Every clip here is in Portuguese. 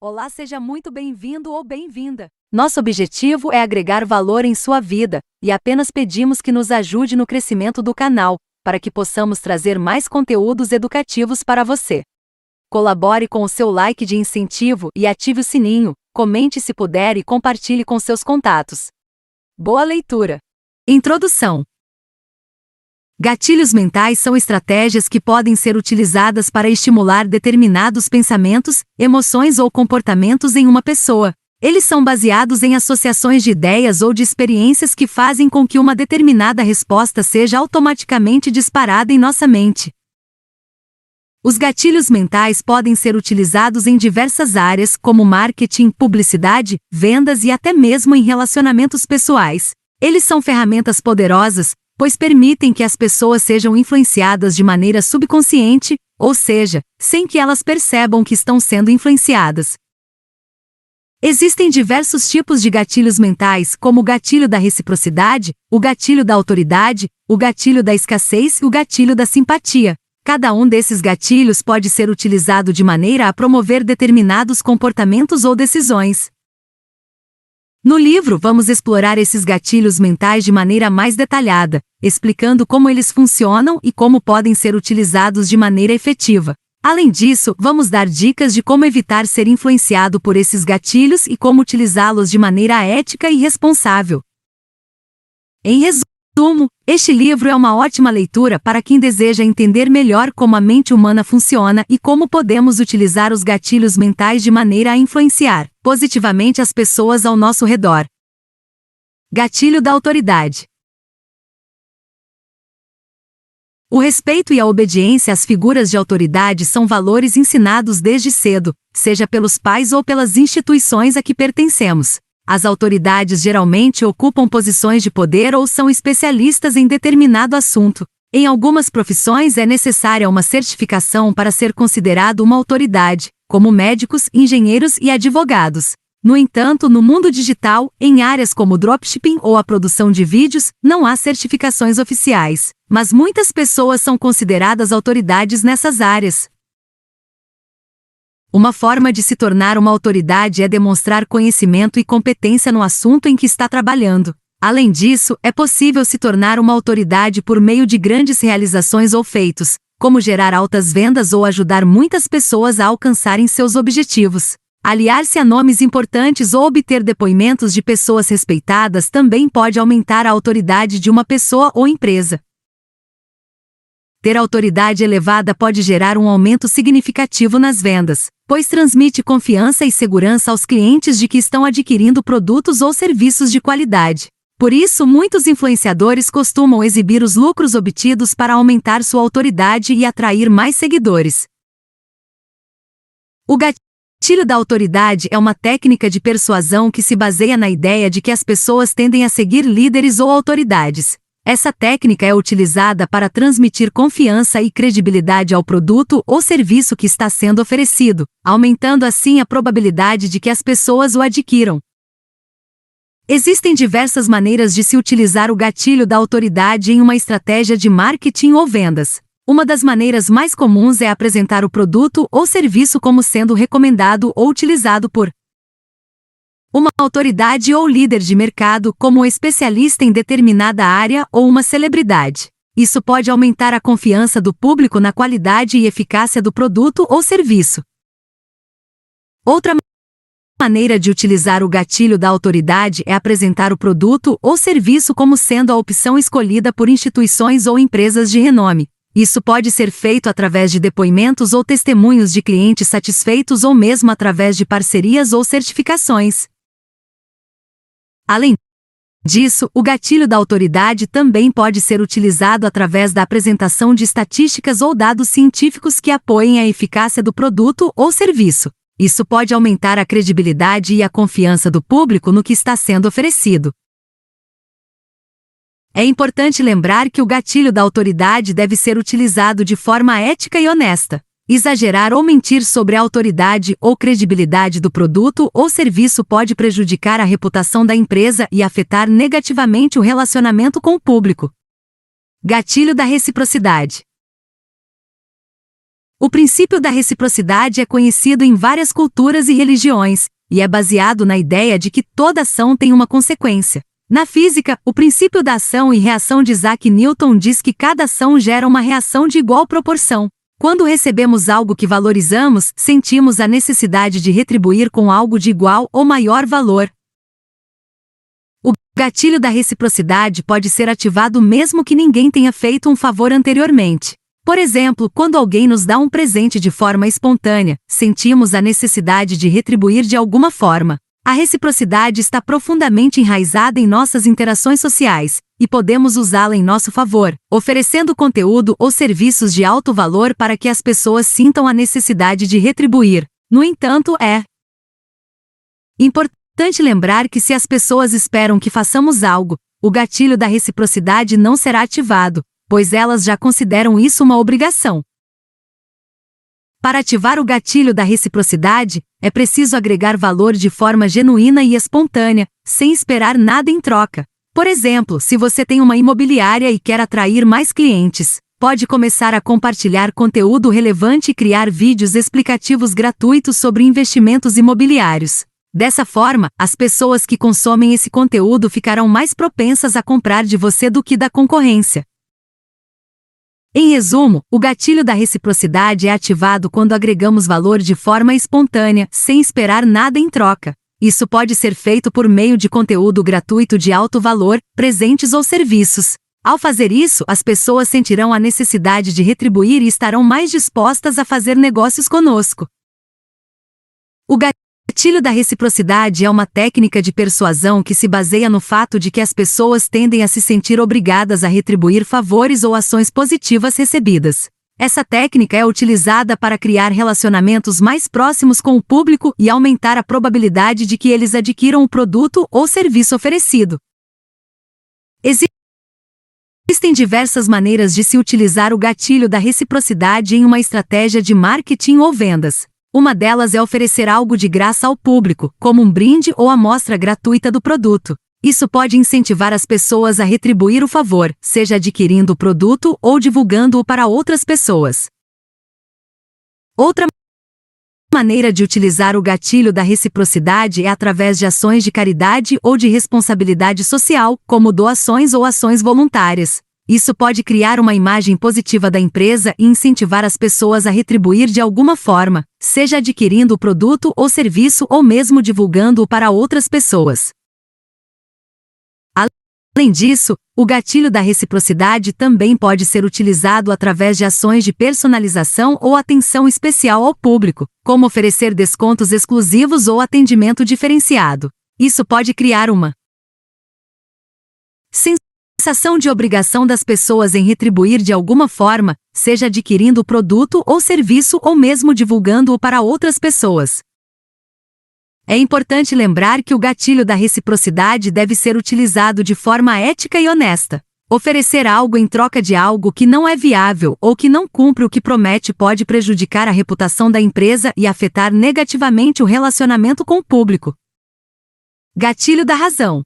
Olá, seja muito bem-vindo ou bem-vinda. Nosso objetivo é agregar valor em sua vida, e apenas pedimos que nos ajude no crescimento do canal, para que possamos trazer mais conteúdos educativos para você. Colabore com o seu like de incentivo e ative o sininho, comente se puder e compartilhe com seus contatos. Boa leitura! Introdução. Gatilhos mentais são estratégias que podem ser utilizadas para estimular determinados pensamentos, emoções ou comportamentos em uma pessoa. Eles são baseados em associações de ideias ou de experiências que fazem com que uma determinada resposta seja automaticamente disparada em nossa mente. Os gatilhos mentais podem ser utilizados em diversas áreas, como marketing, publicidade, vendas e até mesmo em relacionamentos pessoais. Eles são ferramentas poderosas, pois permitem que as pessoas sejam influenciadas de maneira subconsciente, ou seja, sem que elas percebam que estão sendo influenciadas. Existem diversos tipos de gatilhos mentais, como o gatilho da reciprocidade, o gatilho da autoridade, o gatilho da escassez e o gatilho da simpatia. Cada um desses gatilhos pode ser utilizado de maneira a promover determinados comportamentos ou decisões. No livro, vamos explorar esses gatilhos mentais de maneira mais detalhada, explicando como eles funcionam e como podem ser utilizados de maneira efetiva. Além disso, vamos dar dicas de como evitar ser influenciado por esses gatilhos e como utilizá-los de maneira ética e responsável. Em resumo, este livro é uma ótima leitura para quem deseja entender melhor como a mente humana funciona e como podemos utilizar os gatilhos mentais de maneira a influenciar positivamente as pessoas ao nosso redor. Gatilho da autoridade. O respeito e a obediência às figuras de autoridade são valores ensinados desde cedo, seja pelos pais ou pelas instituições a que pertencemos. As autoridades geralmente ocupam posições de poder ou são especialistas em determinado assunto. Em algumas profissões é necessária uma certificação para ser considerado uma autoridade, como médicos, engenheiros e advogados. No entanto, no mundo digital, em áreas como dropshipping ou a produção de vídeos, não há certificações oficiais, mas muitas pessoas são consideradas autoridades nessas áreas. Uma forma de se tornar uma autoridade é demonstrar conhecimento e competência no assunto em que está trabalhando. Além disso, é possível se tornar uma autoridade por meio de grandes realizações ou feitos, como gerar altas vendas ou ajudar muitas pessoas a alcançarem seus objetivos. Aliar-se a nomes importantes ou obter depoimentos de pessoas respeitadas também pode aumentar a autoridade de uma pessoa ou empresa. Ter autoridade elevada pode gerar um aumento significativo nas vendas, pois transmite confiança e segurança aos clientes de que estão adquirindo produtos ou serviços de qualidade. Por isso, muitos influenciadores costumam exibir os lucros obtidos para aumentar sua autoridade e atrair mais seguidores. O gatilho da autoridade é uma técnica de persuasão que se baseia na ideia de que as pessoas tendem a seguir líderes ou autoridades. Essa técnica é utilizada para transmitir confiança e credibilidade ao produto ou serviço que está sendo oferecido, aumentando assim a probabilidade de que as pessoas o adquiram. Existem diversas maneiras de se utilizar o gatilho da autoridade em uma estratégia de marketing ou vendas. Uma das maneiras mais comuns é apresentar o produto ou serviço como sendo recomendado ou utilizado por uma autoridade ou líder de mercado, como um especialista em determinada área ou uma celebridade. Isso pode aumentar a confiança do público na qualidade e eficácia do produto ou serviço. Outra maneira de utilizar o gatilho da autoridade é apresentar o produto ou serviço como sendo a opção escolhida por instituições ou empresas de renome. Isso pode ser feito através de depoimentos ou testemunhos de clientes satisfeitos ou mesmo através de parcerias ou certificações. Além disso, o gatilho da autoridade também pode ser utilizado através da apresentação de estatísticas ou dados científicos que apoiem a eficácia do produto ou serviço. Isso pode aumentar a credibilidade e a confiança do público no que está sendo oferecido. É importante lembrar que o gatilho da autoridade deve ser utilizado de forma ética e honesta. Exagerar ou mentir sobre a autoridade ou credibilidade do produto ou serviço pode prejudicar a reputação da empresa e afetar negativamente o relacionamento com o público. Gatilho da reciprocidade. O princípio da reciprocidade é conhecido em várias culturas e religiões, e é baseado na ideia de que toda ação tem uma consequência. Na física, o princípio da ação e reação de Isaac Newton diz que cada ação gera uma reação de igual proporção. Quando recebemos algo que valorizamos, sentimos a necessidade de retribuir com algo de igual ou maior valor. O gatilho da reciprocidade pode ser ativado mesmo que ninguém tenha feito um favor anteriormente. Por exemplo, quando alguém nos dá um presente de forma espontânea, sentimos a necessidade de retribuir de alguma forma. A reciprocidade está profundamente enraizada em nossas interações sociais, e podemos usá-la em nosso favor, oferecendo conteúdo ou serviços de alto valor para que as pessoas sintam a necessidade de retribuir. No entanto, é importante lembrar que se as pessoas esperam que façamos algo, o gatilho da reciprocidade não será ativado, pois elas já consideram isso uma obrigação. Para ativar o gatilho da reciprocidade, é preciso agregar valor de forma genuína e espontânea, sem esperar nada em troca. Por exemplo, se você tem uma imobiliária e quer atrair mais clientes, pode começar a compartilhar conteúdo relevante e criar vídeos explicativos gratuitos sobre investimentos imobiliários. Dessa forma, as pessoas que consomem esse conteúdo ficarão mais propensas a comprar de você do que da concorrência. Em resumo, o gatilho da reciprocidade é ativado quando agregamos valor de forma espontânea, sem esperar nada em troca. Isso pode ser feito por meio de conteúdo gratuito de alto valor, presentes ou serviços. Ao fazer isso, as pessoas sentirão a necessidade de retribuir e estarão mais dispostas a fazer negócios conosco. O gatilho da reciprocidade é uma técnica de persuasão que se baseia no fato de que as pessoas tendem a se sentir obrigadas a retribuir favores ou ações positivas recebidas. Essa técnica é utilizada para criar relacionamentos mais próximos com o público e aumentar a probabilidade de que eles adquiram o produto ou serviço oferecido. Existem diversas maneiras de se utilizar o gatilho da reciprocidade em uma estratégia de marketing ou vendas. Uma delas é oferecer algo de graça ao público, como um brinde ou amostra gratuita do produto. Isso pode incentivar as pessoas a retribuir o favor, seja adquirindo o produto ou divulgando-o para outras pessoas. Outra maneira de utilizar o gatilho da reciprocidade é através de ações de caridade ou de responsabilidade social, como doações ou ações voluntárias. Isso pode criar uma imagem positiva da empresa e incentivar as pessoas a retribuir de alguma forma, seja adquirindo o produto ou serviço ou mesmo divulgando-o para outras pessoas. Além disso, o gatilho da reciprocidade também pode ser utilizado através de ações de personalização ou atenção especial ao público, como oferecer descontos exclusivos ou atendimento diferenciado. Isso pode criar uma sensação de obrigação das pessoas em retribuir de alguma forma, seja adquirindo o produto ou serviço ou mesmo divulgando-o para outras pessoas. É importante lembrar que o gatilho da reciprocidade deve ser utilizado de forma ética e honesta. Oferecer algo em troca de algo que não é viável ou que não cumpre o que promete pode prejudicar a reputação da empresa e afetar negativamente o relacionamento com o público. Gatilho da razão.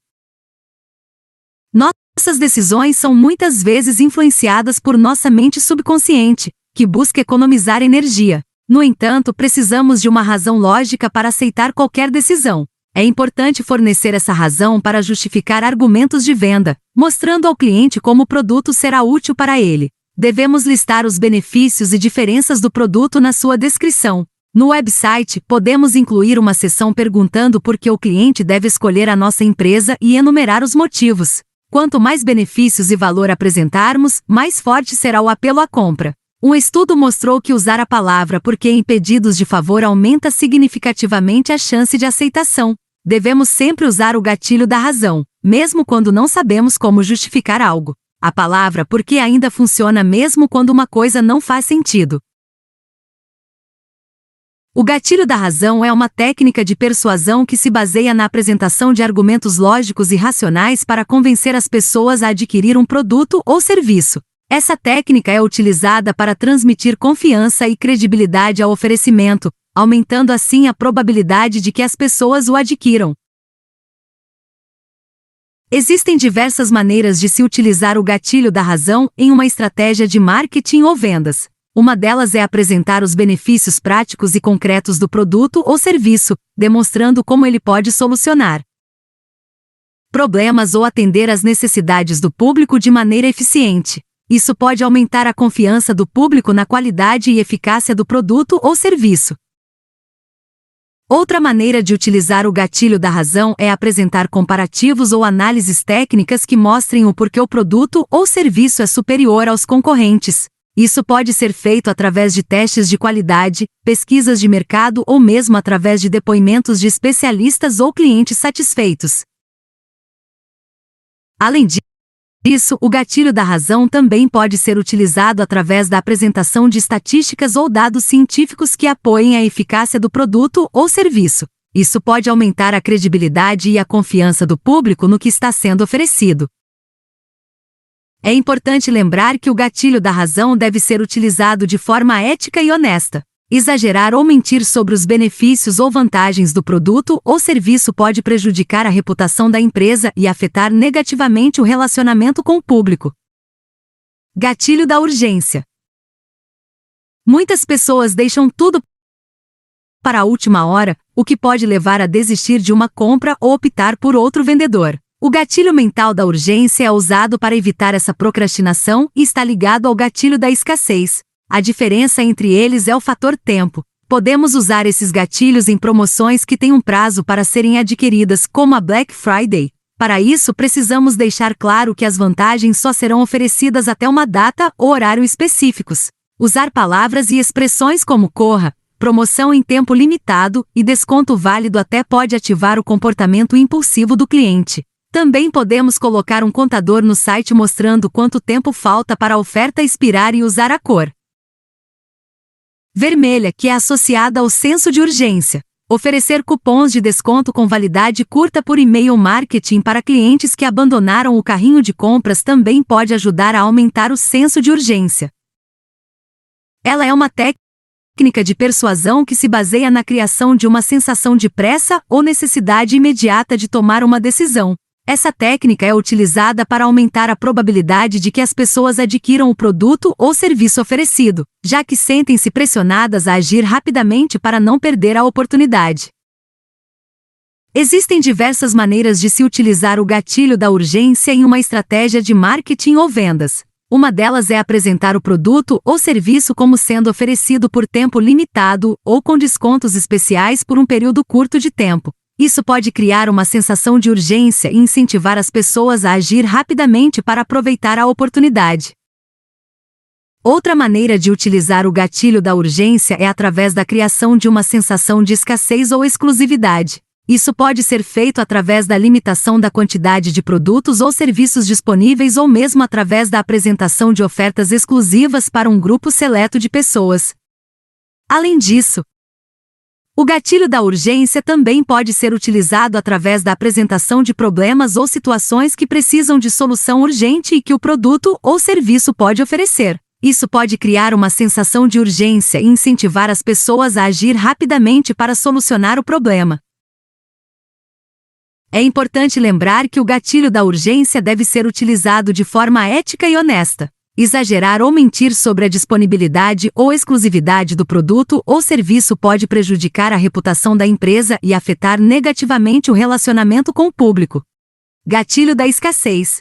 Nossas decisões são muitas vezes influenciadas por nossa mente subconsciente, que busca economizar energia. No entanto, precisamos de uma razão lógica para aceitar qualquer decisão. É importante fornecer essa razão para justificar argumentos de venda, mostrando ao cliente como o produto será útil para ele. Devemos listar os benefícios e diferenças do produto na sua descrição. No website, podemos incluir uma seção perguntando por que o cliente deve escolher a nossa empresa e enumerar os motivos. Quanto mais benefícios e valor apresentarmos, mais forte será o apelo à compra. Um estudo mostrou que usar a palavra "porque" em pedidos de favor aumenta significativamente a chance de aceitação. Devemos sempre usar o gatilho da razão, mesmo quando não sabemos como justificar algo. A palavra "porque" ainda funciona mesmo quando uma coisa não faz sentido. O gatilho da razão é uma técnica de persuasão que se baseia na apresentação de argumentos lógicos e racionais para convencer as pessoas a adquirir um produto ou serviço. Essa técnica é utilizada para transmitir confiança e credibilidade ao oferecimento, aumentando assim a probabilidade de que as pessoas o adquiram. Existem diversas maneiras de se utilizar o gatilho da razão em uma estratégia de marketing ou vendas. Uma delas é apresentar os benefícios práticos e concretos do produto ou serviço, demonstrando como ele pode solucionar problemas ou atender às necessidades do público de maneira eficiente. Isso pode aumentar a confiança do público na qualidade e eficácia do produto ou serviço. Outra maneira de utilizar o gatilho da razão é apresentar comparativos ou análises técnicas que mostrem o porquê o produto ou serviço é superior aos concorrentes. Isso pode ser feito através de testes de qualidade, pesquisas de mercado ou mesmo através de depoimentos de especialistas ou clientes satisfeitos. Além disso, o gatilho da razão também pode ser utilizado através da apresentação de estatísticas ou dados científicos que apoiem a eficácia do produto ou serviço. Isso pode aumentar a credibilidade e a confiança do público no que está sendo oferecido. É importante lembrar que o gatilho da razão deve ser utilizado de forma ética e honesta. Exagerar ou mentir sobre os benefícios ou vantagens do produto ou serviço pode prejudicar a reputação da empresa e afetar negativamente o relacionamento com o público. Gatilho da urgência. Muitas pessoas deixam tudo para a última hora, o que pode levar a desistir de uma compra ou optar por outro vendedor. O gatilho mental da urgência é usado para evitar essa procrastinação e está ligado ao gatilho da escassez. A diferença entre eles é o fator tempo. Podemos usar esses gatilhos em promoções que têm um prazo para serem adquiridas, como a Black Friday. Para isso, precisamos deixar claro que as vantagens só serão oferecidas até uma data ou horário específicos. Usar palavras e expressões como corra, promoção em tempo limitado e desconto válido até pode ativar o comportamento impulsivo do cliente. Também podemos colocar um contador no site mostrando quanto tempo falta para a oferta expirar e usar a cor vermelha, que é associada ao senso de urgência. Oferecer cupons de desconto com validade curta por e-mail marketing para clientes que abandonaram o carrinho de compras também pode ajudar a aumentar o senso de urgência. Ela é uma técnica de persuasão que se baseia na criação de uma sensação de pressa ou necessidade imediata de tomar uma decisão. Essa técnica é utilizada para aumentar a probabilidade de que as pessoas adquiram o produto ou serviço oferecido, já que sentem-se pressionadas a agir rapidamente para não perder a oportunidade. Existem diversas maneiras de se utilizar o gatilho da urgência em uma estratégia de marketing ou vendas. Uma delas é apresentar o produto ou serviço como sendo oferecido por tempo limitado ou com descontos especiais por um período curto de tempo. Isso pode criar uma sensação de urgência e incentivar as pessoas a agir rapidamente para aproveitar a oportunidade. Outra maneira de utilizar o gatilho da urgência é através da criação de uma sensação de escassez ou exclusividade. Isso pode ser feito através da limitação da quantidade de produtos ou serviços disponíveis ou mesmo através da apresentação de ofertas exclusivas para um grupo seleto de pessoas. Além disso, o gatilho da urgência também pode ser utilizado através da apresentação de problemas ou situações que precisam de solução urgente e que o produto ou serviço pode oferecer. Isso pode criar uma sensação de urgência e incentivar as pessoas a agir rapidamente para solucionar o problema. É importante lembrar que o gatilho da urgência deve ser utilizado de forma ética e honesta. Exagerar ou mentir sobre a disponibilidade ou exclusividade do produto ou serviço pode prejudicar a reputação da empresa e afetar negativamente o relacionamento com o público. Gatilho da escassez.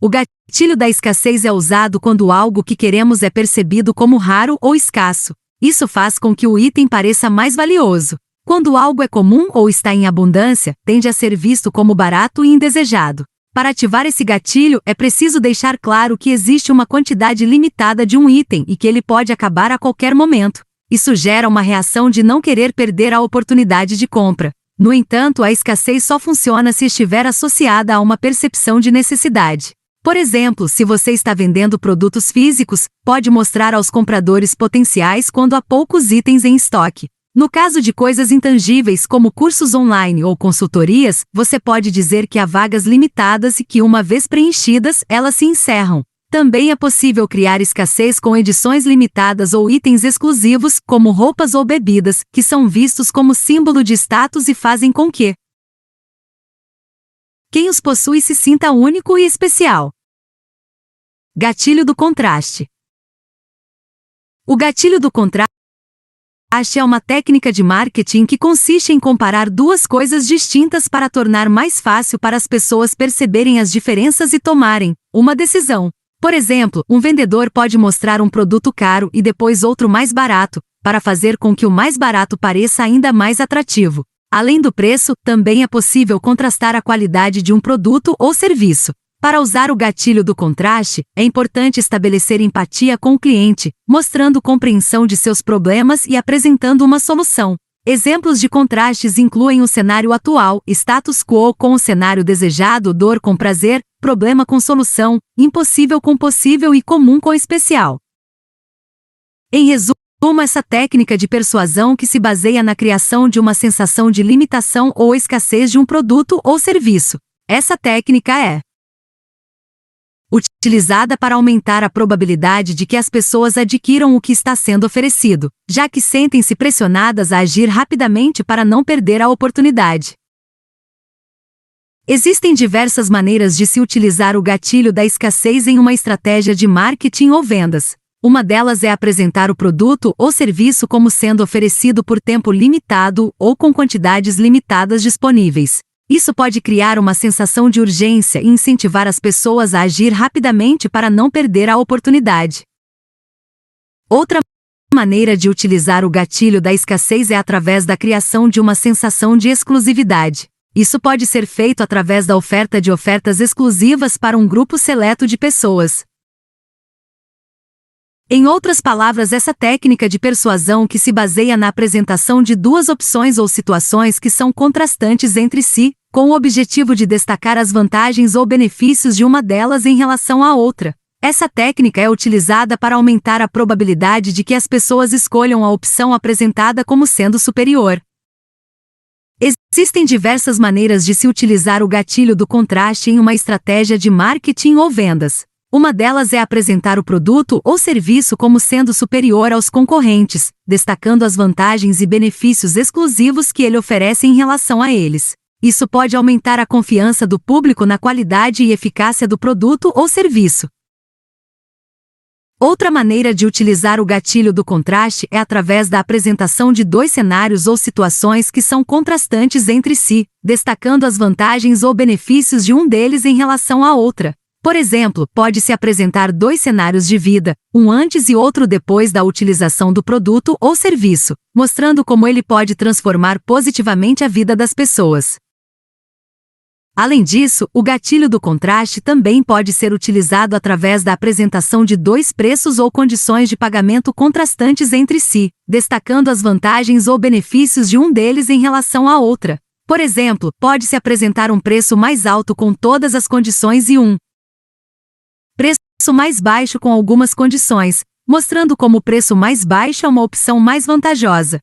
O gatilho da escassez é usado quando algo que queremos é percebido como raro ou escasso. Isso faz com que o item pareça mais valioso. Quando algo é comum ou está em abundância, tende a ser visto como barato e indesejado. Para ativar esse gatilho, é preciso deixar claro que existe uma quantidade limitada de um item e que ele pode acabar a qualquer momento. Isso gera uma reação de não querer perder a oportunidade de compra. No entanto, a escassez só funciona se estiver associada a uma percepção de necessidade. Por exemplo, se você está vendendo produtos físicos, pode mostrar aos compradores potenciais quando há poucos itens em estoque. No caso de coisas intangíveis como cursos online ou consultorias, você pode dizer que há vagas limitadas e que, uma vez preenchidas, elas se encerram. Também é possível criar escassez com edições limitadas ou itens exclusivos, como roupas ou bebidas, que são vistos como símbolo de status e fazem com que quem os possui se sinta único e especial. Gatilho do contraste. O gatilho do contraste é uma técnica de marketing que consiste em comparar duas coisas distintas para tornar mais fácil para as pessoas perceberem as diferenças e tomarem uma decisão. Por exemplo, um vendedor pode mostrar um produto caro e depois outro mais barato, para fazer com que o mais barato pareça ainda mais atrativo. Além do preço, também é possível contrastar a qualidade de um produto ou serviço. Para usar o gatilho do contraste, é importante estabelecer empatia com o cliente, mostrando compreensão de seus problemas e apresentando uma solução. Exemplos de contrastes incluem o cenário atual, status quo com o cenário desejado, dor com prazer, problema com solução, impossível com possível e comum com especial. Em resumo, essa técnica de persuasão que se baseia na criação de uma sensação de limitação ou escassez de um produto ou serviço. Essa técnica é utilizada para aumentar a probabilidade de que as pessoas adquiram o que está sendo oferecido, já que sentem-se pressionadas a agir rapidamente para não perder a oportunidade. Existem diversas maneiras de se utilizar o gatilho da escassez em uma estratégia de marketing ou vendas. Uma delas é apresentar o produto ou serviço como sendo oferecido por tempo limitado ou com quantidades limitadas disponíveis. Isso pode criar uma sensação de urgência e incentivar as pessoas a agir rapidamente para não perder a oportunidade. Outra maneira de utilizar o gatilho da escassez é através da criação de uma sensação de exclusividade. Isso pode ser feito através da oferta de ofertas exclusivas para um grupo seleto de pessoas. Em outras palavras, essa técnica de persuasão que se baseia na apresentação de duas opções ou situações que são contrastantes entre si, com o objetivo de destacar as vantagens ou benefícios de uma delas em relação à outra. Essa técnica é utilizada para aumentar a probabilidade de que as pessoas escolham a opção apresentada como sendo superior. Existem diversas maneiras de se utilizar o gatilho do contraste em uma estratégia de marketing ou vendas. Uma delas é apresentar o produto ou serviço como sendo superior aos concorrentes, destacando as vantagens e benefícios exclusivos que ele oferece em relação a eles. Isso pode aumentar a confiança do público na qualidade e eficácia do produto ou serviço. Outra maneira de utilizar o gatilho do contraste é através da apresentação de dois cenários ou situações que são contrastantes entre si, destacando as vantagens ou benefícios de um deles em relação à outra. Por exemplo, pode-se apresentar dois cenários de vida, um antes e outro depois da utilização do produto ou serviço, mostrando como ele pode transformar positivamente a vida das pessoas. Além disso, o gatilho do contraste também pode ser utilizado através da apresentação de dois preços ou condições de pagamento contrastantes entre si, destacando as vantagens ou benefícios de um deles em relação à outra. Por exemplo, pode-se apresentar um preço mais alto com todas as condições e um preço mais baixo com algumas condições, mostrando como o preço mais baixo é uma opção mais vantajosa.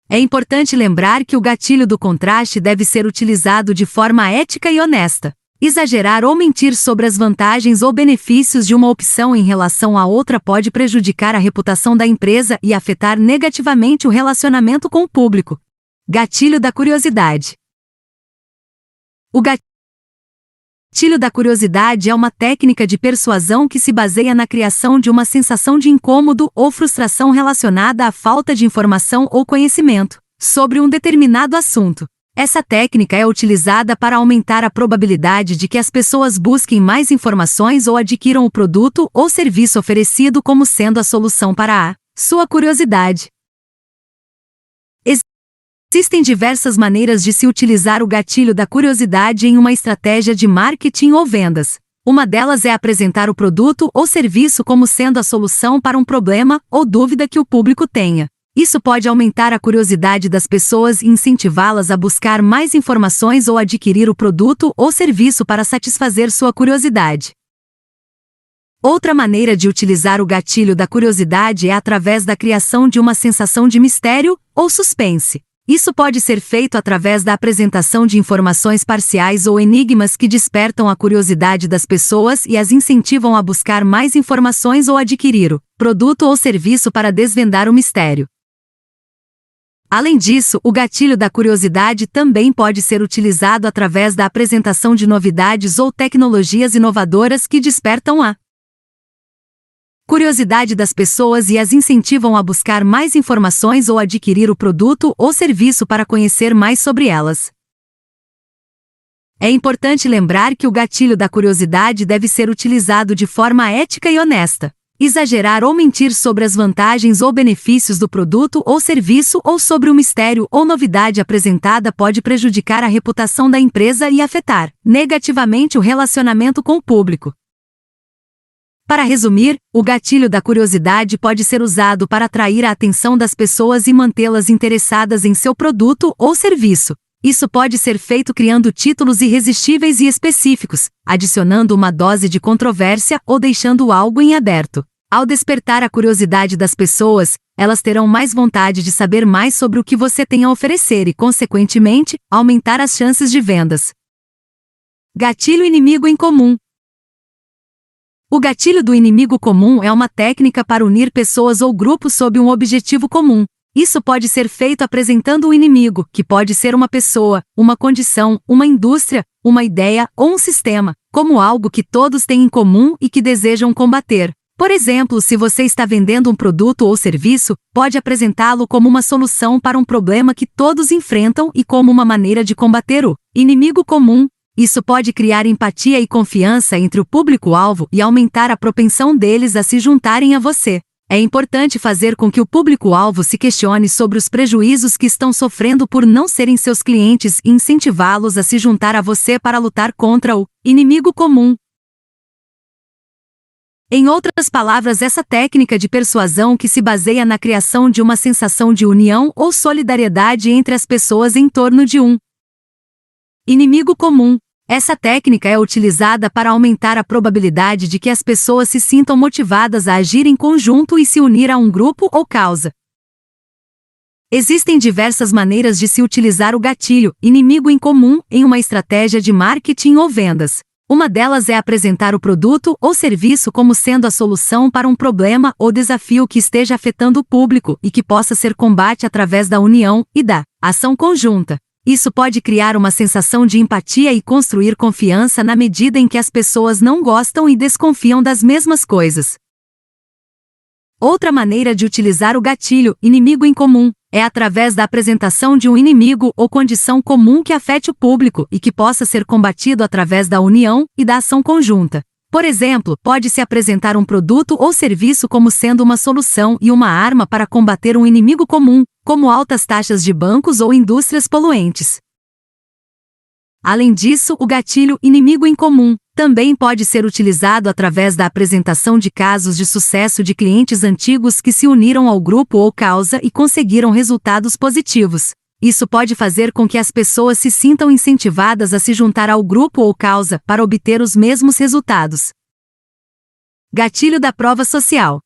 É importante lembrar que o gatilho do contraste deve ser utilizado de forma ética e honesta. Exagerar ou mentir sobre as vantagens ou benefícios de uma opção em relação à outra pode prejudicar a reputação da empresa e afetar negativamente o relacionamento com o público. Gatilho da curiosidade. O gatilho da curiosidade é uma técnica de persuasão que se baseia na criação de uma sensação de incômodo ou frustração relacionada à falta de informação ou conhecimento sobre um determinado assunto. Essa técnica é utilizada para aumentar a probabilidade de que as pessoas busquem mais informações ou adquiram o produto ou serviço oferecido como sendo a solução para a sua curiosidade. Existem diversas maneiras de se utilizar o gatilho da curiosidade em uma estratégia de marketing ou vendas. Uma delas é apresentar o produto ou serviço como sendo a solução para um problema ou dúvida que o público tenha. Isso pode aumentar a curiosidade das pessoas e incentivá-las a buscar mais informações ou adquirir o produto ou serviço para satisfazer sua curiosidade. Outra maneira de utilizar o gatilho da curiosidade é através da criação de uma sensação de mistério ou suspense. Isso pode ser feito através da apresentação de informações parciais ou enigmas que despertam a curiosidade das pessoas e as incentivam a buscar mais informações ou adquirir o produto ou serviço para desvendar o mistério. Além disso, o gatilho da curiosidade também pode ser utilizado através da apresentação de novidades ou tecnologias inovadoras que despertam a curiosidade das pessoas e as incentivam a buscar mais informações ou adquirir o produto ou serviço para conhecer mais sobre elas. É importante lembrar que o gatilho da curiosidade deve ser utilizado de forma ética e honesta. Exagerar ou mentir sobre as vantagens ou benefícios do produto ou serviço ou sobre o mistério ou novidade apresentada pode prejudicar a reputação da empresa e afetar negativamente o relacionamento com o público. Para resumir, o gatilho da curiosidade pode ser usado para atrair a atenção das pessoas e mantê-las interessadas em seu produto ou serviço. Isso pode ser feito criando títulos irresistíveis e específicos, adicionando uma dose de controvérsia ou deixando algo em aberto. Ao despertar a curiosidade das pessoas, elas terão mais vontade de saber mais sobre o que você tem a oferecer e, consequentemente, aumentar as chances de vendas. Gatilho inimigo em comum. O gatilho do inimigo comum é uma técnica para unir pessoas ou grupos sob um objetivo comum. Isso pode ser feito apresentando o inimigo, que pode ser uma pessoa, uma condição, uma indústria, uma ideia ou um sistema, como algo que todos têm em comum e que desejam combater. Por exemplo, se você está vendendo um produto ou serviço, pode apresentá-lo como uma solução para um problema que todos enfrentam e como uma maneira de combater o inimigo comum. Isso pode criar empatia e confiança entre o público-alvo e aumentar a propensão deles a se juntarem a você. É importante fazer com que o público-alvo se questione sobre os prejuízos que estão sofrendo por não serem seus clientes e incentivá-los a se juntar a você para lutar contra o inimigo comum. Em outras palavras, essa técnica de persuasão que se baseia na criação de uma sensação de união ou solidariedade entre as pessoas em torno de um inimigo comum. Essa técnica é utilizada para aumentar a probabilidade de que as pessoas se sintam motivadas a agir em conjunto e se unir a um grupo ou causa. Existem diversas maneiras de se utilizar o gatilho inimigo em comum em uma estratégia de marketing ou vendas. Uma delas é apresentar o produto ou serviço como sendo a solução para um problema ou desafio que esteja afetando o público e que possa ser combate através da união e da ação conjunta. Isso pode criar uma sensação de empatia e construir confiança na medida em que as pessoas não gostam e desconfiam das mesmas coisas. Outra maneira de utilizar o gatilho inimigo em comum é através da apresentação de um inimigo ou condição comum que afete o público e que possa ser combatido através da união e da ação conjunta. Por exemplo, pode-se apresentar um produto ou serviço como sendo uma solução e uma arma para combater um inimigo comum, como altas taxas de bancos ou indústrias poluentes. Além disso, o gatilho inimigo em comum também pode ser utilizado através da apresentação de casos de sucesso de clientes antigos que se uniram ao grupo ou causa e conseguiram resultados positivos. Isso pode fazer com que as pessoas se sintam incentivadas a se juntar ao grupo ou causa para obter os mesmos resultados. Gatilho da prova social.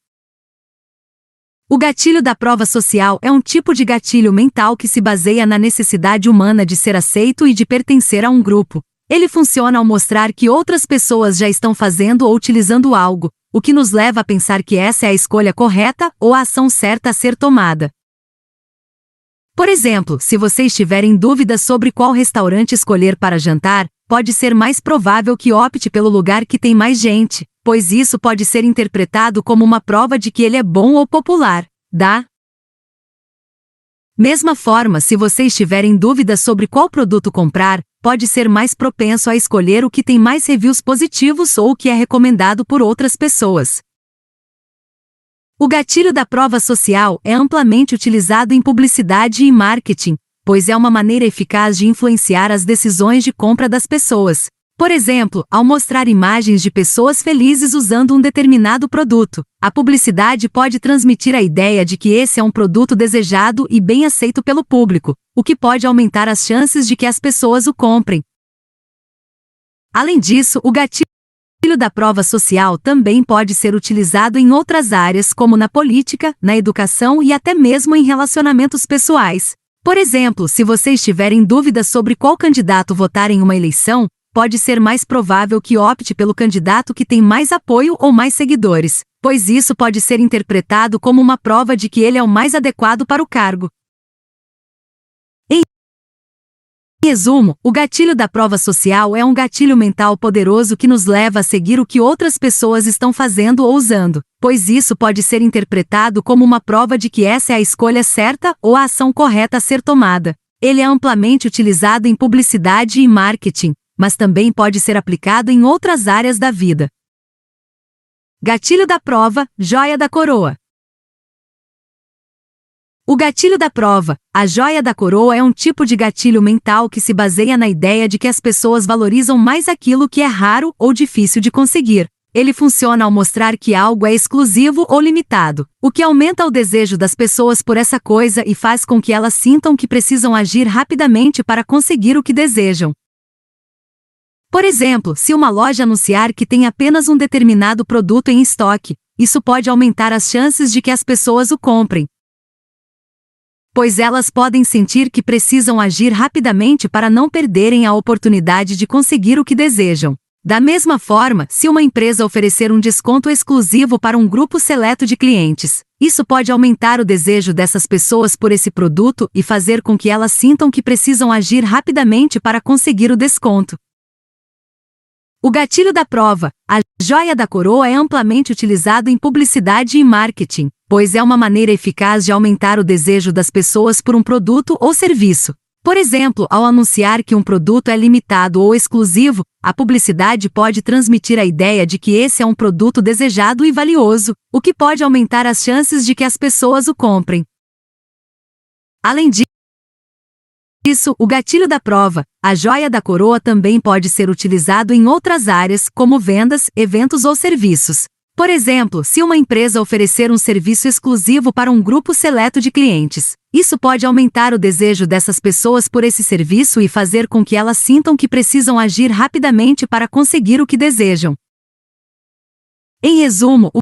O gatilho da prova social é um tipo de gatilho mental que se baseia na necessidade humana de ser aceito e de pertencer a um grupo. Ele funciona ao mostrar que outras pessoas já estão fazendo ou utilizando algo, o que nos leva a pensar que essa é a escolha correta ou a ação certa a ser tomada. Por exemplo, se você estiver em dúvida sobre qual restaurante escolher para jantar, pode ser mais provável que opte pelo lugar que tem mais gente, pois isso pode ser interpretado como uma prova de que ele é bom ou popular. Da mesma forma, se você estiver em dúvida sobre qual produto comprar, pode ser mais propenso a escolher o que tem mais reviews positivos ou o que é recomendado por outras pessoas. O gatilho da prova social é amplamente utilizado em publicidade e marketing, pois é uma maneira eficaz de influenciar as decisões de compra das pessoas. Por exemplo, ao mostrar imagens de pessoas felizes usando um determinado produto, a publicidade pode transmitir a ideia de que esse é um produto desejado e bem aceito pelo público, o que pode aumentar as chances de que as pessoas o comprem. Além disso, o gatilho da prova social também pode ser utilizado em outras áreas como na política, na educação e até mesmo em relacionamentos pessoais. Por exemplo, se você estiver em dúvida sobre qual candidato votar em uma eleição, pode ser mais provável que opte pelo candidato que tem mais apoio ou mais seguidores, pois isso pode ser interpretado como uma prova de que ele é o mais adequado para o cargo. resumo, o gatilho da prova social é um gatilho mental poderoso que nos leva a seguir o que outras pessoas estão fazendo ou usando, pois isso pode ser interpretado como uma prova de que essa é a escolha certa ou a ação correta a ser tomada. Ele é amplamente utilizado em publicidade e marketing, mas também pode ser aplicado em outras áreas da vida. Gatilho da prova, joia da coroa. O gatilho da prova, a joia da coroa, é um tipo de gatilho mental que se baseia na ideia de que as pessoas valorizam mais aquilo que é raro ou difícil de conseguir. Ele funciona ao mostrar que algo é exclusivo ou limitado, o que aumenta o desejo das pessoas por essa coisa e faz com que elas sintam que precisam agir rapidamente para conseguir o que desejam. Por exemplo, se uma loja anunciar que tem apenas um determinado produto em estoque, isso pode aumentar as chances de que as pessoas o comprem, pois elas podem sentir que precisam agir rapidamente para não perderem a oportunidade de conseguir o que desejam. Da mesma forma, se uma empresa oferecer um desconto exclusivo para um grupo seleto de clientes, isso pode aumentar o desejo dessas pessoas por esse produto e fazer com que elas sintam que precisam agir rapidamente para conseguir o desconto. O gatilho da prova, a joia da coroa, é amplamente utilizado em publicidade e marketing, pois é uma maneira eficaz de aumentar o desejo das pessoas por um produto ou serviço. Por exemplo, ao anunciar que um produto é limitado ou exclusivo, a publicidade pode transmitir a ideia de que esse é um produto desejado e valioso, o que pode aumentar as chances de que as pessoas o comprem. Além disso, o gatilho da prova, a joia da coroa, também pode ser utilizado em outras áreas, como vendas, eventos ou serviços. Por exemplo, se uma empresa oferecer um serviço exclusivo para um grupo seleto de clientes, isso pode aumentar o desejo dessas pessoas por esse serviço e fazer com que elas sintam que precisam agir rapidamente para conseguir o que desejam. Em resumo, o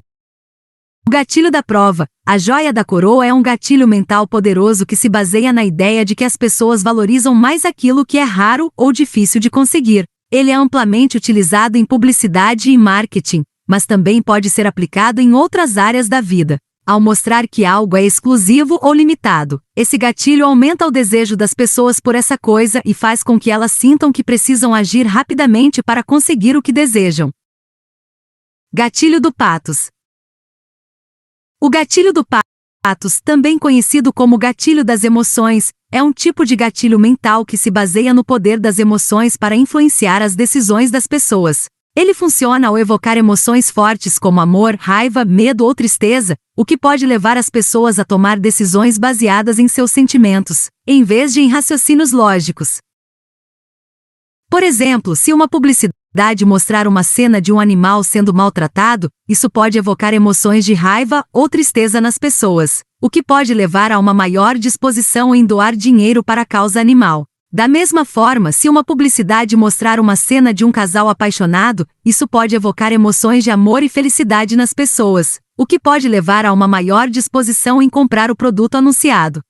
gatilho da prova, a joia da coroa, é um gatilho mental poderoso que se baseia na ideia de que as pessoas valorizam mais aquilo que é raro ou difícil de conseguir. Ele é amplamente utilizado em publicidade e marketing, mas também pode ser aplicado em outras áreas da vida. Ao mostrar que algo é exclusivo ou limitado, esse gatilho aumenta o desejo das pessoas por essa coisa e faz com que elas sintam que precisam agir rapidamente para conseguir o que desejam. Gatilho do patos. O gatilho do patos, também conhecido como gatilho das emoções, é um tipo de gatilho mental que se baseia no poder das emoções para influenciar as decisões das pessoas. Ele funciona ao evocar emoções fortes como amor, raiva, medo ou tristeza, o que pode levar as pessoas a tomar decisões baseadas em seus sentimentos, em vez de em raciocínios lógicos. Por exemplo, se uma publicidade mostrar uma cena de um animal sendo maltratado, isso pode evocar emoções de raiva ou tristeza nas pessoas, o que pode levar a uma maior disposição em doar dinheiro para a causa animal. Da mesma forma, se uma publicidade mostrar uma cena de um casal apaixonado, isso pode evocar emoções de amor e felicidade nas pessoas, o que pode levar a uma maior disposição em comprar o produto anunciado.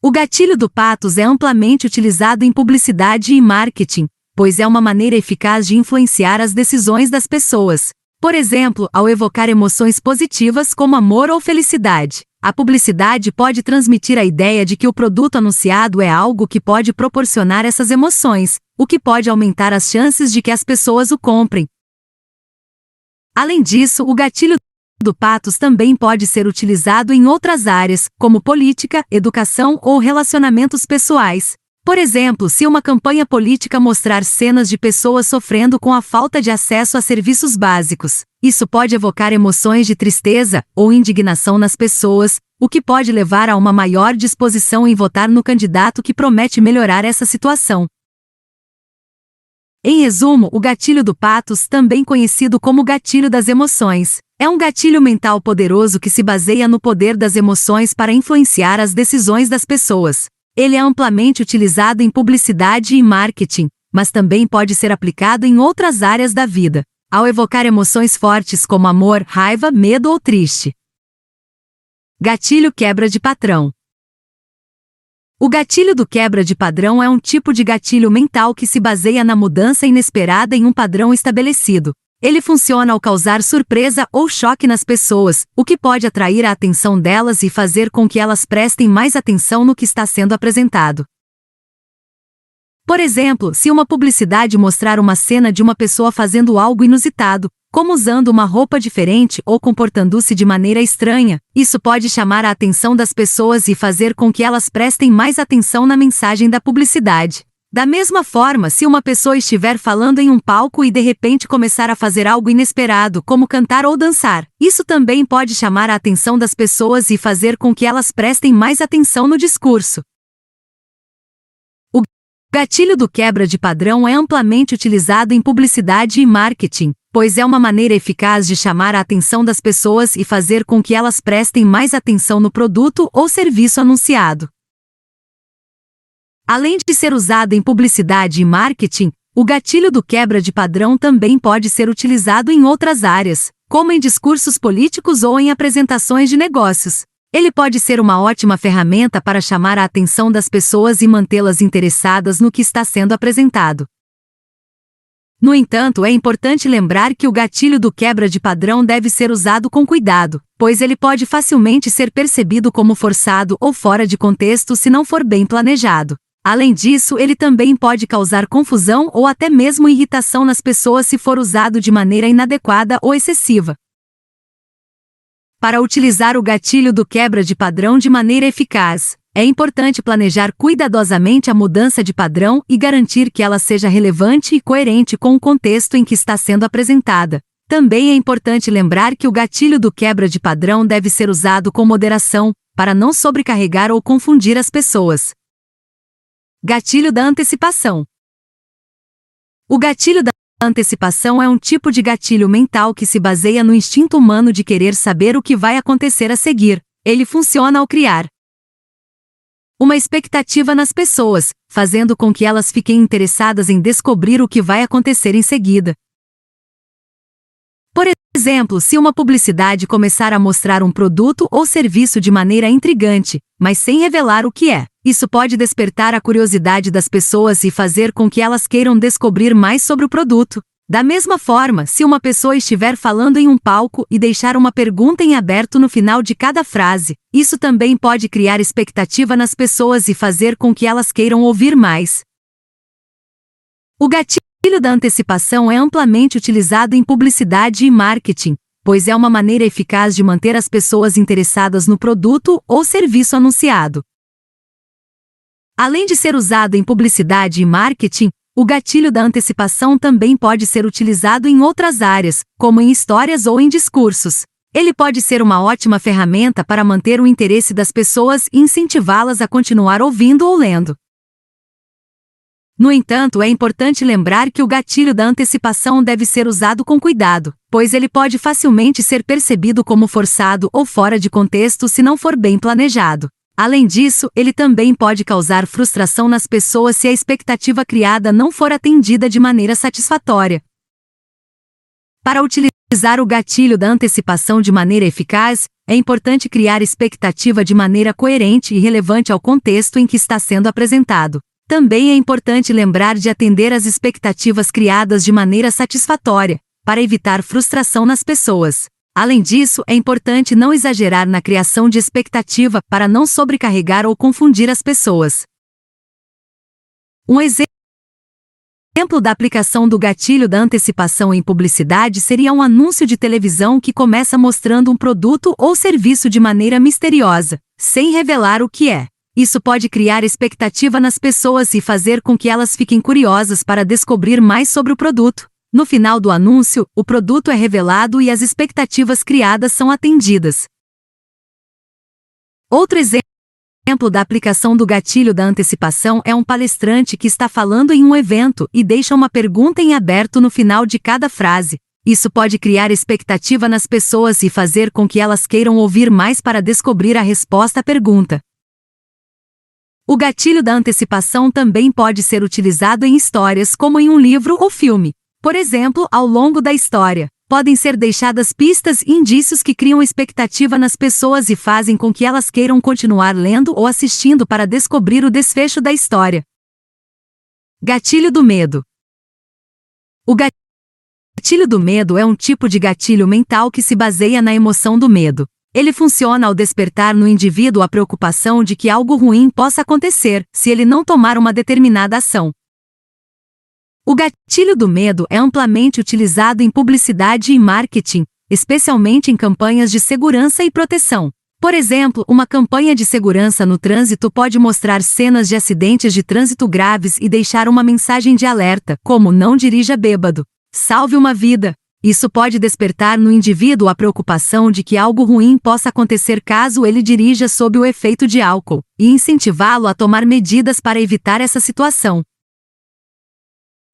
O gatilho do patos é amplamente utilizado em publicidade e marketing, pois é uma maneira eficaz de influenciar as decisões das pessoas. Por exemplo, ao evocar emoções positivas como amor ou felicidade, a publicidade pode transmitir a ideia de que o produto anunciado é algo que pode proporcionar essas emoções, o que pode aumentar as chances de que as pessoas o comprem. Além disso, o gatilho do patos também pode ser utilizado em outras áreas, como política, educação ou relacionamentos pessoais. Por exemplo, se uma campanha política mostrar cenas de pessoas sofrendo com a falta de acesso a serviços básicos, isso pode evocar emoções de tristeza ou indignação nas pessoas, o que pode levar a uma maior disposição em votar no candidato que promete melhorar essa situação. Em resumo, o gatilho do patos, também conhecido como gatilho das emoções, é um gatilho mental poderoso que se baseia no poder das emoções para influenciar as decisões das pessoas. Ele é amplamente utilizado em publicidade e marketing, mas também pode ser aplicado em outras áreas da vida, ao evocar emoções fortes como amor, raiva, medo ou triste. Gatilho quebra de padrão. O gatilho do quebra de padrão é um tipo de gatilho mental que se baseia na mudança inesperada em um padrão estabelecido. Ele funciona ao causar surpresa ou choque nas pessoas, o que pode atrair a atenção delas e fazer com que elas prestem mais atenção no que está sendo apresentado. Por exemplo, se uma publicidade mostrar uma cena de uma pessoa fazendo algo inusitado, como usando uma roupa diferente ou comportando-se de maneira estranha, isso pode chamar a atenção das pessoas e fazer com que elas prestem mais atenção na mensagem da publicidade. Da mesma forma, se uma pessoa estiver falando em um palco e de repente começar a fazer algo inesperado, como cantar ou dançar, isso também pode chamar a atenção das pessoas e fazer com que elas prestem mais atenção no discurso. O gatilho do quebra de padrão é amplamente utilizado em publicidade e marketing, pois é uma maneira eficaz de chamar a atenção das pessoas e fazer com que elas prestem mais atenção no produto ou serviço anunciado. Além de ser usado em publicidade e marketing, o gatilho do quebra de padrão também pode ser utilizado em outras áreas, como em discursos políticos ou em apresentações de negócios. Ele pode ser uma ótima ferramenta para chamar a atenção das pessoas e mantê-las interessadas no que está sendo apresentado. No entanto, é importante lembrar que o gatilho do quebra de padrão deve ser usado com cuidado, pois ele pode facilmente ser percebido como forçado ou fora de contexto se não for bem planejado. Além disso, ele também pode causar confusão ou até mesmo irritação nas pessoas se for usado de maneira inadequada ou excessiva. Para utilizar o gatilho do quebra de padrão de maneira eficaz, é importante planejar cuidadosamente a mudança de padrão e garantir que ela seja relevante e coerente com o contexto em que está sendo apresentada. Também é importante lembrar que o gatilho do quebra de padrão deve ser usado com moderação, para não sobrecarregar ou confundir as pessoas. Gatilho da antecipação. O gatilho da antecipação é um tipo de gatilho mental que se baseia no instinto humano de querer saber o que vai acontecer a seguir. Ele funciona ao criar uma expectativa nas pessoas, fazendo com que elas fiquem interessadas em descobrir o que vai acontecer em seguida. Por exemplo, se uma publicidade começar a mostrar um produto ou serviço de maneira intrigante, mas sem revelar o que é, isso pode despertar a curiosidade das pessoas e fazer com que elas queiram descobrir mais sobre o produto. Da mesma forma, se uma pessoa estiver falando em um palco e deixar uma pergunta em aberto no final de cada frase, isso também pode criar expectativa nas pessoas e fazer com que elas queiram ouvir mais. O gatilho da antecipação é amplamente utilizado em publicidade e marketing, pois é uma maneira eficaz de manter as pessoas interessadas no produto ou serviço anunciado. Além de ser usado em publicidade e marketing, o gatilho da antecipação também pode ser utilizado em outras áreas, como em histórias ou em discursos. Ele pode ser uma ótima ferramenta para manter o interesse das pessoas e incentivá-las a continuar ouvindo ou lendo. No entanto, é importante lembrar que o gatilho da antecipação deve ser usado com cuidado, pois ele pode facilmente ser percebido como forçado ou fora de contexto se não for bem planejado. Além disso, ele também pode causar frustração nas pessoas se a expectativa criada não for atendida de maneira satisfatória. Para utilizar o gatilho da antecipação de maneira eficaz, é importante criar expectativa de maneira coerente e relevante ao contexto em que está sendo apresentado. Também é importante lembrar de atender às expectativas criadas de maneira satisfatória, para evitar frustração nas pessoas. Além disso, é importante não exagerar na criação de expectativa para não sobrecarregar ou confundir as pessoas. Um exemplo da aplicação do gatilho da antecipação em publicidade seria um anúncio de televisão que começa mostrando um produto ou serviço de maneira misteriosa, sem revelar o que é. Isso pode criar expectativa nas pessoas e fazer com que elas fiquem curiosas para descobrir mais sobre o produto. No final do anúncio, o produto é revelado e as expectativas criadas são atendidas. Outro exemplo da aplicação do gatilho da antecipação é um palestrante que está falando em um evento e deixa uma pergunta em aberto no final de cada frase. Isso pode criar expectativa nas pessoas e fazer com que elas queiram ouvir mais para descobrir a resposta à pergunta. O gatilho da antecipação também pode ser utilizado em histórias como em um livro ou filme. Por exemplo, ao longo da história, podem ser deixadas pistas e indícios que criam expectativa nas pessoas e fazem com que elas queiram continuar lendo ou assistindo para descobrir o desfecho da história. Gatilho do medo. O gatilho do medo é um tipo de gatilho mental que se baseia na emoção do medo. Ele funciona ao despertar no indivíduo a preocupação de que algo ruim possa acontecer se ele não tomar uma determinada ação. O gatilho do medo é amplamente utilizado em publicidade e marketing, especialmente em campanhas de segurança e proteção. Por exemplo, uma campanha de segurança no trânsito pode mostrar cenas de acidentes de trânsito graves e deixar uma mensagem de alerta, como "Não dirija bêbado. Salve uma vida". Isso pode despertar no indivíduo a preocupação de que algo ruim possa acontecer caso ele dirija sob o efeito de álcool, e incentivá-lo a tomar medidas para evitar essa situação.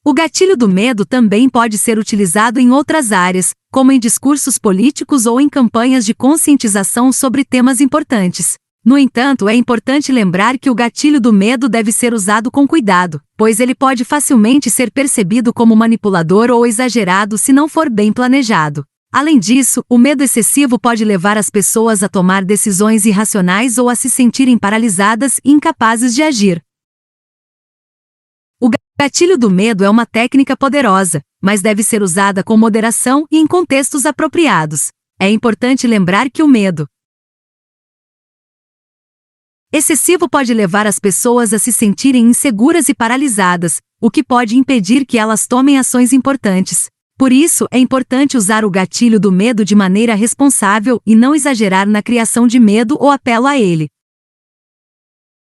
O gatilho do medo também pode ser utilizado em outras áreas, como em discursos políticos ou em campanhas de conscientização sobre temas importantes. No entanto, é importante lembrar que o gatilho do medo deve ser usado com cuidado, pois ele pode facilmente ser percebido como manipulador ou exagerado se não for bem planejado. Além disso, o medo excessivo pode levar as pessoas a tomar decisões irracionais ou a se sentirem paralisadas e incapazes de agir. O gatilho do medo é uma técnica poderosa, mas deve ser usada com moderação e em contextos apropriados. É importante lembrar que o medo excessivo pode levar as pessoas a se sentirem inseguras e paralisadas, o que pode impedir que elas tomem ações importantes. Por isso, é importante usar o gatilho do medo de maneira responsável e não exagerar na criação de medo ou apelo a ele.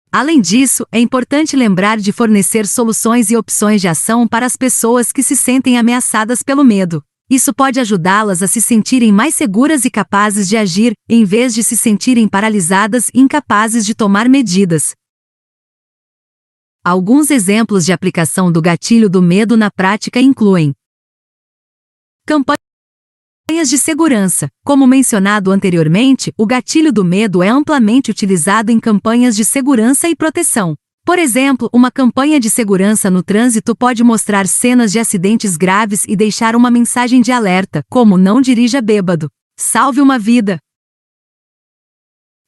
Além disso, é importante lembrar de fornecer soluções e opções de ação para as pessoas que se sentem ameaçadas pelo medo. Isso pode ajudá-las a se sentirem mais seguras e capazes de agir, em vez de se sentirem paralisadas e incapazes de tomar medidas. Alguns exemplos de aplicação do gatilho do medo na prática incluem campanhas de segurança. Como mencionado anteriormente, o gatilho do medo é amplamente utilizado em campanhas de segurança e proteção. Por exemplo, uma campanha de segurança no trânsito pode mostrar cenas de acidentes graves e deixar uma mensagem de alerta, como "Não dirija bêbado. Salve uma vida".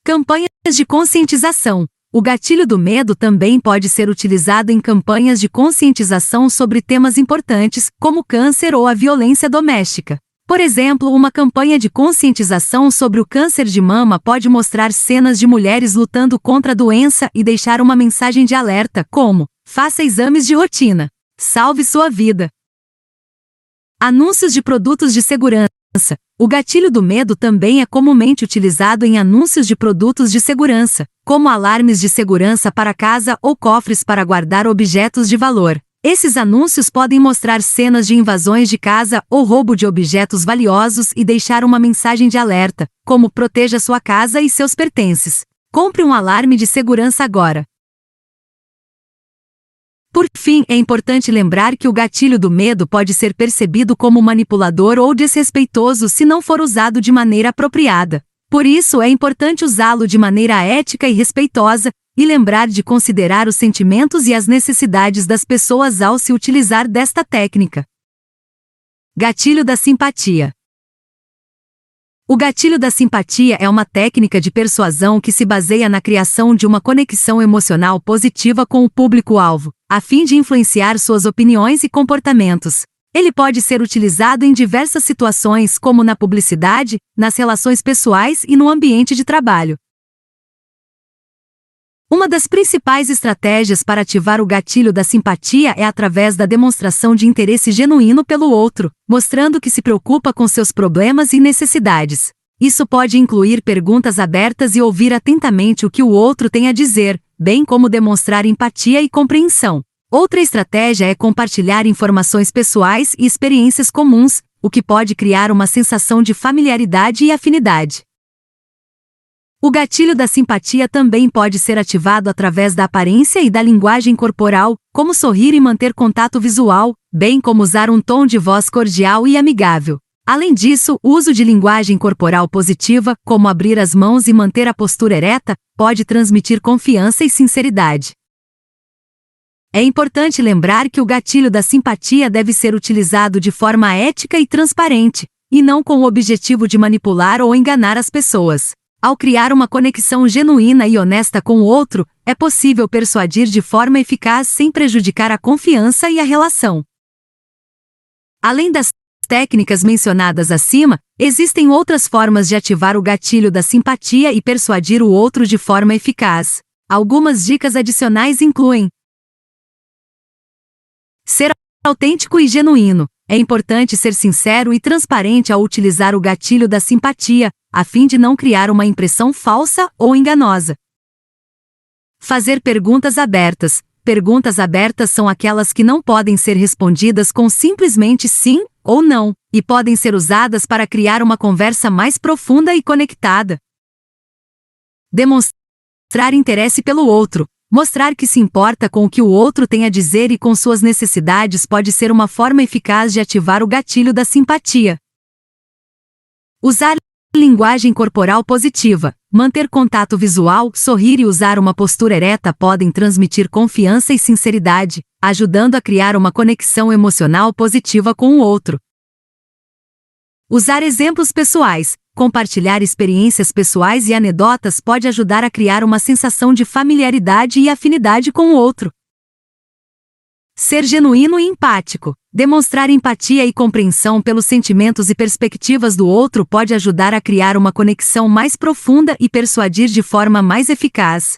Campanhas de conscientização. O gatilho do medo também pode ser utilizado em campanhas de conscientização sobre temas importantes, como câncer ou a violência doméstica. Por exemplo, uma campanha de conscientização sobre o câncer de mama pode mostrar cenas de mulheres lutando contra a doença e deixar uma mensagem de alerta, como "Faça exames de rotina. Salve sua vida". Anúncios de produtos de segurança. O gatilho do medo também é comumente utilizado em anúncios de produtos de segurança, como alarmes de segurança para casa ou cofres para guardar objetos de valor. Esses anúncios podem mostrar cenas de invasões de casa ou roubo de objetos valiosos e deixar uma mensagem de alerta, como "Proteja sua casa e seus pertences. Compre um alarme de segurança agora". Por fim, é importante lembrar que o gatilho do medo pode ser percebido como manipulador ou desrespeitoso se não for usado de maneira apropriada. Por isso, é importante usá-lo de maneira ética e respeitosa, e lembrar de considerar os sentimentos e as necessidades das pessoas ao se utilizar desta técnica. Gatilho da simpatia. O gatilho da simpatia é uma técnica de persuasão que se baseia na criação de uma conexão emocional positiva com o público-alvo, a fim de influenciar suas opiniões e comportamentos. Ele pode ser utilizado em diversas situações, como na publicidade, nas relações pessoais e no ambiente de trabalho. Uma das principais estratégias para ativar o gatilho da simpatia é através da demonstração de interesse genuíno pelo outro, mostrando que se preocupa com seus problemas e necessidades. Isso pode incluir perguntas abertas e ouvir atentamente o que o outro tem a dizer, bem como demonstrar empatia e compreensão. Outra estratégia é compartilhar informações pessoais e experiências comuns, o que pode criar uma sensação de familiaridade e afinidade. O gatilho da simpatia também pode ser ativado através da aparência e da linguagem corporal, como sorrir e manter contato visual, bem como usar um tom de voz cordial e amigável. Além disso, o uso de linguagem corporal positiva, como abrir as mãos e manter a postura ereta, pode transmitir confiança e sinceridade. É importante lembrar que o gatilho da simpatia deve ser utilizado de forma ética e transparente, e não com o objetivo de manipular ou enganar as pessoas. Ao criar uma conexão genuína e honesta com o outro, é possível persuadir de forma eficaz sem prejudicar a confiança e a relação. Além das técnicas mencionadas acima, existem outras formas de ativar o gatilho da simpatia e persuadir o outro de forma eficaz. Algumas dicas adicionais incluem: ser autêntico e genuíno. É importante ser sincero e transparente ao utilizar o gatilho da simpatia, a fim de não criar uma impressão falsa ou enganosa. Fazer perguntas abertas. Perguntas abertas são aquelas que não podem ser respondidas com simplesmente sim ou não, e podem ser usadas para criar uma conversa mais profunda e conectada. Demonstrar interesse pelo outro. Mostrar que se importa com o que o outro tem a dizer e com suas necessidades pode ser uma forma eficaz de ativar o gatilho da simpatia. Usar linguagem corporal positiva. Manter contato visual, sorrir e usar uma postura ereta podem transmitir confiança e sinceridade, ajudando a criar uma conexão emocional positiva com o outro. Usar exemplos pessoais. Compartilhar experiências pessoais e anedotas pode ajudar a criar uma sensação de familiaridade e afinidade com o outro. Ser genuíno e empático. Demonstrar empatia e compreensão pelos sentimentos e perspectivas do outro pode ajudar a criar uma conexão mais profunda e persuadir de forma mais eficaz.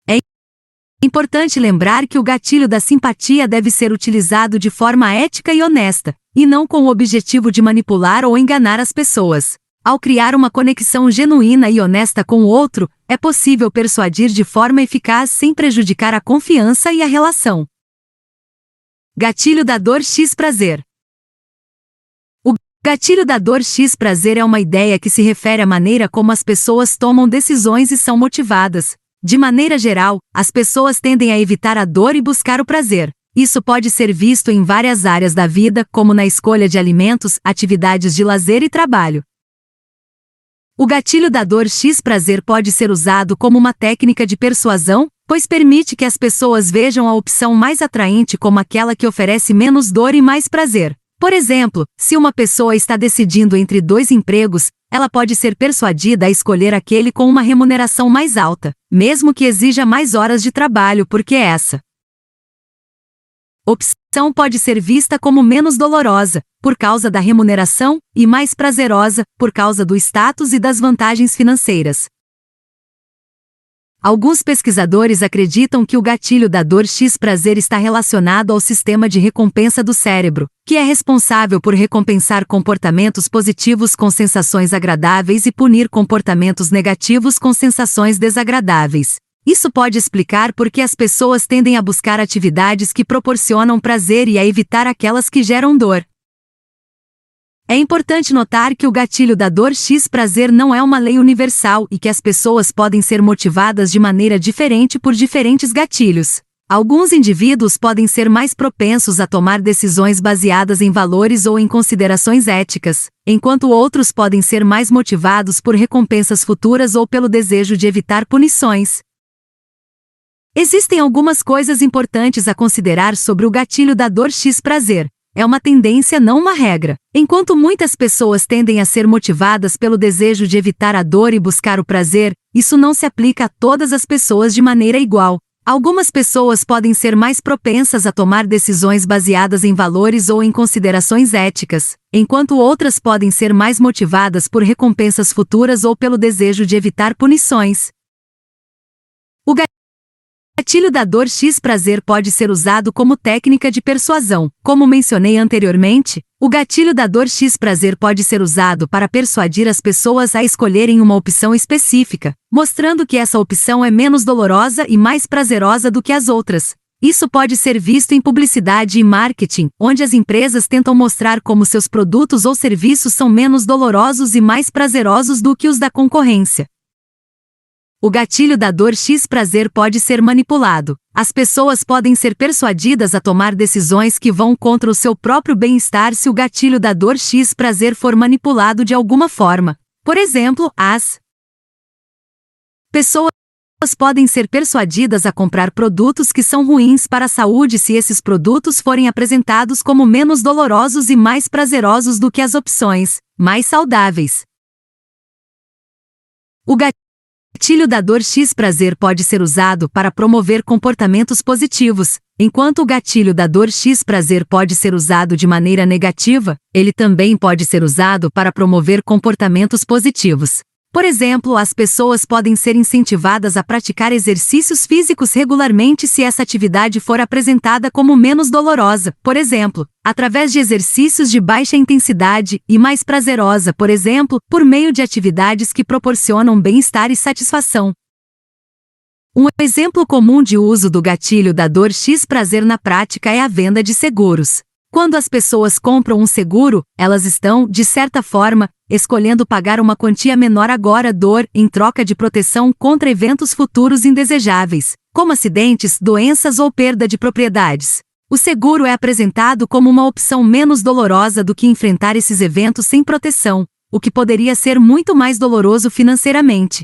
É importante lembrar que o gatilho da simpatia deve ser utilizado de forma ética e honesta, e não com o objetivo de manipular ou enganar as pessoas. Ao criar uma conexão genuína e honesta com o outro, é possível persuadir de forma eficaz sem prejudicar a confiança e a relação. Gatilho da dor X prazer. O gatilho da dor X prazer é uma ideia que se refere à maneira como as pessoas tomam decisões e são motivadas. De maneira geral, as pessoas tendem a evitar a dor e buscar o prazer. Isso pode ser visto em várias áreas da vida, como na escolha de alimentos, atividades de lazer e trabalho. O gatilho da dor X prazer pode ser usado como uma técnica de persuasão, pois permite que as pessoas vejam a opção mais atraente como aquela que oferece menos dor e mais prazer. Por exemplo, se uma pessoa está decidindo entre 2 empregos, ela pode ser persuadida a escolher aquele com uma remuneração mais alta, mesmo que exija mais horas de trabalho, porque essa opção pode ser vista como menos dolorosa, por causa da remuneração, e mais prazerosa, por causa do status e das vantagens financeiras. Alguns pesquisadores acreditam que o gatilho da dor X prazer está relacionado ao sistema de recompensa do cérebro, que é responsável por recompensar comportamentos positivos com sensações agradáveis e punir comportamentos negativos com sensações desagradáveis. Isso pode explicar por que as pessoas tendem a buscar atividades que proporcionam prazer e a evitar aquelas que geram dor. É importante notar que o gatilho da dor X prazer não é uma lei universal e que as pessoas podem ser motivadas de maneira diferente por diferentes gatilhos. Alguns indivíduos podem ser mais propensos a tomar decisões baseadas em valores ou em considerações éticas, enquanto outros podem ser mais motivados por recompensas futuras ou pelo desejo de evitar punições. Existem algumas coisas importantes a considerar sobre o gatilho da dor X prazer. É uma tendência, não uma regra. Enquanto muitas pessoas tendem a ser motivadas pelo desejo de evitar a dor e buscar o prazer, isso não se aplica a todas as pessoas de maneira igual. Algumas pessoas podem ser mais propensas a tomar decisões baseadas em valores ou em considerações éticas, enquanto outras podem ser mais motivadas por recompensas futuras ou pelo desejo de evitar punições. O gatilho da dor X prazer pode ser usado como técnica de persuasão. Como mencionei anteriormente, o gatilho da dor X prazer pode ser usado para persuadir as pessoas a escolherem uma opção específica, mostrando que essa opção é menos dolorosa e mais prazerosa do que as outras. Isso pode ser visto em publicidade e marketing, onde as empresas tentam mostrar como seus produtos ou serviços são menos dolorosos e mais prazerosos do que os da concorrência. O gatilho da dor X prazer pode ser manipulado. As pessoas podem ser persuadidas a tomar decisões que vão contra o seu próprio bem-estar se o gatilho da dor X prazer for manipulado de alguma forma. Por exemplo, as pessoas podem ser persuadidas a comprar produtos que são ruins para a saúde se esses produtos forem apresentados como menos dolorosos e mais prazerosos do que as opções mais saudáveis. O gatilho da dor X prazer pode ser usado para promover comportamentos positivos. Enquanto o gatilho da dor X prazer pode ser usado de maneira negativa, ele também pode ser usado para promover comportamentos positivos. Por exemplo, as pessoas podem ser incentivadas a praticar exercícios físicos regularmente se essa atividade for apresentada como menos dolorosa, por exemplo, através de exercícios de baixa intensidade, e mais prazerosa, por exemplo, por meio de atividades que proporcionam bem-estar e satisfação. Um exemplo comum de uso do gatilho da dor X prazer na prática é a venda de seguros. Quando as pessoas compram um seguro, elas estão, de certa forma, escolhendo pagar uma quantia menor agora dor em troca de proteção contra eventos futuros indesejáveis, como acidentes, doenças ou perda de propriedades. O seguro é apresentado como uma opção menos dolorosa do que enfrentar esses eventos sem proteção, o que poderia ser muito mais doloroso financeiramente.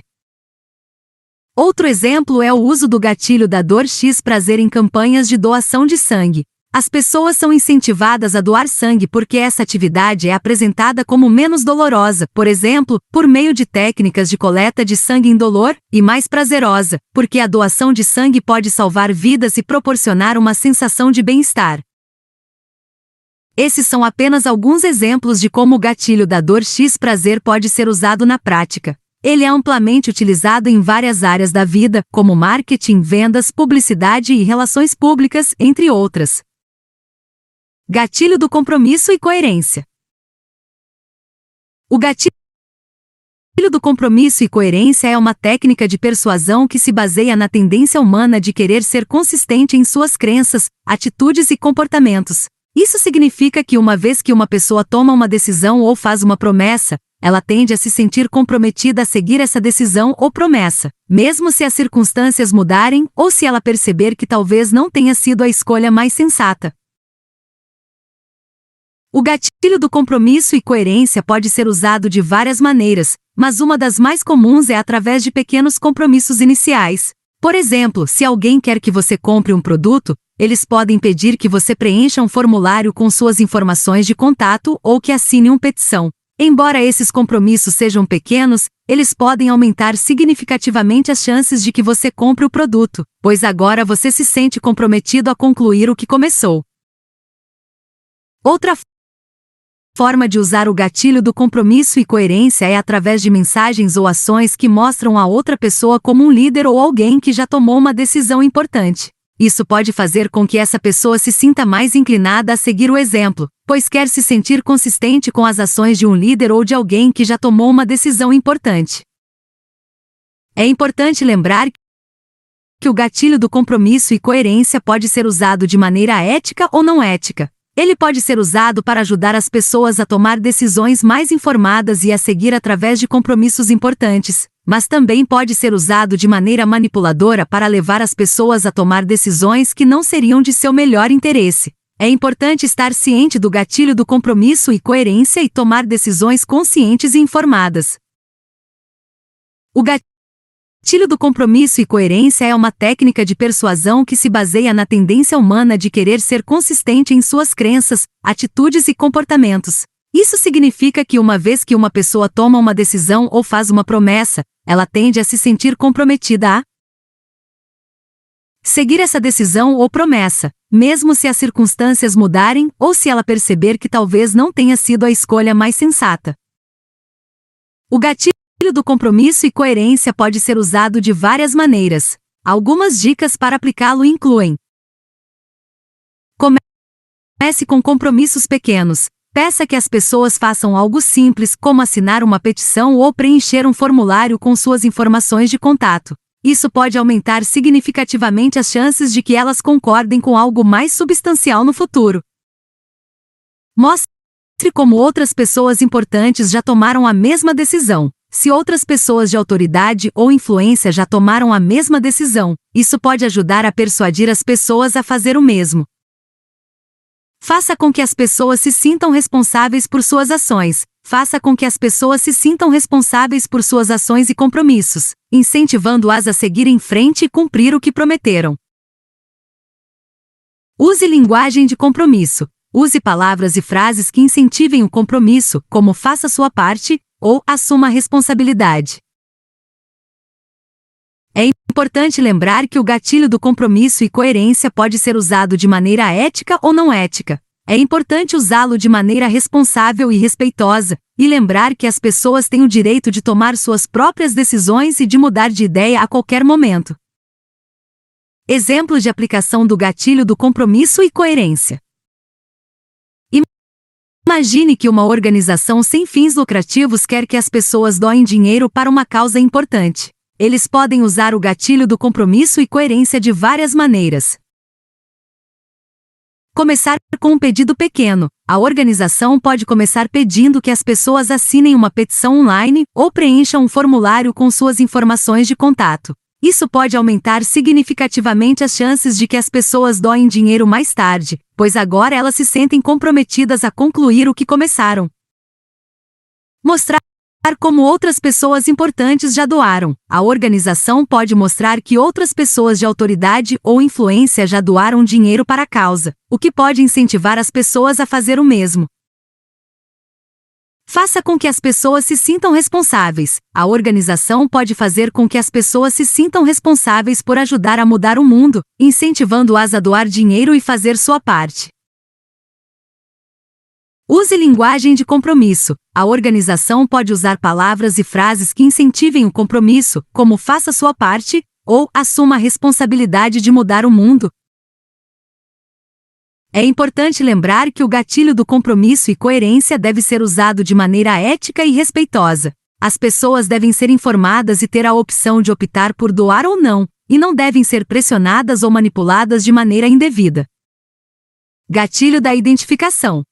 Outro exemplo é o uso do gatilho da dor X prazer em campanhas de doação de sangue. As pessoas são incentivadas a doar sangue porque essa atividade é apresentada como menos dolorosa, por exemplo, por meio de técnicas de coleta de sangue indolor, e mais prazerosa, porque a doação de sangue pode salvar vidas e proporcionar uma sensação de bem-estar. Esses são apenas alguns exemplos de como o gatilho da dor X prazer pode ser usado na prática. Ele é amplamente utilizado em várias áreas da vida, como marketing, vendas, publicidade e relações públicas, entre outras. Gatilho do compromisso e coerência. O gatilho do compromisso e coerência é uma técnica de persuasão que se baseia na tendência humana de querer ser consistente em suas crenças, atitudes e comportamentos. Isso significa que uma vez que uma pessoa toma uma decisão ou faz uma promessa, ela tende a se sentir comprometida a seguir essa decisão ou promessa, mesmo se as circunstâncias mudarem ou se ela perceber que talvez não tenha sido a escolha mais sensata. O gatilho do compromisso e coerência pode ser usado de várias maneiras, mas uma das mais comuns é através de pequenos compromissos iniciais. Por exemplo, se alguém quer que você compre um produto, eles podem pedir que você preencha um formulário com suas informações de contato ou que assine uma petição. Embora esses compromissos sejam pequenos, eles podem aumentar significativamente as chances de que você compre o produto, pois agora você se sente comprometido a concluir o que começou. Outra forma de usar o gatilho do compromisso e coerência é através de mensagens ou ações que mostram a outra pessoa como um líder ou alguém que já tomou uma decisão importante. Isso pode fazer com que essa pessoa se sinta mais inclinada a seguir o exemplo, pois quer se sentir consistente com as ações de um líder ou de alguém que já tomou uma decisão importante. É importante lembrar que o gatilho do compromisso e coerência pode ser usado de maneira ética ou não ética. Ele pode ser usado para ajudar as pessoas a tomar decisões mais informadas e a seguir através de compromissos importantes, mas também pode ser usado de maneira manipuladora para levar as pessoas a tomar decisões que não seriam de seu melhor interesse. É importante estar ciente do gatilho do compromisso e coerência e tomar decisões conscientes e informadas. O gatilho do compromisso e coerência é uma técnica de persuasão que se baseia na tendência humana de querer ser consistente em suas crenças, atitudes e comportamentos. Isso significa que uma vez que uma pessoa toma uma decisão ou faz uma promessa, ela tende a se sentir comprometida a seguir essa decisão ou promessa, mesmo se as circunstâncias mudarem ou se ela perceber que talvez não tenha sido a escolha mais sensata. O gatilho do compromisso e coerência pode ser usado de várias maneiras. Algumas dicas para aplicá-lo incluem: comece com compromissos pequenos. Peça que as pessoas façam algo simples, como assinar uma petição ou preencher um formulário com suas informações de contato. Isso pode aumentar significativamente as chances de que elas concordem com algo mais substancial no futuro. Mostre como outras pessoas importantes já tomaram a mesma decisão. Se outras pessoas de autoridade ou influência já tomaram a mesma decisão, isso pode ajudar a persuadir as pessoas a fazer o mesmo. Faça com que as pessoas se sintam responsáveis por suas ações. Faça com que as pessoas se sintam responsáveis por suas ações e compromissos, incentivando-as a seguir em frente e cumprir o que prometeram. Use linguagem de compromisso. Use palavras e frases que incentivem o compromisso, como faça sua parte ou assuma a responsabilidade. É importante lembrar que o gatilho do compromisso e coerência pode ser usado de maneira ética ou não ética. É importante usá-lo de maneira responsável e respeitosa, e lembrar que as pessoas têm o direito de tomar suas próprias decisões e de mudar de ideia a qualquer momento. Exemplo de aplicação do gatilho do compromisso e coerência. Imagine que uma organização sem fins lucrativos quer que as pessoas doem dinheiro para uma causa importante. Eles podem usar o gatilho do compromisso e coerência de várias maneiras. Começar com um pedido pequeno. A organização pode começar pedindo que as pessoas assinem uma petição online ou preencham um formulário com suas informações de contato. Isso pode aumentar significativamente as chances de que as pessoas doem dinheiro mais tarde, pois agora elas se sentem comprometidas a concluir o que começaram. Mostrar como outras pessoas importantes já doaram. A organização pode mostrar que outras pessoas de autoridade ou influência já doaram dinheiro para a causa, o que pode incentivar as pessoas a fazer o mesmo. Faça com que as pessoas se sintam responsáveis. A organização pode fazer com que as pessoas se sintam responsáveis por ajudar a mudar o mundo, incentivando-as a doar dinheiro e fazer sua parte. Use linguagem de compromisso. A organização pode usar palavras e frases que incentivem o compromisso, como faça sua parte, ou assuma a responsabilidade de mudar o mundo. É importante lembrar que o gatilho do compromisso e coerência deve ser usado de maneira ética e respeitosa. As pessoas devem ser informadas e ter a opção de optar por doar ou não, e não devem ser pressionadas ou manipuladas de maneira indevida. Gatilho da identificação.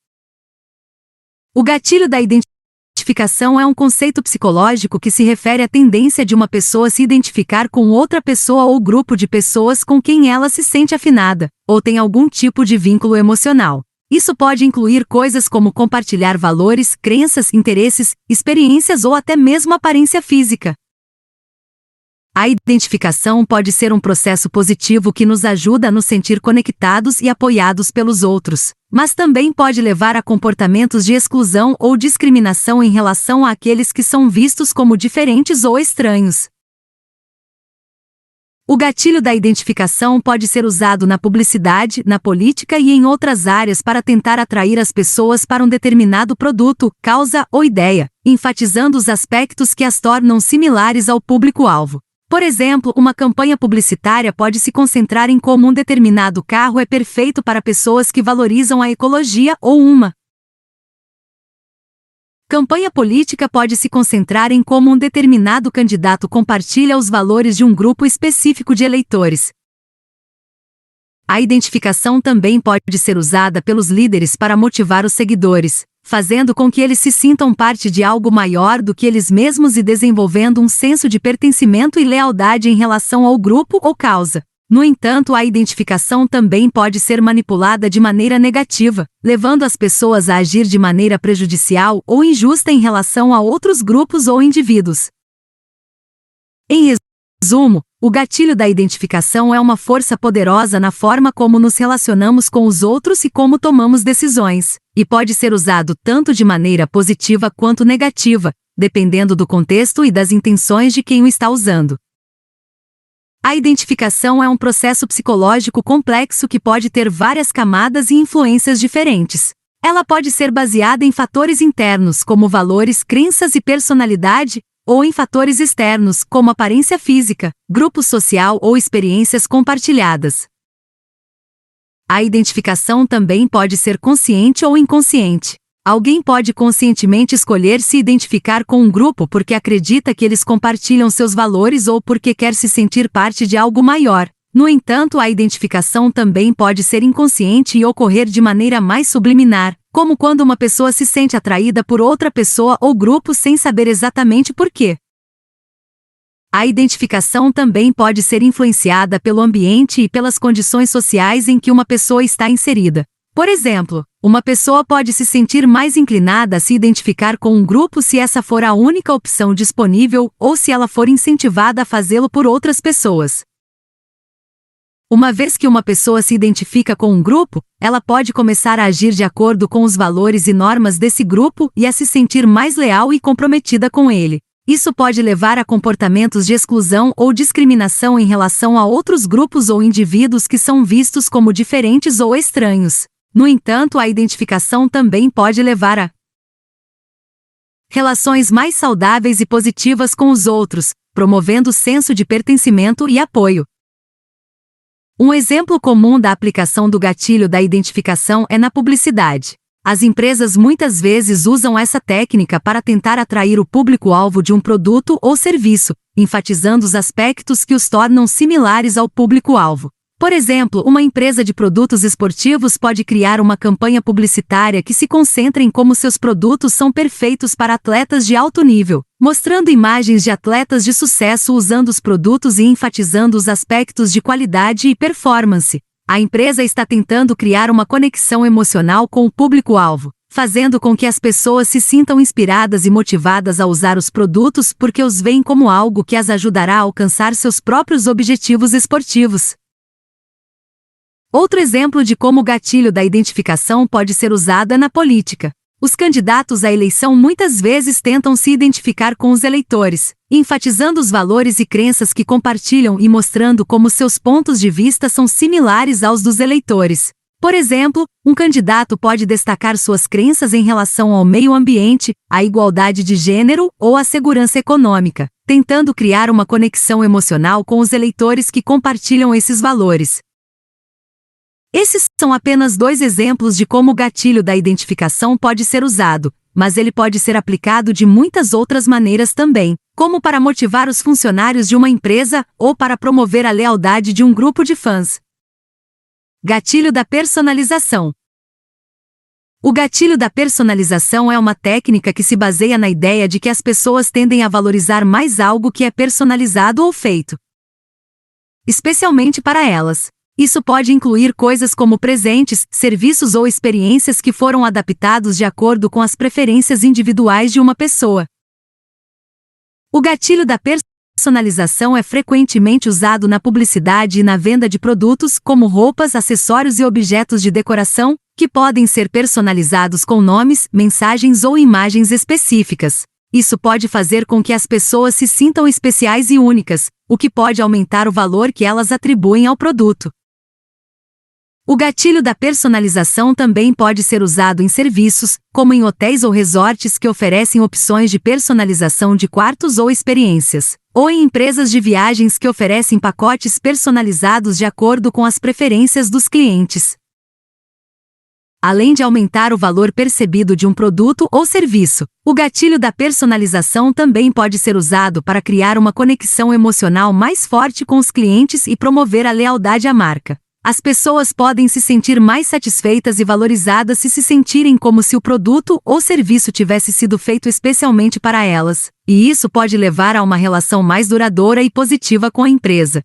O gatilho da identificação é um conceito psicológico que se refere à tendência de uma pessoa se identificar com outra pessoa ou grupo de pessoas com quem ela se sente afinada, ou tem algum tipo de vínculo emocional. Isso pode incluir coisas como compartilhar valores, crenças, interesses, experiências ou até mesmo aparência física. A identificação pode ser um processo positivo que nos ajuda a nos sentir conectados e apoiados pelos outros, mas também pode levar a comportamentos de exclusão ou discriminação em relação àqueles que são vistos como diferentes ou estranhos. O gatilho da identificação pode ser usado na publicidade, na política e em outras áreas para tentar atrair as pessoas para um determinado produto, causa ou ideia, enfatizando os aspectos que as tornam similares ao público-alvo. Por exemplo, uma campanha publicitária pode se concentrar em como um determinado carro é perfeito para pessoas que valorizam a ecologia ou uma campanha política pode se concentrar em como um determinado candidato compartilha os valores de um grupo específico de eleitores. A identificação também pode ser usada pelos líderes para motivar os seguidores, fazendo com que eles se sintam parte de algo maior do que eles mesmos e desenvolvendo um senso de pertencimento e lealdade em relação ao grupo ou causa. No entanto, a identificação também pode ser manipulada de maneira negativa, levando as pessoas a agir de maneira prejudicial ou injusta em relação a outros grupos ou indivíduos. Em resumo, o gatilho da identificação é uma força poderosa na forma como nos relacionamos com os outros e como tomamos decisões, e pode ser usado tanto de maneira positiva quanto negativa, dependendo do contexto e das intenções de quem o está usando. A identificação é um processo psicológico complexo que pode ter várias camadas e influências diferentes. Ela pode ser baseada em fatores internos, como valores, crenças e personalidade, ou em fatores externos, como aparência física, grupo social ou experiências compartilhadas. A identificação também pode ser consciente ou inconsciente. Alguém pode conscientemente escolher se identificar com um grupo porque acredita que eles compartilham seus valores ou porque quer se sentir parte de algo maior. No entanto, a identificação também pode ser inconsciente e ocorrer de maneira mais subliminar, como quando uma pessoa se sente atraída por outra pessoa ou grupo sem saber exatamente por quê. A identificação também pode ser influenciada pelo ambiente e pelas condições sociais em que uma pessoa está inserida. Por exemplo, uma pessoa pode se sentir mais inclinada a se identificar com um grupo se essa for a única opção disponível ou se ela for incentivada a fazê-lo por outras pessoas. Uma vez que uma pessoa se identifica com um grupo, ela pode começar a agir de acordo com os valores e normas desse grupo e a se sentir mais leal e comprometida com ele. Isso pode levar a comportamentos de exclusão ou discriminação em relação a outros grupos ou indivíduos que são vistos como diferentes ou estranhos. No entanto, a identificação também pode levar a relações mais saudáveis e positivas com os outros, promovendo o senso de pertencimento e apoio. Um exemplo comum da aplicação do gatilho da identificação é na publicidade. As empresas muitas vezes usam essa técnica para tentar atrair o público-alvo de um produto ou serviço, enfatizando os aspectos que os tornam similares ao público-alvo. Por exemplo, uma empresa de produtos esportivos pode criar uma campanha publicitária que se concentra em como seus produtos são perfeitos para atletas de alto nível, mostrando imagens de atletas de sucesso usando os produtos e enfatizando os aspectos de qualidade e performance. A empresa está tentando criar uma conexão emocional com o público-alvo, fazendo com que as pessoas se sintam inspiradas e motivadas a usar os produtos porque os veem como algo que as ajudará a alcançar seus próprios objetivos esportivos. Outro exemplo de como o gatilho da identificação pode ser usado é na política. Os candidatos à eleição muitas vezes tentam se identificar com os eleitores, enfatizando os valores e crenças que compartilham e mostrando como seus pontos de vista são similares aos dos eleitores. Por exemplo, um candidato pode destacar suas crenças em relação ao meio ambiente, à igualdade de gênero ou à segurança econômica, tentando criar uma conexão emocional com os eleitores que compartilham esses valores. Esses são apenas 2 exemplos de como o gatilho da identificação pode ser usado, mas ele pode ser aplicado de muitas outras maneiras também, como para motivar os funcionários de uma empresa ou para promover a lealdade de um grupo de fãs. Gatilho da personalização. O gatilho da personalização é uma técnica que se baseia na ideia de que as pessoas tendem a valorizar mais algo que é personalizado ou feito especialmente para elas. Isso pode incluir coisas como presentes, serviços ou experiências que foram adaptados de acordo com as preferências individuais de uma pessoa. O gatilho da personalização é frequentemente usado na publicidade e na venda de produtos, como roupas, acessórios e objetos de decoração, que podem ser personalizados com nomes, mensagens ou imagens específicas. Isso pode fazer com que as pessoas se sintam especiais e únicas, o que pode aumentar o valor que elas atribuem ao produto. O gatilho da personalização também pode ser usado em serviços, como em hotéis ou resorts que oferecem opções de personalização de quartos ou experiências, ou em empresas de viagens que oferecem pacotes personalizados de acordo com as preferências dos clientes. Além de aumentar o valor percebido de um produto ou serviço, o gatilho da personalização também pode ser usado para criar uma conexão emocional mais forte com os clientes e promover a lealdade à marca. As pessoas podem se sentir mais satisfeitas e valorizadas se sentirem como se o produto ou serviço tivesse sido feito especialmente para elas, e isso pode levar a uma relação mais duradoura e positiva com a empresa.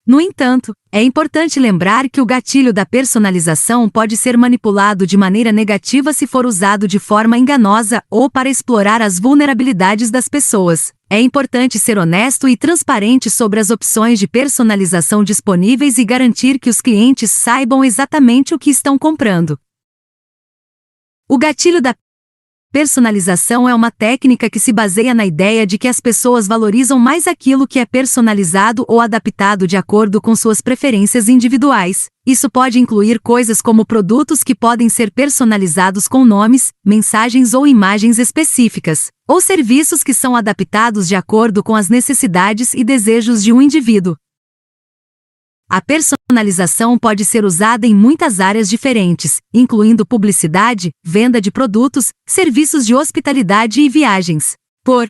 No entanto, é importante lembrar que o gatilho da personalização pode ser manipulado de maneira negativa se for usado de forma enganosa ou para explorar as vulnerabilidades das pessoas. É importante ser honesto e transparente sobre as opções de personalização disponíveis e garantir que os clientes saibam exatamente o que estão comprando. O gatilho da personalização é uma técnica que se baseia na ideia de que as pessoas valorizam mais aquilo que é personalizado ou adaptado de acordo com suas preferências individuais. Isso pode incluir coisas como produtos que podem ser personalizados com nomes, mensagens ou imagens específicas, ou serviços que são adaptados de acordo com as necessidades e desejos de um indivíduo. A personalização pode ser usada em muitas áreas diferentes, incluindo publicidade, venda de produtos, serviços de hospitalidade e viagens. Por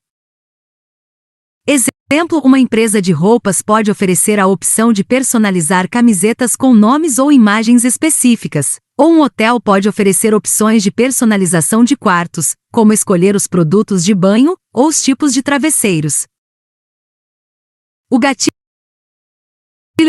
exemplo, uma empresa de roupas pode oferecer a opção de personalizar camisetas com nomes ou imagens específicas, ou um hotel pode oferecer opções de personalização de quartos, como escolher os produtos de banho ou os tipos de travesseiros. O gatilho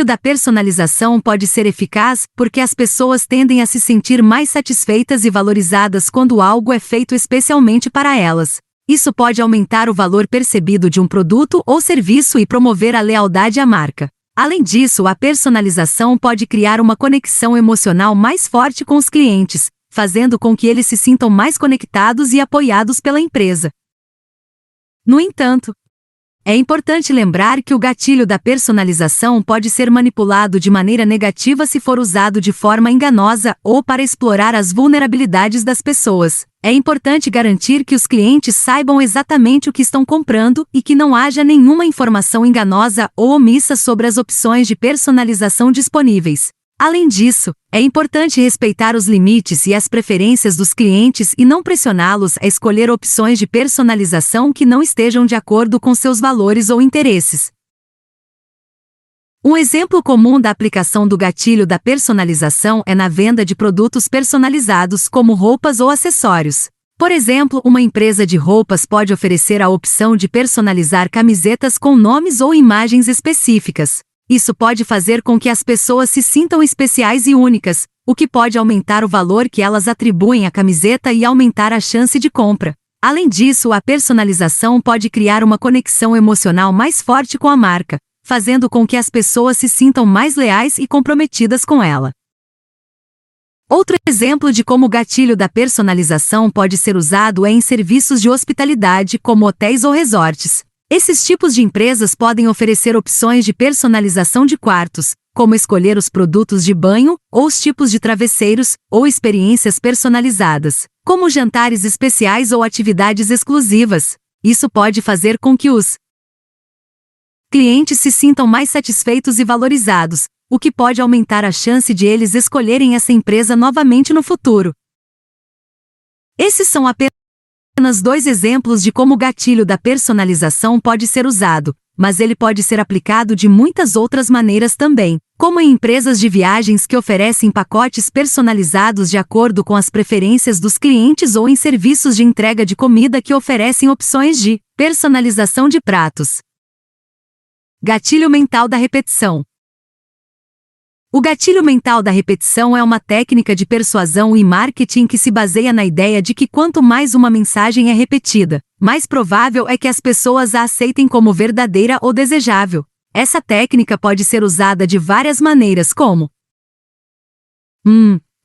da personalização pode ser eficaz porque as pessoas tendem a se sentir mais satisfeitas e valorizadas quando algo é feito especialmente para elas. Isso pode aumentar o valor percebido de um produto ou serviço e promover a lealdade à marca. Além disso, a personalização pode criar uma conexão emocional mais forte com os clientes, fazendo com que eles se sintam mais conectados e apoiados pela empresa. No entanto, é importante lembrar que o gatilho da personalização pode ser manipulado de maneira negativa se for usado de forma enganosa ou para explorar as vulnerabilidades das pessoas. É importante garantir que os clientes saibam exatamente o que estão comprando e que não haja nenhuma informação enganosa ou omissa sobre as opções de personalização disponíveis. Além disso, é importante respeitar os limites e as preferências dos clientes e não pressioná-los a escolher opções de personalização que não estejam de acordo com seus valores ou interesses. Um exemplo comum da aplicação do gatilho da personalização é na venda de produtos personalizados como roupas ou acessórios. Por exemplo, uma empresa de roupas pode oferecer a opção de personalizar camisetas com nomes ou imagens específicas. Isso pode fazer com que as pessoas se sintam especiais e únicas, o que pode aumentar o valor que elas atribuem à camiseta e aumentar a chance de compra. Além disso, a personalização pode criar uma conexão emocional mais forte com a marca, fazendo com que as pessoas se sintam mais leais e comprometidas com ela. Outro exemplo de como o gatilho da personalização pode ser usado é em serviços de hospitalidade, como hotéis ou resorts. Esses tipos de empresas podem oferecer opções de personalização de quartos, como escolher os produtos de banho, ou os tipos de travesseiros, ou experiências personalizadas, como jantares especiais ou atividades exclusivas. Isso pode fazer com que os clientes se sintam mais satisfeitos e valorizados, o que pode aumentar a chance de eles escolherem essa empresa novamente no futuro. Esses são apenas 2 exemplos de como o gatilho da personalização pode ser usado, mas ele pode ser aplicado de muitas outras maneiras também, como em empresas de viagens que oferecem pacotes personalizados de acordo com as preferências dos clientes ou em serviços de entrega de comida que oferecem opções de personalização de pratos. Gatilho mental da repetição. O gatilho mental da repetição é uma técnica de persuasão e marketing que se baseia na ideia de que quanto mais uma mensagem é repetida, mais provável é que as pessoas a aceitem como verdadeira ou desejável. Essa técnica pode ser usada de várias maneiras, como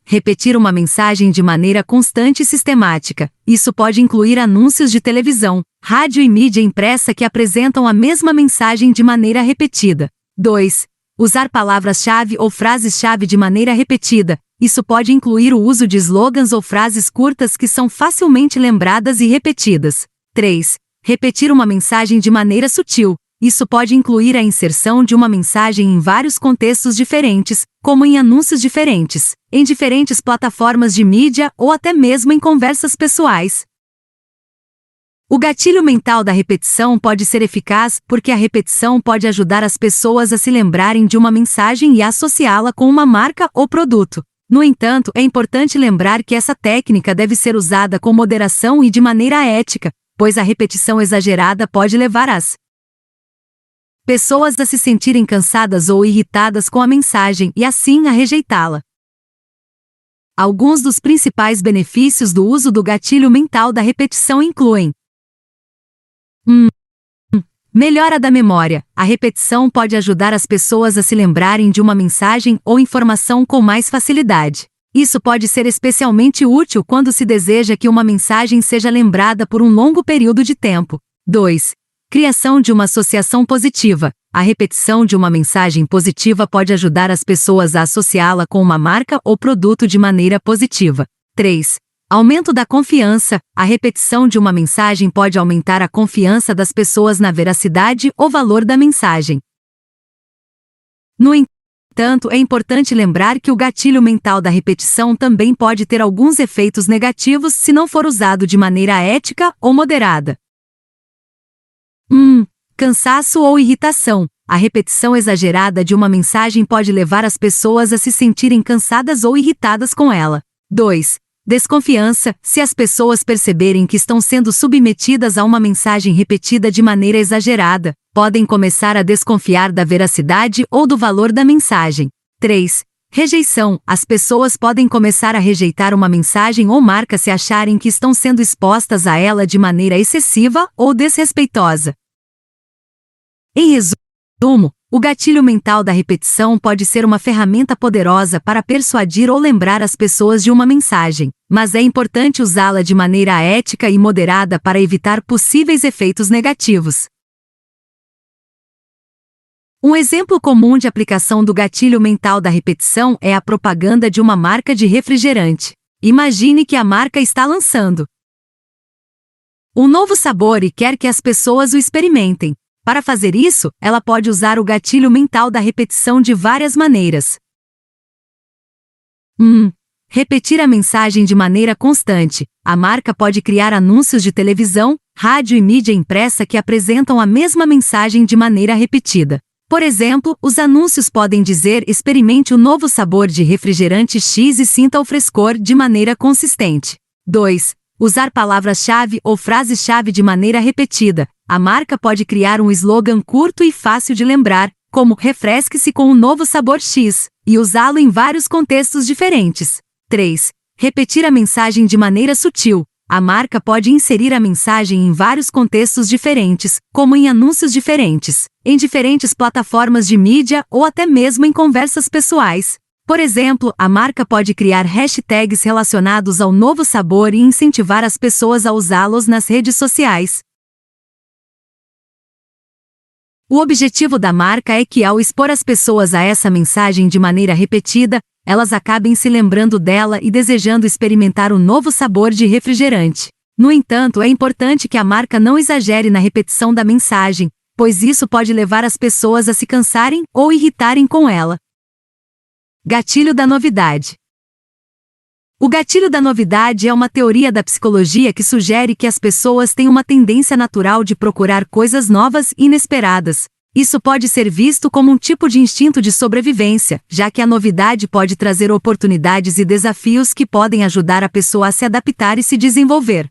repetir uma mensagem de maneira constante e sistemática. Isso pode incluir anúncios de televisão, rádio e mídia impressa que apresentam a mesma mensagem de maneira repetida. 2. Usar palavras-chave ou frases-chave de maneira repetida. Isso pode incluir o uso de slogans ou frases curtas que são facilmente lembradas e repetidas. 3. Repetir uma mensagem de maneira sutil. Isso pode incluir a inserção de uma mensagem em vários contextos diferentes, como em anúncios diferentes, em diferentes plataformas de mídia ou até mesmo em conversas pessoais. O gatilho mental da repetição pode ser eficaz porque a repetição pode ajudar as pessoas a se lembrarem de uma mensagem e associá-la com uma marca ou produto. No entanto, é importante lembrar que essa técnica deve ser usada com moderação e de maneira ética, pois a repetição exagerada pode levar as pessoas a se sentirem cansadas ou irritadas com a mensagem e assim a rejeitá-la. Alguns dos principais benefícios do uso do gatilho mental da repetição incluem: melhora da memória. A repetição pode ajudar as pessoas a se lembrarem de uma mensagem ou informação com mais facilidade. Isso pode ser especialmente útil quando se deseja que uma mensagem seja lembrada por um longo período de tempo. 2. Criação de uma associação positiva. A repetição de uma mensagem positiva pode ajudar as pessoas a associá-la com uma marca ou produto de maneira positiva. 3. Aumento da confiança. A repetição de uma mensagem pode aumentar a confiança das pessoas na veracidade ou valor da mensagem. No entanto, é importante lembrar que o gatilho mental da repetição também pode ter alguns efeitos negativos se não for usado de maneira ética ou moderada. Cansaço ou irritação. A repetição exagerada de uma mensagem pode levar as pessoas a se sentirem cansadas ou irritadas com ela. 2. Desconfiança. Se as pessoas perceberem que estão sendo submetidas a uma mensagem repetida de maneira exagerada, podem começar a desconfiar da veracidade ou do valor da mensagem. 3. Rejeição. As pessoas podem começar a rejeitar uma mensagem ou marca se acharem que estão sendo expostas a ela de maneira excessiva ou desrespeitosa. Em resumo, O gatilho mental da repetição pode ser uma ferramenta poderosa para persuadir ou lembrar as pessoas de uma mensagem, mas é importante usá-la de maneira ética e moderada para evitar possíveis efeitos negativos. Um exemplo comum de aplicação do gatilho mental da repetição é a propaganda de uma marca de refrigerante. Imagine que a marca está lançando um novo sabor e quer que as pessoas o experimentem. Para fazer isso, ela pode usar o gatilho mental da repetição de várias maneiras. 1. Repetir a mensagem de maneira constante. A marca pode criar anúncios de televisão, rádio e mídia impressa que apresentam a mesma mensagem de maneira repetida. Por exemplo, os anúncios podem dizer: experimente o novo sabor de refrigerante X e sinta o frescor de maneira consistente. 2. Usar palavras-chave ou frases-chave de maneira repetida. A marca pode criar um slogan curto e fácil de lembrar, como refresque-se com o novo sabor X, e usá-lo em vários contextos diferentes. 3. Repetir a mensagem de maneira sutil. A marca pode inserir a mensagem em vários contextos diferentes, como em anúncios diferentes, em diferentes plataformas de mídia ou até mesmo em conversas pessoais. Por exemplo, a marca pode criar hashtags relacionados ao novo sabor e incentivar as pessoas a usá-los nas redes sociais. O objetivo da marca é que, ao expor as pessoas a essa mensagem de maneira repetida, elas acabem se lembrando dela e desejando experimentar o novo sabor de refrigerante. No entanto, é importante que a marca não exagere na repetição da mensagem, pois isso pode levar as pessoas a se cansarem ou irritarem com ela. Gatilho da novidade. O gatilho da novidade é uma teoria da psicologia que sugere que as pessoas têm uma tendência natural de procurar coisas novas e inesperadas. Isso pode ser visto como um tipo de instinto de sobrevivência, já que a novidade pode trazer oportunidades e desafios que podem ajudar a pessoa a se adaptar e se desenvolver.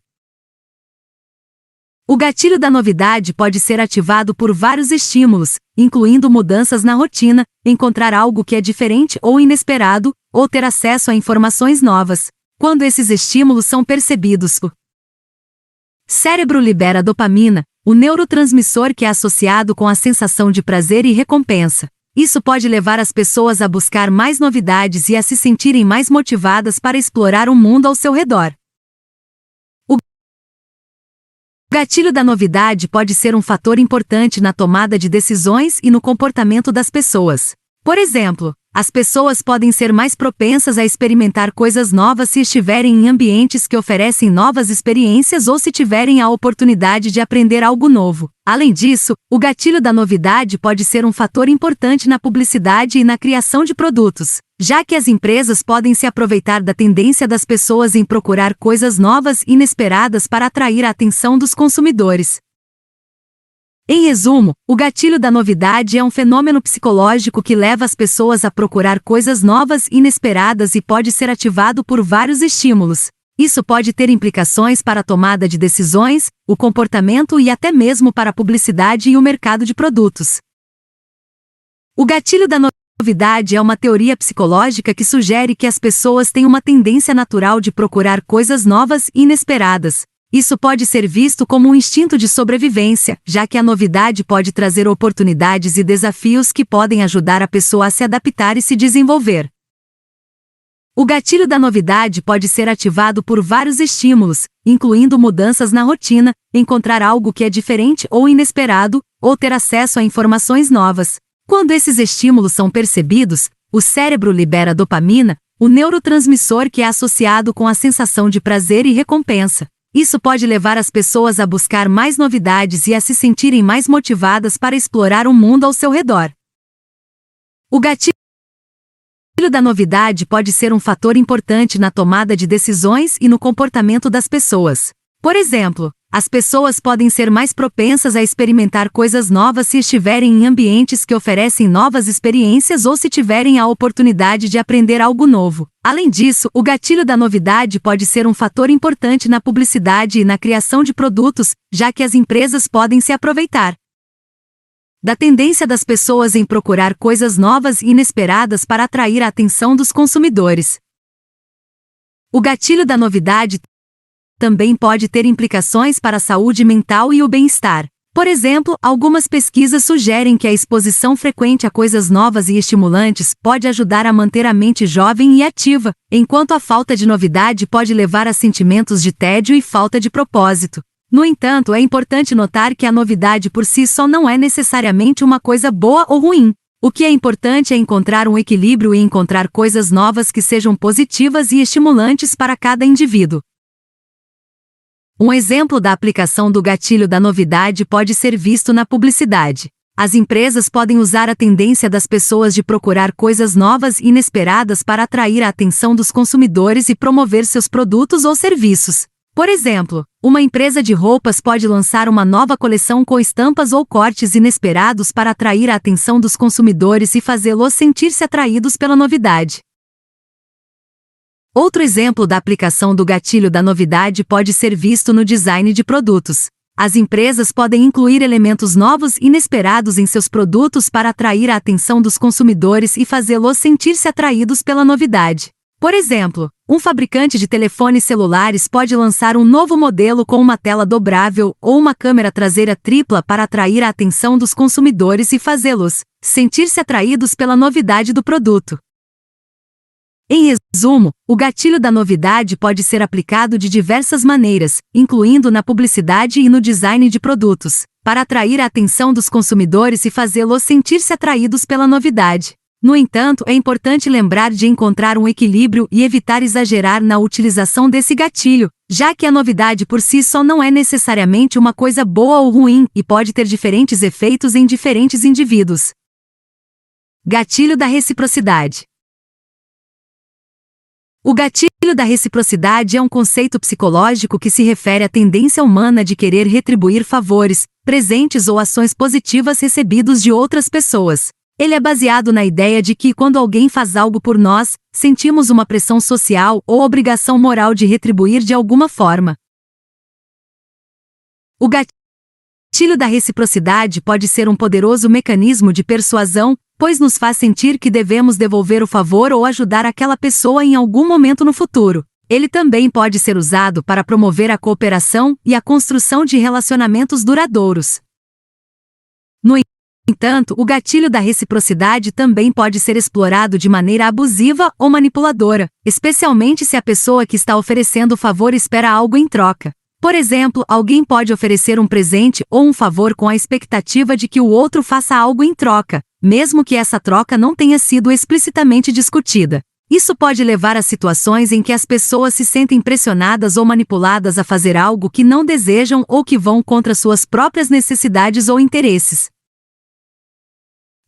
O gatilho da novidade pode ser ativado por vários estímulos, incluindo mudanças na rotina, encontrar algo que é diferente ou inesperado, ou ter acesso a informações novas. Quando esses estímulos são percebidos, o cérebro libera dopamina, o neurotransmissor que é associado com a sensação de prazer e recompensa. Isso pode levar as pessoas a buscar mais novidades e a se sentirem mais motivadas para explorar o mundo ao seu redor. O gatilho da novidade pode ser um fator importante na tomada de decisões e no comportamento das pessoas. Por exemplo, as pessoas podem ser mais propensas a experimentar coisas novas se estiverem em ambientes que oferecem novas experiências ou se tiverem a oportunidade de aprender algo novo. Além disso, o gatilho da novidade pode ser um fator importante na publicidade e na criação de produtos, já que as empresas podem se aproveitar da tendência das pessoas em procurar coisas novas e inesperadas para atrair a atenção dos consumidores. Em resumo, o gatilho da novidade é um fenômeno psicológico que leva as pessoas a procurar coisas novas e inesperadas e pode ser ativado por vários estímulos. Isso pode ter implicações para a tomada de decisões, o comportamento e até mesmo para a publicidade e o mercado de produtos. O gatilho da novidade é uma teoria psicológica que sugere que as pessoas têm uma tendência natural de procurar coisas novas e inesperadas. Isso pode ser visto como um instinto de sobrevivência, já que a novidade pode trazer oportunidades e desafios que podem ajudar a pessoa a se adaptar e se desenvolver. O gatilho da novidade pode ser ativado por vários estímulos, incluindo mudanças na rotina, encontrar algo que é diferente ou inesperado, ou ter acesso a informações novas. Quando esses estímulos são percebidos, o cérebro libera dopamina, o neurotransmissor que é associado com a sensação de prazer e recompensa. Isso pode levar as pessoas a buscar mais novidades e a se sentirem mais motivadas para explorar o mundo ao seu redor. O gatilho da novidade pode ser um fator importante na tomada de decisões e no comportamento das pessoas. Por exemplo, as pessoas podem ser mais propensas a experimentar coisas novas se estiverem em ambientes que oferecem novas experiências ou se tiverem a oportunidade de aprender algo novo. Além disso, o gatilho da novidade pode ser um fator importante na publicidade e na criação de produtos, já que as empresas podem se aproveitar da tendência das pessoas em procurar coisas novas e inesperadas para atrair a atenção dos consumidores. O gatilho da novidade também pode ter implicações para a saúde mental e o bem-estar. Por exemplo, algumas pesquisas sugerem que a exposição frequente a coisas novas e estimulantes pode ajudar a manter a mente jovem e ativa, enquanto a falta de novidade pode levar a sentimentos de tédio e falta de propósito. No entanto, é importante notar que a novidade por si só não é necessariamente uma coisa boa ou ruim. O que é importante é encontrar um equilíbrio e encontrar coisas novas que sejam positivas e estimulantes para cada indivíduo. Um exemplo da aplicação do gatilho da novidade pode ser visto na publicidade. As empresas podem usar a tendência das pessoas de procurar coisas novas e inesperadas para atrair a atenção dos consumidores e promover seus produtos ou serviços. Por exemplo, uma empresa de roupas pode lançar uma nova coleção com estampas ou cortes inesperados para atrair a atenção dos consumidores e fazê-los sentir-se atraídos pela novidade. Outro exemplo da aplicação do gatilho da novidade pode ser visto no design de produtos. As empresas podem incluir elementos novos e inesperados em seus produtos para atrair a atenção dos consumidores e fazê-los sentir-se atraídos pela novidade. Por exemplo, um fabricante de telefones celulares pode lançar um novo modelo com uma tela dobrável ou uma câmera traseira tripla para atrair a atenção dos consumidores e fazê-los sentir-se atraídos pela novidade do produto. Em resumo, o gatilho da novidade pode ser aplicado de diversas maneiras, incluindo na publicidade e no design de produtos, para atrair a atenção dos consumidores e fazê-los sentir-se atraídos pela novidade. No entanto, é importante lembrar de encontrar um equilíbrio e evitar exagerar na utilização desse gatilho, já que a novidade por si só não é necessariamente uma coisa boa ou ruim e pode ter diferentes efeitos em diferentes indivíduos. Gatilho da reciprocidade. O gatilho da reciprocidade é um conceito psicológico que se refere à tendência humana de querer retribuir favores, presentes ou ações positivas recebidos de outras pessoas. Ele é baseado na ideia de que, quando alguém faz algo por nós, sentimos uma pressão social ou obrigação moral de retribuir de alguma forma. O gatilho da reciprocidade pode ser um poderoso mecanismo de persuasão, pois nos faz sentir que devemos devolver o favor ou ajudar aquela pessoa em algum momento no futuro. Ele também pode ser usado para promover a cooperação e a construção de relacionamentos duradouros. No entanto, o gatilho da reciprocidade também pode ser explorado de maneira abusiva ou manipuladora, especialmente se a pessoa que está oferecendo o favor espera algo em troca. Por exemplo, alguém pode oferecer um presente ou um favor com a expectativa de que o outro faça algo em troca, mesmo que essa troca não tenha sido explicitamente discutida. Isso pode levar a situações em que as pessoas se sentem pressionadas ou manipuladas a fazer algo que não desejam ou que vão contra suas próprias necessidades ou interesses.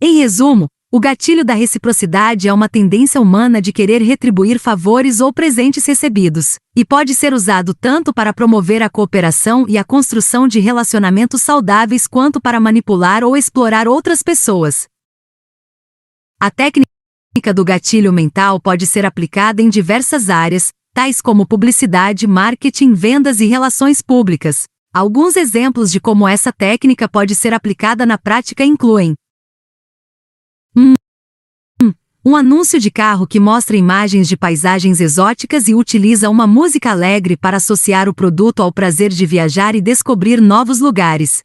Em resumo, o gatilho da reciprocidade é uma tendência humana de querer retribuir favores ou presentes recebidos, e pode ser usado tanto para promover a cooperação e a construção de relacionamentos saudáveis quanto para manipular ou explorar outras pessoas. A técnica do gatilho mental pode ser aplicada em diversas áreas, tais como publicidade, marketing, vendas e relações públicas. Alguns exemplos de como essa técnica pode ser aplicada na prática incluem: um anúncio de carro que mostra imagens de paisagens exóticas e utiliza uma música alegre para associar o produto ao prazer de viajar e descobrir novos lugares.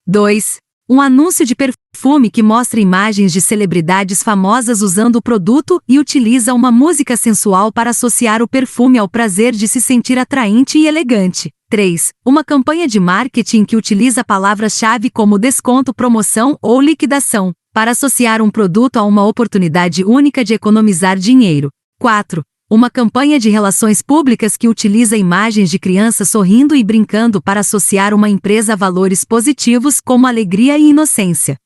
2. Um anúncio de perfume que mostra imagens de celebridades famosas usando o produto e utiliza uma música sensual para associar o perfume ao prazer de se sentir atraente e elegante. 3. Uma campanha de marketing que utiliza palavras-chave como desconto, promoção ou liquidação, para associar um produto a uma oportunidade única de economizar dinheiro. 4. Uma campanha de relações públicas que utiliza imagens de crianças sorrindo e brincando para associar uma empresa a valores positivos como alegria e inocência.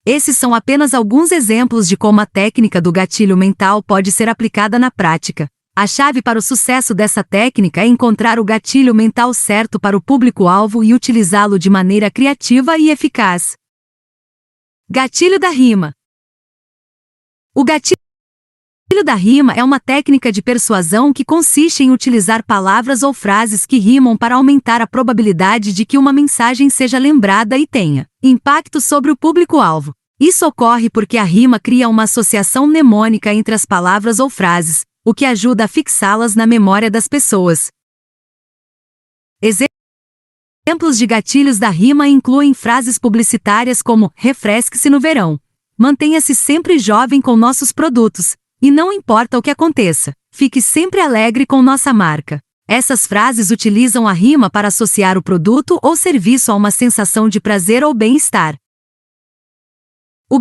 Esses são apenas alguns exemplos de como a técnica do gatilho mental pode ser aplicada na prática. A chave para o sucesso dessa técnica é encontrar o gatilho mental certo para o público-alvo e utilizá-lo de maneira criativa e eficaz. Gatilho da rima. O gatilho da rima é uma técnica de persuasão que consiste em utilizar palavras ou frases que rimam para aumentar a probabilidade de que uma mensagem seja lembrada e tenha impacto sobre o público-alvo. Isso ocorre porque a rima cria uma associação mnemônica entre as palavras ou frases, o que ajuda a fixá-las na memória das pessoas. Exemplos de gatilhos da rima incluem frases publicitárias como refresque-se no verão, mantenha-se sempre jovem com nossos produtos, e não importa o que aconteça, fique sempre alegre com nossa marca. Essas frases utilizam a rima para associar o produto ou serviço a uma sensação de prazer ou bem-estar. O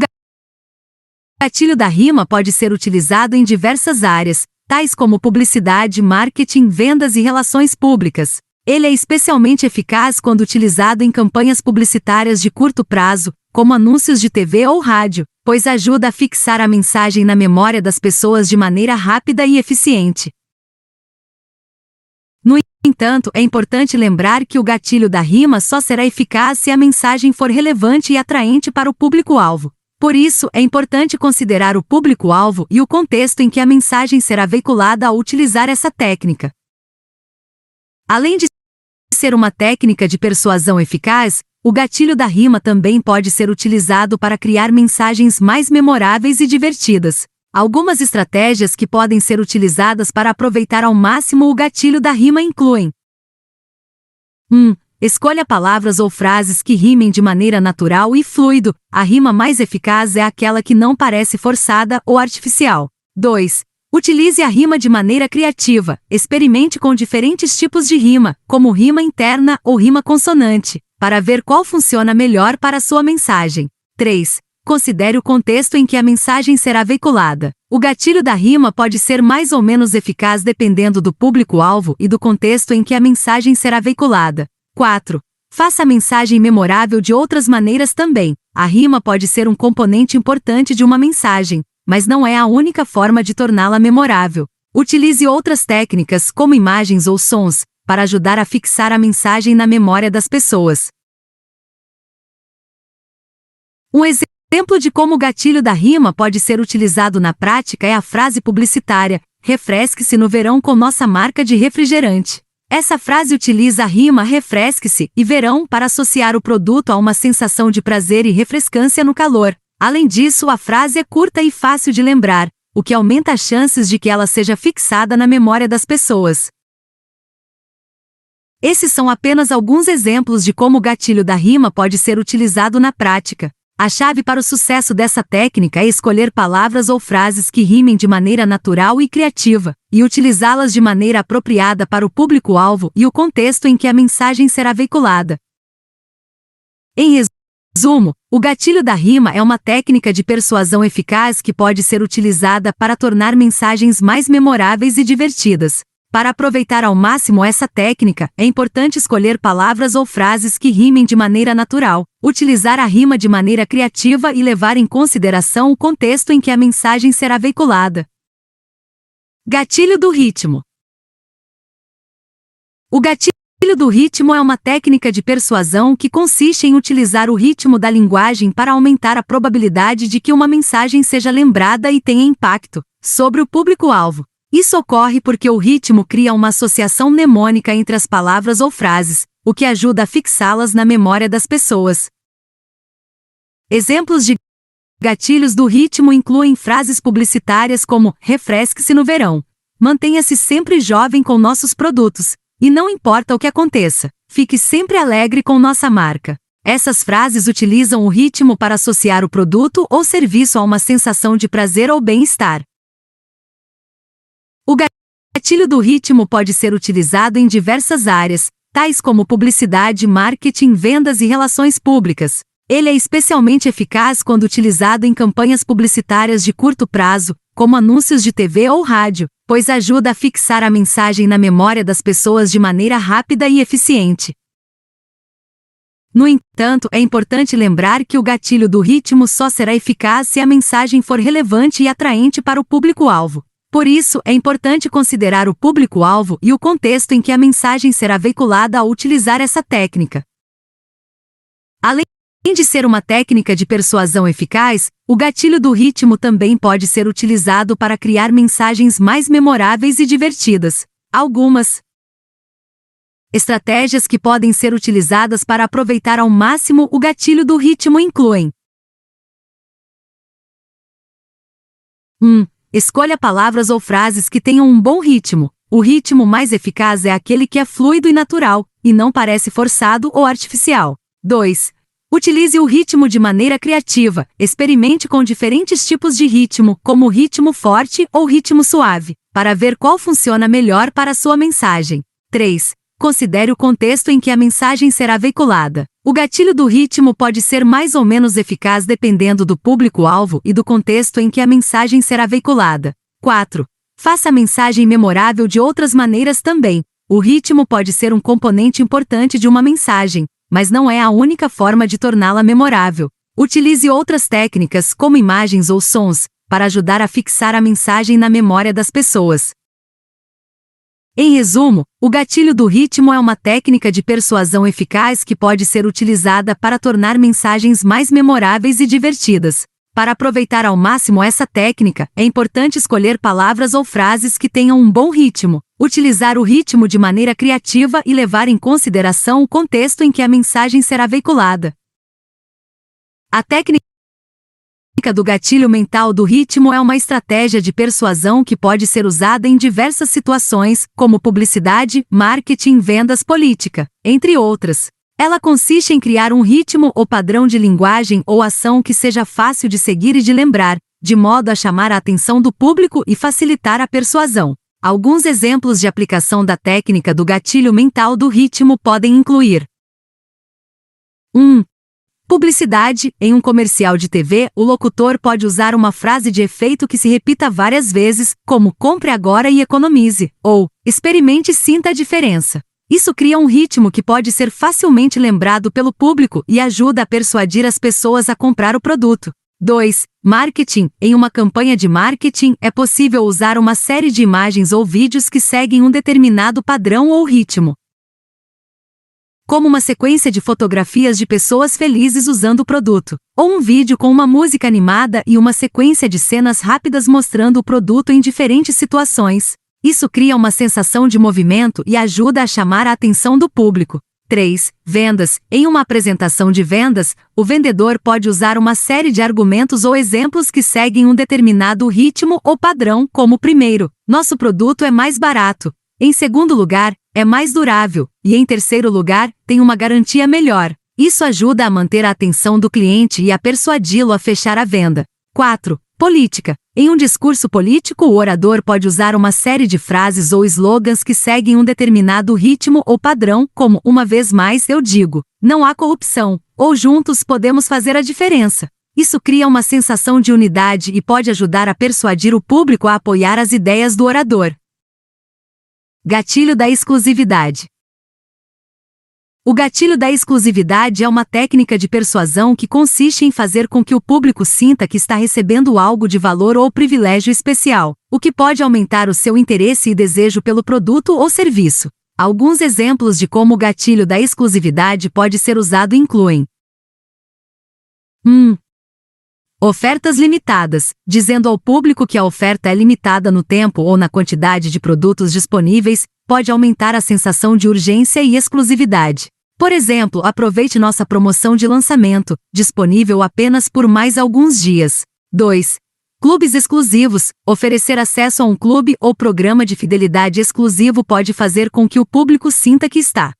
gatilho da rima pode ser utilizado em diversas áreas, tais como publicidade, marketing, vendas e relações públicas. Ele é especialmente eficaz quando utilizado em campanhas publicitárias de curto prazo, como anúncios de TV ou rádio, pois ajuda a fixar a mensagem na memória das pessoas de maneira rápida e eficiente. No entanto, é importante lembrar que o gatilho da rima só será eficaz se a mensagem for relevante e atraente para o público-alvo. Por isso, é importante considerar o público-alvo e o contexto em que a mensagem será veiculada ao utilizar essa técnica. Além de ser uma técnica de persuasão eficaz, o gatilho da rima também pode ser utilizado para criar mensagens mais memoráveis e divertidas. Algumas estratégias que podem ser utilizadas para aproveitar ao máximo o gatilho da rima incluem: 1. Escolha palavras ou frases que rimem de maneira natural e fluido. A rima mais eficaz é aquela que não parece forçada ou artificial. 2. Utilize a rima de maneira criativa. Experimente com diferentes tipos de rima, como rima interna ou rima consonante, para ver qual funciona melhor para a sua mensagem. 3. Considere o contexto em que a mensagem será veiculada. O gatilho da rima pode ser mais ou menos eficaz dependendo do público-alvo e do contexto em que a mensagem será veiculada. 4. Faça a mensagem memorável de outras maneiras também. A rima pode ser um componente importante de uma mensagem, mas não é a única forma de torná-la memorável. Utilize outras técnicas, como imagens ou sons, para ajudar a fixar a mensagem na memória das pessoas. Um exemplo de como o gatilho da rima pode ser utilizado na prática é a frase publicitária: refresque-se no verão com nossa marca de refrigerante. Essa frase utiliza a rima refresque-se e verão para associar o produto a uma sensação de prazer e refrescância no calor. Além disso, a frase é curta e fácil de lembrar, o que aumenta as chances de que ela seja fixada na memória das pessoas. Esses são apenas alguns exemplos de como o gatilho da rima pode ser utilizado na prática. A chave para o sucesso dessa técnica é escolher palavras ou frases que rimem de maneira natural e criativa, e utilizá-las de maneira apropriada para o público-alvo e o contexto em que a mensagem será veiculada. Em resumo, o gatilho da rima é uma técnica de persuasão eficaz que pode ser utilizada para tornar mensagens mais memoráveis e divertidas. Para aproveitar ao máximo essa técnica, é importante escolher palavras ou frases que rimem de maneira natural, utilizar a rima de maneira criativa e levar em consideração o contexto em que a mensagem será veiculada. Gatilho do ritmo. O gatilho do ritmo é uma técnica de persuasão que consiste em utilizar o ritmo da linguagem para aumentar a probabilidade de que uma mensagem seja lembrada e tenha impacto sobre o público-alvo. Isso ocorre porque o ritmo cria uma associação mnemônica entre as palavras ou frases, o que ajuda a fixá-las na memória das pessoas. Exemplos de gatilhos do ritmo incluem frases publicitárias como refresque-se no verão, mantenha-se sempre jovem com nossos produtos, e não importa o que aconteça, fique sempre alegre com nossa marca. Essas frases utilizam o ritmo para associar o produto ou serviço a uma sensação de prazer ou bem-estar. O gatilho do ritmo pode ser utilizado em diversas áreas, tais como publicidade, marketing, vendas e relações públicas. Ele é especialmente eficaz quando utilizado em campanhas publicitárias de curto prazo, como anúncios de TV ou rádio, pois ajuda a fixar a mensagem na memória das pessoas de maneira rápida e eficiente. No entanto, é importante lembrar que o gatilho do ritmo só será eficaz se a mensagem for relevante e atraente para o público-alvo. Por isso, é importante considerar o público-alvo e o contexto em que a mensagem será veiculada ao utilizar essa técnica. Além de ser uma técnica de persuasão eficaz, o gatilho do ritmo também pode ser utilizado para criar mensagens mais memoráveis e divertidas. Algumas estratégias que podem ser utilizadas para aproveitar ao máximo o gatilho do ritmo incluem: 1. Escolha palavras ou frases que tenham um bom ritmo. O ritmo mais eficaz é aquele que é fluido e natural, e não parece forçado ou artificial. 2. Utilize o ritmo de maneira criativa. Experimente com diferentes tipos de ritmo, como ritmo forte ou ritmo suave, para ver qual funciona melhor para a sua mensagem. 3. Considere o contexto em que a mensagem será veiculada. O gatilho do ritmo pode ser mais ou menos eficaz dependendo do público-alvo e do contexto em que a mensagem será veiculada. 4. Faça a mensagem memorável de outras maneiras também. O ritmo pode ser um componente importante de uma mensagem, mas não é a única forma de torná-la memorável. Utilize outras técnicas, como imagens ou sons, para ajudar a fixar a mensagem na memória das pessoas. Em resumo, o gatilho do ritmo é uma técnica de persuasão eficaz que pode ser utilizada para tornar mensagens mais memoráveis e divertidas. Para aproveitar ao máximo essa técnica, é importante escolher palavras ou frases que tenham um bom ritmo, utilizar o ritmo de maneira criativa e levar em consideração o contexto em que a mensagem será veiculada. A técnica do gatilho mental do ritmo é uma estratégia de persuasão que pode ser usada em diversas situações, como publicidade, marketing, vendas, política, entre outras. Ela consiste em criar um ritmo ou padrão de linguagem ou ação que seja fácil de seguir e de lembrar, de modo a chamar a atenção do público e facilitar a persuasão. Alguns exemplos de aplicação da técnica do gatilho mental do ritmo podem incluir: 1. Publicidade. Em um comercial de TV, o locutor pode usar uma frase de efeito que se repita várias vezes, como "compre agora e economize", ou "experimente e sinta a diferença". Isso cria um ritmo que pode ser facilmente lembrado pelo público e ajuda a persuadir as pessoas a comprar o produto. 2. Marketing. Em uma campanha de marketing, é possível usar uma série de imagens ou vídeos que seguem um determinado padrão ou ritmo, como uma sequência de fotografias de pessoas felizes usando o produto, ou um vídeo com uma música animada e uma sequência de cenas rápidas mostrando o produto em diferentes situações. Isso cria uma sensação de movimento e ajuda a chamar a atenção do público. 3. Vendas. Em uma apresentação de vendas, o vendedor pode usar uma série de argumentos ou exemplos que seguem um determinado ritmo ou padrão, como: primeiro, nosso produto é mais barato; em segundo lugar, é mais durável; e em terceiro lugar, tem uma garantia melhor. Isso ajuda a manter a atenção do cliente e a persuadi-lo a fechar a venda. 4. Política. Em um discurso político, o orador pode usar uma série de frases ou slogans que seguem um determinado ritmo ou padrão, como: uma vez mais eu digo, não há corrupção, ou juntos podemos fazer a diferença. Isso cria uma sensação de unidade e pode ajudar a persuadir o público a apoiar as ideias do orador. Gatilho da exclusividade. O gatilho da exclusividade é uma técnica de persuasão que consiste em fazer com que o público sinta que está recebendo algo de valor ou privilégio especial, o que pode aumentar o seu interesse e desejo pelo produto ou serviço. Alguns exemplos de como o gatilho da exclusividade pode ser usado incluem: 1. Ofertas limitadas. Dizendo ao público que a oferta é limitada no tempo ou na quantidade de produtos disponíveis, pode aumentar a sensação de urgência e exclusividade. Por exemplo, aproveite nossa promoção de lançamento, disponível apenas por mais alguns dias. 2. Clubes exclusivos. Oferecer acesso a um clube ou programa de fidelidade exclusivo pode fazer com que o público sinta que está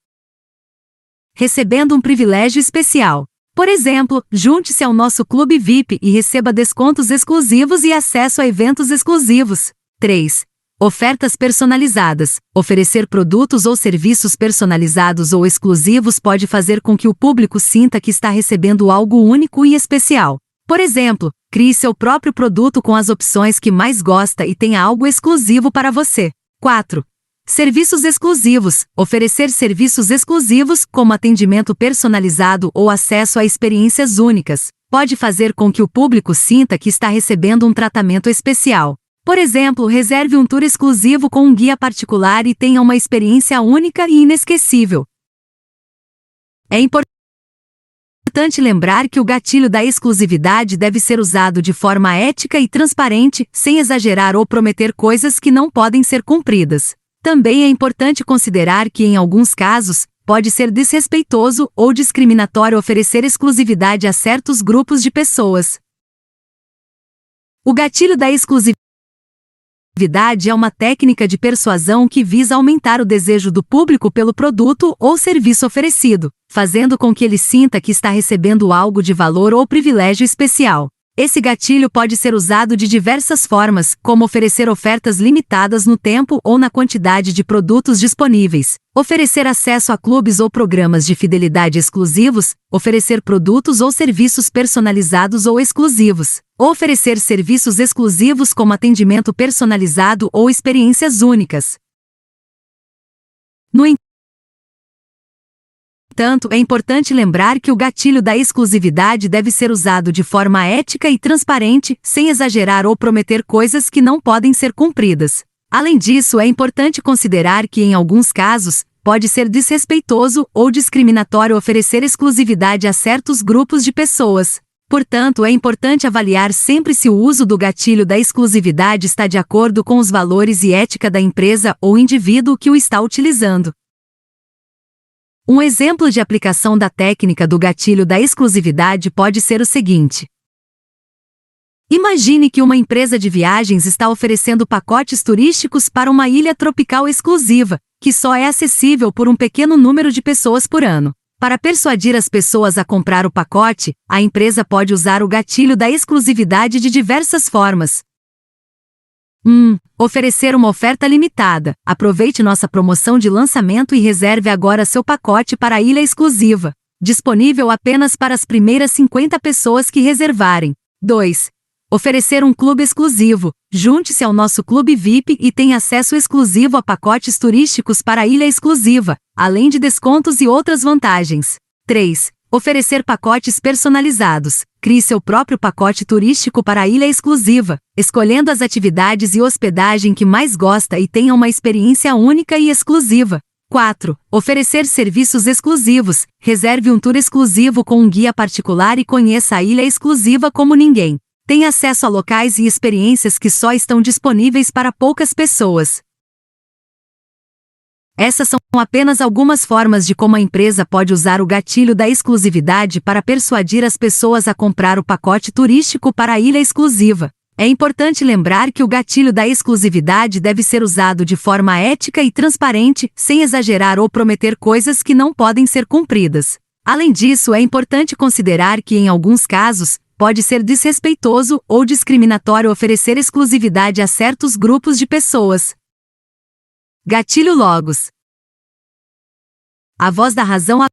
recebendo um privilégio especial. Por exemplo, junte-se ao nosso clube VIP e receba descontos exclusivos e acesso a eventos exclusivos. 3. Ofertas personalizadas. Oferecer produtos ou serviços personalizados ou exclusivos pode fazer com que o público sinta que está recebendo algo único e especial. Por exemplo, crie seu próprio produto com as opções que mais gosta e tenha algo exclusivo para você. 4. Serviços exclusivos. Oferecer serviços exclusivos, como atendimento personalizado ou acesso a experiências únicas, pode fazer com que o público sinta que está recebendo um tratamento especial. Por exemplo, reserve um tour exclusivo com um guia particular e tenha uma experiência única e inesquecível. É importante lembrar que o gatilho da exclusividade deve ser usado de forma ética e transparente, sem exagerar ou prometer coisas que não podem ser cumpridas. Também é importante considerar que, em alguns casos, pode ser desrespeitoso ou discriminatório oferecer exclusividade a certos grupos de pessoas. O gatilho da exclusividade exclusividade é uma técnica de persuasão que visa aumentar o desejo do público pelo produto ou serviço oferecido, fazendo com que ele sinta que está recebendo algo de valor ou privilégio especial. Esse gatilho pode ser usado de diversas formas, como oferecer ofertas limitadas no tempo ou na quantidade de produtos disponíveis, oferecer acesso a clubes ou programas de fidelidade exclusivos, oferecer produtos ou serviços personalizados ou exclusivos, ou oferecer serviços exclusivos como atendimento personalizado ou experiências únicas. No entanto, é importante lembrar que o gatilho da exclusividade deve ser usado de forma ética e transparente, sem exagerar ou prometer coisas que não podem ser cumpridas. Além disso, é importante considerar que, em alguns casos, pode ser desrespeitoso ou discriminatório oferecer exclusividade a certos grupos de pessoas. Portanto, é importante avaliar sempre se o uso do gatilho da exclusividade está de acordo com os valores e ética da empresa ou indivíduo que o está utilizando. Um exemplo de aplicação da técnica do gatilho da exclusividade pode ser o seguinte. Imagine que uma empresa de viagens está oferecendo pacotes turísticos para uma ilha tropical exclusiva, que só é acessível por um pequeno número de pessoas por ano. Para persuadir as pessoas a comprar o pacote, a empresa pode usar o gatilho da exclusividade de diversas formas. Oferecer uma oferta limitada. Aproveite nossa promoção de lançamento e reserve agora seu pacote para a ilha exclusiva. Disponível apenas para as primeiras 50 pessoas que reservarem. 2. Oferecer um clube exclusivo. Junte-se ao nosso clube VIP e tenha acesso exclusivo a pacotes turísticos para a ilha exclusiva, além de descontos e outras vantagens. 3. Oferecer pacotes personalizados. Crie seu próprio pacote turístico para a ilha exclusiva, escolhendo as atividades e hospedagem que mais gosta e tenha uma experiência única e exclusiva. 4. Oferecer serviços exclusivos. Reserve um tour exclusivo com um guia particular e conheça a ilha exclusiva como ninguém. Tenha acesso a locais e experiências que só estão disponíveis para poucas pessoas. Essas são apenas algumas formas de como a empresa pode usar o gatilho da exclusividade para persuadir as pessoas a comprar o pacote turístico para a ilha exclusiva. É importante lembrar que o gatilho da exclusividade deve ser usado de forma ética e transparente, sem exagerar ou prometer coisas que não podem ser cumpridas. Além disso, é importante considerar que, em alguns casos, pode ser desrespeitoso ou discriminatório oferecer exclusividade a certos grupos de pessoas. Gatilho Logos. A voz da razão.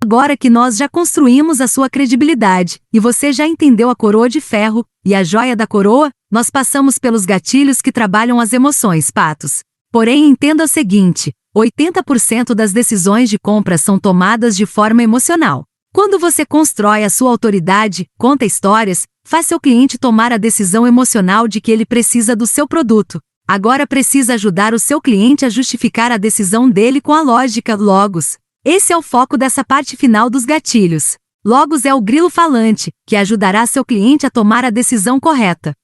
Agora que nós já construímos a sua credibilidade, e você já entendeu a coroa de ferro, e a joia da coroa, nós passamos pelos gatilhos que trabalham as emoções, patos. Porém, entenda o seguinte, 80% das decisões de compra são tomadas de forma emocional. Quando você constrói a sua autoridade, conta histórias, faz seu cliente tomar a decisão emocional de que ele precisa do seu produto. Agora precisa ajudar o seu cliente a justificar a decisão dele com a lógica, logos. Esse é o foco dessa parte final dos gatilhos. Logos é o grilo falante, que ajudará seu cliente a tomar a decisão correta.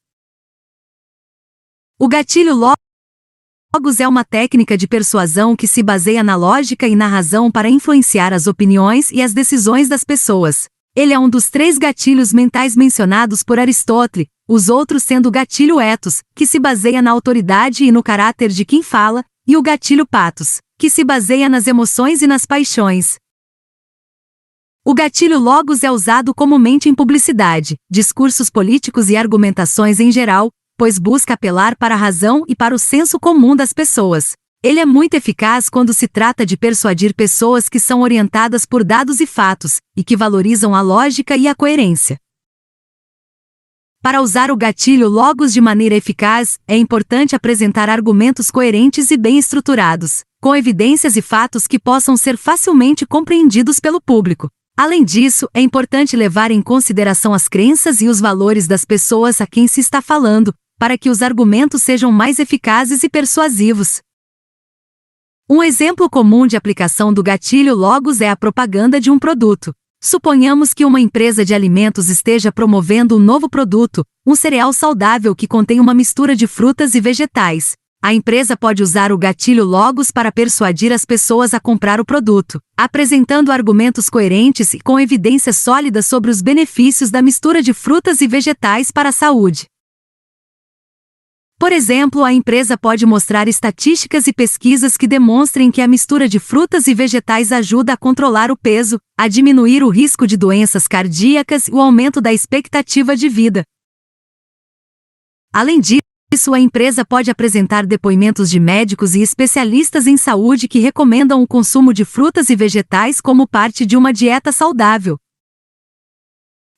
O gatilho Logos é uma técnica de persuasão que se baseia na lógica e na razão para influenciar as opiniões e as decisões das pessoas. Ele é um dos 3 gatilhos mentais mencionados por Aristóteles, os outros sendo o gatilho ethos, que se baseia na autoridade e no caráter de quem fala, e o gatilho pathos, que se baseia nas emoções e nas paixões. O gatilho Logos é usado comumente em publicidade, discursos políticos e argumentações em geral, pois busca apelar para a razão e para o senso comum das pessoas. Ele é muito eficaz quando se trata de persuadir pessoas que são orientadas por dados e fatos, e que valorizam a lógica e a coerência. Para usar o gatilho Logos de maneira eficaz, é importante apresentar argumentos coerentes e bem estruturados, com evidências e fatos que possam ser facilmente compreendidos pelo público. Além disso, é importante levar em consideração as crenças e os valores das pessoas a quem se está falando, para que os argumentos sejam mais eficazes e persuasivos. Um exemplo comum de aplicação do gatilho Logos é a propaganda de um produto. Suponhamos que uma empresa de alimentos esteja promovendo um novo produto, um cereal saudável que contém uma mistura de frutas e vegetais. A empresa pode usar o gatilho Logos para persuadir as pessoas a comprar o produto, apresentando argumentos coerentes e com evidências sólidas sobre os benefícios da mistura de frutas e vegetais para a saúde. Por exemplo, a empresa pode mostrar estatísticas e pesquisas que demonstrem que a mistura de frutas e vegetais ajuda a controlar o peso, a diminuir o risco de doenças cardíacas e o aumento da expectativa de vida. Além disso, a empresa pode apresentar depoimentos de médicos e especialistas em saúde que recomendam o consumo de frutas e vegetais como parte de uma dieta saudável.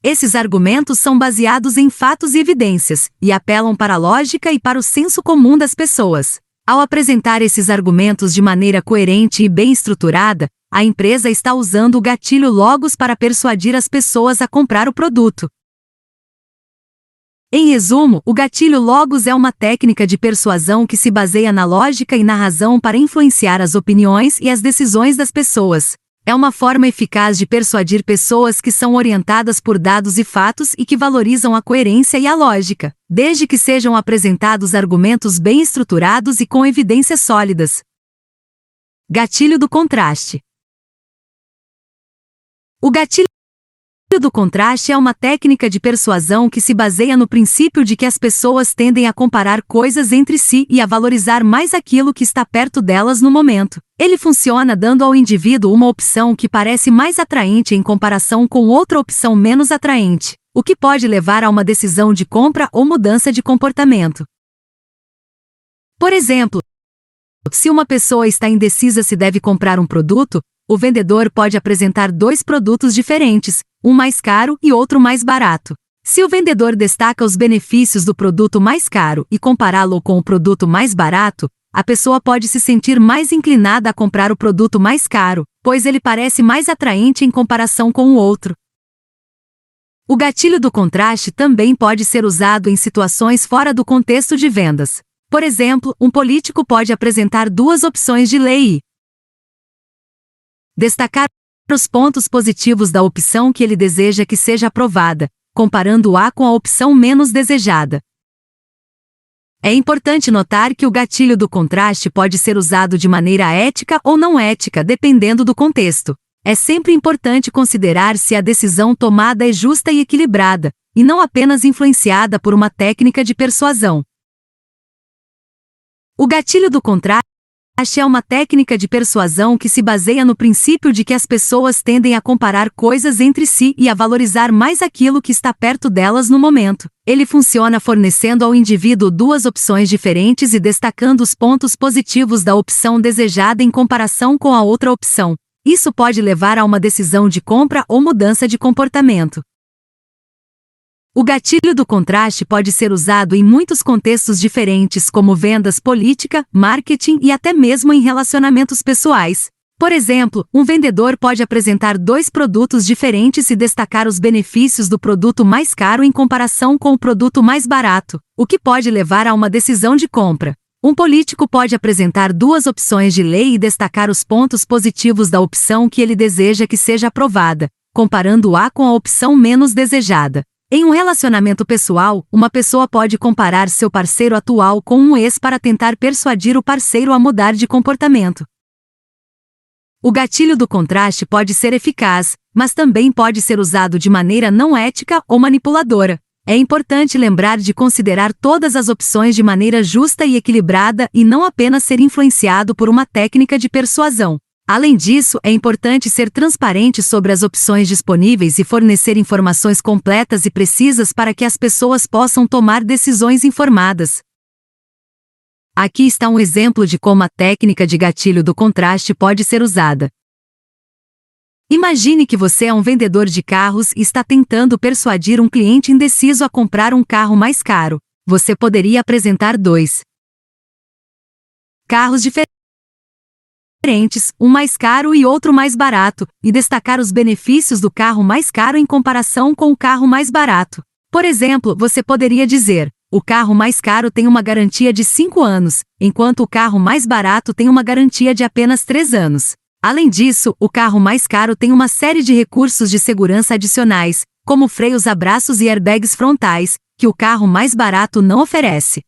Esses argumentos são baseados em fatos e evidências, e apelam para a lógica e para o senso comum das pessoas. Ao apresentar esses argumentos de maneira coerente e bem estruturada, a empresa está usando o gatilho Logos para persuadir as pessoas a comprar o produto. Em resumo, o gatilho Logos é uma técnica de persuasão que se baseia na lógica e na razão para influenciar as opiniões e as decisões das pessoas. É uma forma eficaz de persuadir pessoas que são orientadas por dados e fatos e que valorizam a coerência e a lógica, desde que sejam apresentados argumentos bem estruturados e com evidências sólidas. Gatilho do contraste. O gatilho do contraste é uma técnica de persuasão que se baseia no princípio de que as pessoas tendem a comparar coisas entre si e a valorizar mais aquilo que está perto delas no momento. Ele funciona dando ao indivíduo uma opção que parece mais atraente em comparação com outra opção menos atraente, o que pode levar a uma decisão de compra ou mudança de comportamento. Por exemplo, se uma pessoa está indecisa se deve comprar um produto, o vendedor pode apresentar dois produtos diferentes, um mais caro e outro mais barato. Se o vendedor destaca os benefícios do produto mais caro e compará-lo com o produto mais barato, a pessoa pode se sentir mais inclinada a comprar o produto mais caro, pois ele parece mais atraente em comparação com o outro. O gatilho do contraste também pode ser usado em situações fora do contexto de vendas. Por exemplo, um político pode apresentar duas opções de lei e destacar os pontos positivos da opção que ele deseja que seja aprovada, comparando-a com a opção menos desejada. É importante notar que o gatilho do contraste pode ser usado de maneira ética ou não ética, dependendo do contexto. É sempre importante considerar se a decisão tomada é justa e equilibrada, e não apenas influenciada por uma técnica de persuasão. O gatilho do contraste é uma técnica de persuasão que se baseia no princípio de que as pessoas tendem a comparar coisas entre si e a valorizar mais aquilo que está perto delas no momento. Ele funciona fornecendo ao indivíduo duas opções diferentes e destacando os pontos positivos da opção desejada em comparação com a outra opção. Isso pode levar a uma decisão de compra ou mudança de comportamento. O gatilho do contraste pode ser usado em muitos contextos diferentes, como vendas, política, marketing e até mesmo em relacionamentos pessoais. Por exemplo, um vendedor pode apresentar dois produtos diferentes e destacar os benefícios do produto mais caro em comparação com o produto mais barato, o que pode levar a uma decisão de compra. Um político pode apresentar duas opções de lei e destacar os pontos positivos da opção que ele deseja que seja aprovada, comparando-a com a opção menos desejada. Em um relacionamento pessoal, uma pessoa pode comparar seu parceiro atual com um ex para tentar persuadir o parceiro a mudar de comportamento. O gatilho do contraste pode ser eficaz, mas também pode ser usado de maneira não ética ou manipuladora. É importante lembrar de considerar todas as opções de maneira justa e equilibrada e não apenas ser influenciado por uma técnica de persuasão. Além disso, é importante ser transparente sobre as opções disponíveis e fornecer informações completas e precisas para que as pessoas possam tomar decisões informadas. Aqui está um exemplo de como a técnica de gatilho do contraste pode ser usada. Imagine que você é um vendedor de carros e está tentando persuadir um cliente indeciso a comprar um carro mais caro. Você poderia apresentar dois carros diferentes, um mais caro e outro mais barato, e destacar os benefícios do carro mais caro em comparação com o carro mais barato. Por exemplo, você poderia dizer: o carro mais caro tem uma garantia de 5 anos, enquanto o carro mais barato tem uma garantia de apenas 3 anos. Além disso, o carro mais caro tem uma série de recursos de segurança adicionais, como freios a braços e airbags frontais, que o carro mais barato não oferece.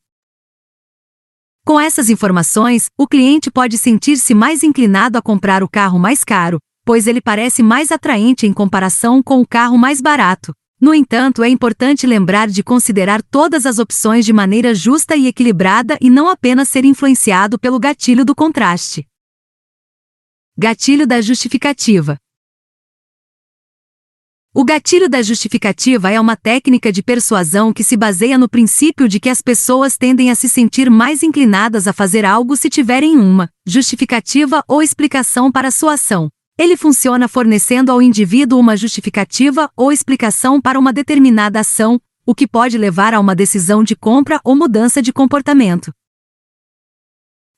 Com essas informações, o cliente pode sentir-se mais inclinado a comprar o carro mais caro, pois ele parece mais atraente em comparação com o carro mais barato. No entanto, é importante lembrar de considerar todas as opções de maneira justa e equilibrada e não apenas ser influenciado pelo gatilho do contraste. Gatilho da justificativa. O gatilho da justificativa é uma técnica de persuasão que se baseia no princípio de que as pessoas tendem a se sentir mais inclinadas a fazer algo se tiverem uma justificativa ou explicação para sua ação. Ele funciona fornecendo ao indivíduo uma justificativa ou explicação para uma determinada ação, o que pode levar a uma decisão de compra ou mudança de comportamento.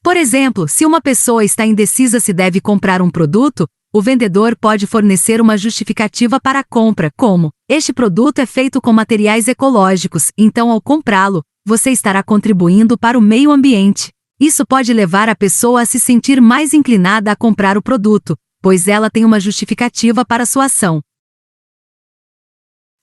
Por exemplo, se uma pessoa está indecisa se deve comprar um produto, o vendedor pode fornecer uma justificativa para a compra, como: este produto é feito com materiais ecológicos, então ao comprá-lo, você estará contribuindo para o meio ambiente. Isso pode levar a pessoa a se sentir mais inclinada a comprar o produto, pois ela tem uma justificativa para sua ação.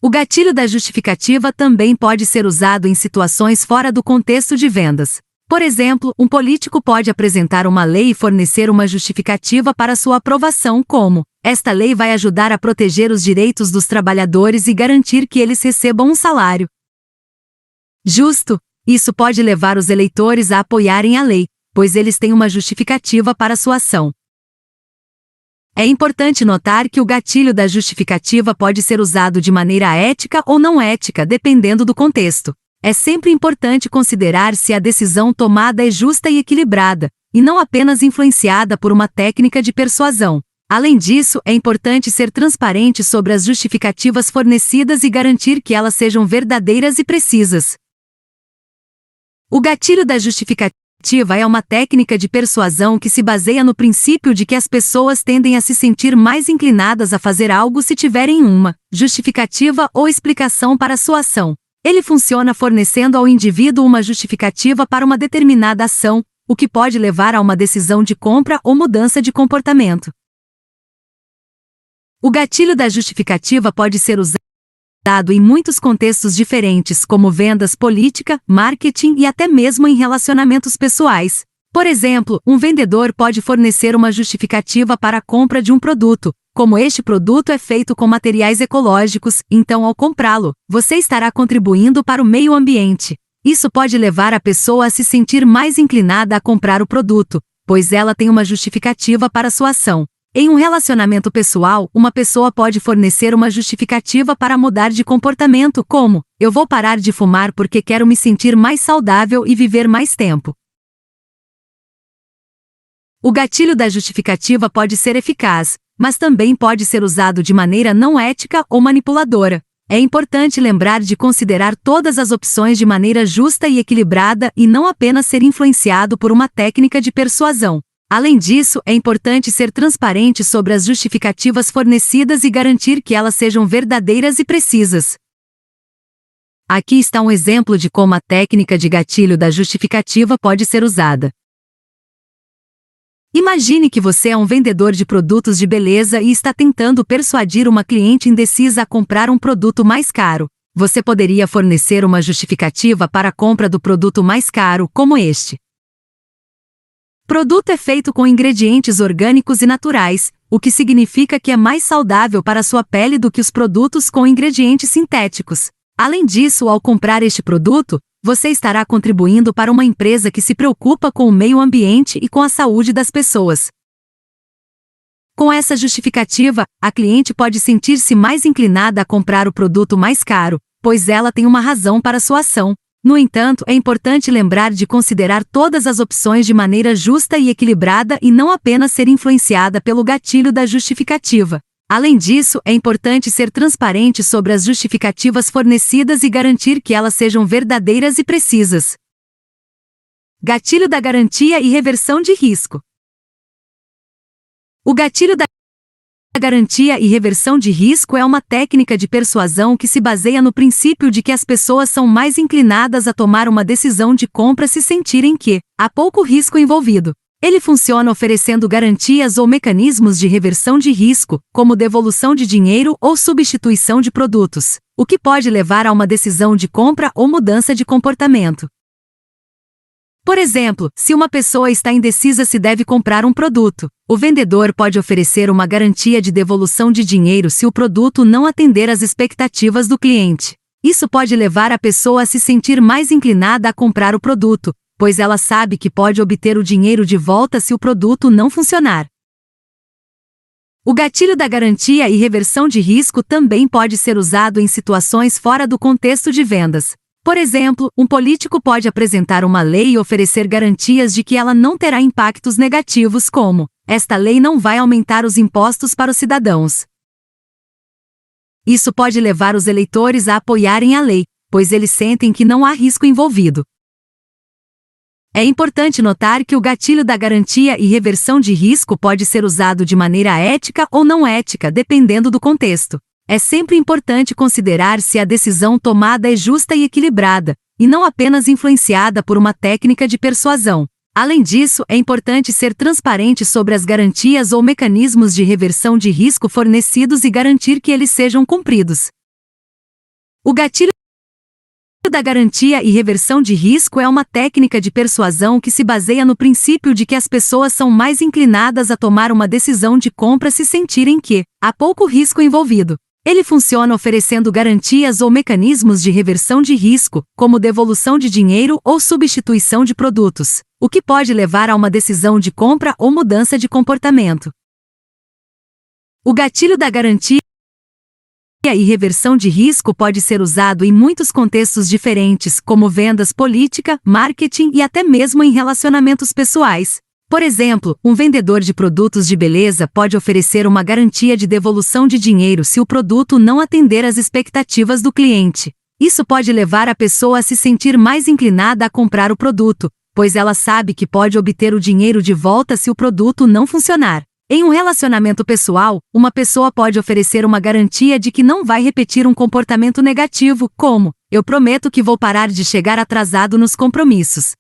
O gatilho da justificativa também pode ser usado em situações fora do contexto de vendas. Por exemplo, um político pode apresentar uma lei e fornecer uma justificativa para sua aprovação, como: esta lei vai ajudar a proteger os direitos dos trabalhadores e garantir que eles recebam um salário justo. Isso pode levar os eleitores a apoiarem a lei, pois eles têm uma justificativa para sua ação. É importante notar que o gatilho da justificativa pode ser usado de maneira ética ou não ética, dependendo do contexto. É sempre importante considerar se a decisão tomada é justa e equilibrada, e não apenas influenciada por uma técnica de persuasão. Além disso, é importante ser transparente sobre as justificativas fornecidas e garantir que elas sejam verdadeiras e precisas. O gatilho da justificativa é uma técnica de persuasão que se baseia no princípio de que as pessoas tendem a se sentir mais inclinadas a fazer algo se tiverem uma justificativa ou explicação para sua ação. Ele funciona fornecendo ao indivíduo uma justificativa para uma determinada ação, o que pode levar a uma decisão de compra ou mudança de comportamento. O gatilho da justificativa pode ser usado em muitos contextos diferentes, como vendas, política, marketing e até mesmo em relacionamentos pessoais. Por exemplo, um vendedor pode fornecer uma justificativa para a compra de um produto, como: este produto é feito com materiais ecológicos, então ao comprá-lo, você estará contribuindo para o meio ambiente. Isso pode levar a pessoa a se sentir mais inclinada a comprar o produto, pois ela tem uma justificativa para sua ação. Em um relacionamento pessoal, uma pessoa pode fornecer uma justificativa para mudar de comportamento, como: eu vou parar de fumar porque quero me sentir mais saudável e viver mais tempo. O gatilho da justificativa pode ser eficaz, mas também pode ser usado de maneira não ética ou manipuladora. É importante lembrar de considerar todas as opções de maneira justa e equilibrada e não apenas ser influenciado por uma técnica de persuasão. Além disso, é importante ser transparente sobre as justificativas fornecidas e garantir que elas sejam verdadeiras e precisas. Aqui está um exemplo de como a técnica de gatilho da justificativa pode ser usada. Imagine que você é um vendedor de produtos de beleza e está tentando persuadir uma cliente indecisa a comprar um produto mais caro. Você poderia fornecer uma justificativa para a compra do produto mais caro, como este: produto é feito com ingredientes orgânicos e naturais, o que significa que é mais saudável para sua pele do que os produtos com ingredientes sintéticos. Além disso, ao comprar este produto, você estará contribuindo para uma empresa que se preocupa com o meio ambiente e com a saúde das pessoas. Com essa justificativa, a cliente pode sentir-se mais inclinada a comprar o produto mais caro, pois ela tem uma razão para sua ação. No entanto, é importante lembrar de considerar todas as opções de maneira justa e equilibrada e não apenas ser influenciada pelo gatilho da justificativa. Além disso, é importante ser transparente sobre as justificativas fornecidas e garantir que elas sejam verdadeiras e precisas. Gatilho da garantia e reversão de risco. O gatilho da garantia e reversão de risco é uma técnica de persuasão que se baseia no princípio de que as pessoas são mais inclinadas a tomar uma decisão de compra se sentirem que há pouco risco envolvido. Ele funciona oferecendo garantias ou mecanismos de reversão de risco, como devolução de dinheiro ou substituição de produtos, o que pode levar a uma decisão de compra ou mudança de comportamento. Por exemplo, se uma pessoa está indecisa se deve comprar um produto, o vendedor pode oferecer uma garantia de devolução de dinheiro se o produto não atender às expectativas do cliente. Isso pode levar a pessoa a se sentir mais inclinada a comprar o produto, pois ela sabe que pode obter o dinheiro de volta se o produto não funcionar. O gatilho da garantia e reversão de risco também pode ser usado em situações fora do contexto de vendas. Por exemplo, um político pode apresentar uma lei e oferecer garantias de que ela não terá impactos negativos como: esta lei não vai aumentar os impostos para os cidadãos. Isso pode levar os eleitores a apoiarem a lei, pois eles sentem que não há risco envolvido. É importante notar que o gatilho da garantia e reversão de risco pode ser usado de maneira ética ou não ética, dependendo do contexto. É sempre importante considerar se a decisão tomada é justa e equilibrada, e não apenas influenciada por uma técnica de persuasão. Além disso, é importante ser transparente sobre as garantias ou mecanismos de reversão de risco fornecidos e garantir que eles sejam cumpridos. O gatilho da garantia e reversão de risco é uma técnica de persuasão que se baseia no princípio de que as pessoas são mais inclinadas a tomar uma decisão de compra se sentirem que há pouco risco envolvido. Ele funciona oferecendo garantias ou mecanismos de reversão de risco, como devolução de dinheiro ou substituição de produtos, o que pode levar a uma decisão de compra ou mudança de comportamento. O gatilho da garantia e reversão de risco pode ser usado em muitos contextos diferentes, como vendas, política, marketing e até mesmo em relacionamentos pessoais. Por exemplo, um vendedor de produtos de beleza pode oferecer uma garantia de devolução de dinheiro se o produto não atender às expectativas do cliente. Isso pode levar a pessoa a se sentir mais inclinada a comprar o produto, pois ela sabe que pode obter o dinheiro de volta se o produto não funcionar. Em um relacionamento pessoal, uma pessoa pode oferecer uma garantia de que não vai repetir um comportamento negativo, como: eu prometo que vou parar de chegar atrasado nos compromissos.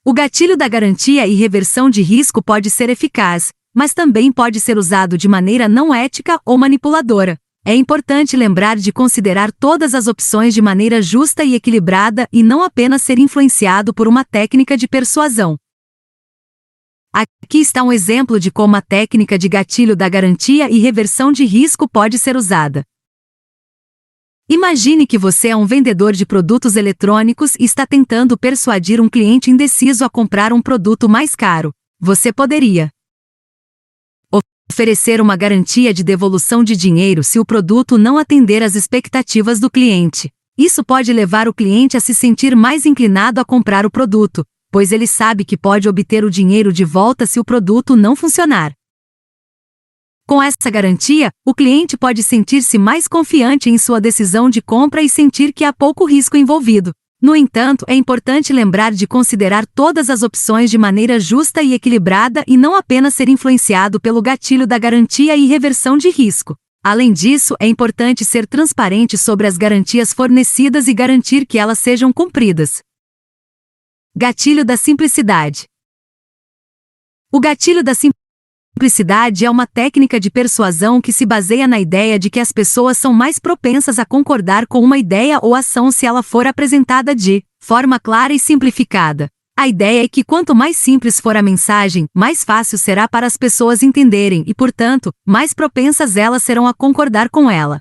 O gatilho da garantia e reversão de risco pode ser eficaz, mas também pode ser usado de maneira não ética ou manipuladora. É importante lembrar de considerar todas as opções de maneira justa e equilibrada e não apenas ser influenciado por uma técnica de persuasão. Aqui está um exemplo de como a técnica de gatilho da garantia e reversão de risco pode ser usada. Imagine que você é um vendedor de produtos eletrônicos e está tentando persuadir um cliente indeciso a comprar um produto mais caro. Você poderia oferecer uma garantia de devolução de dinheiro se o produto não atender às expectativas do cliente. Isso pode levar o cliente a se sentir mais inclinado a comprar o produto, pois ele sabe que pode obter o dinheiro de volta se o produto não funcionar. Com essa garantia, o cliente pode sentir-se mais confiante em sua decisão de compra e sentir que há pouco risco envolvido. No entanto, é importante lembrar de considerar todas as opções de maneira justa e equilibrada e não apenas ser influenciado pelo gatilho da garantia e reversão de risco. Além disso, é importante ser transparente sobre as garantias fornecidas e garantir que elas sejam cumpridas. Gatilho da simplicidade. O gatilho da simplicidade é uma técnica de persuasão que se baseia na ideia de que as pessoas são mais propensas a concordar com uma ideia ou ação se ela for apresentada de forma clara e simplificada. A ideia é que quanto mais simples for a mensagem, mais fácil será para as pessoas entenderem e, portanto, mais propensas elas serão a concordar com ela.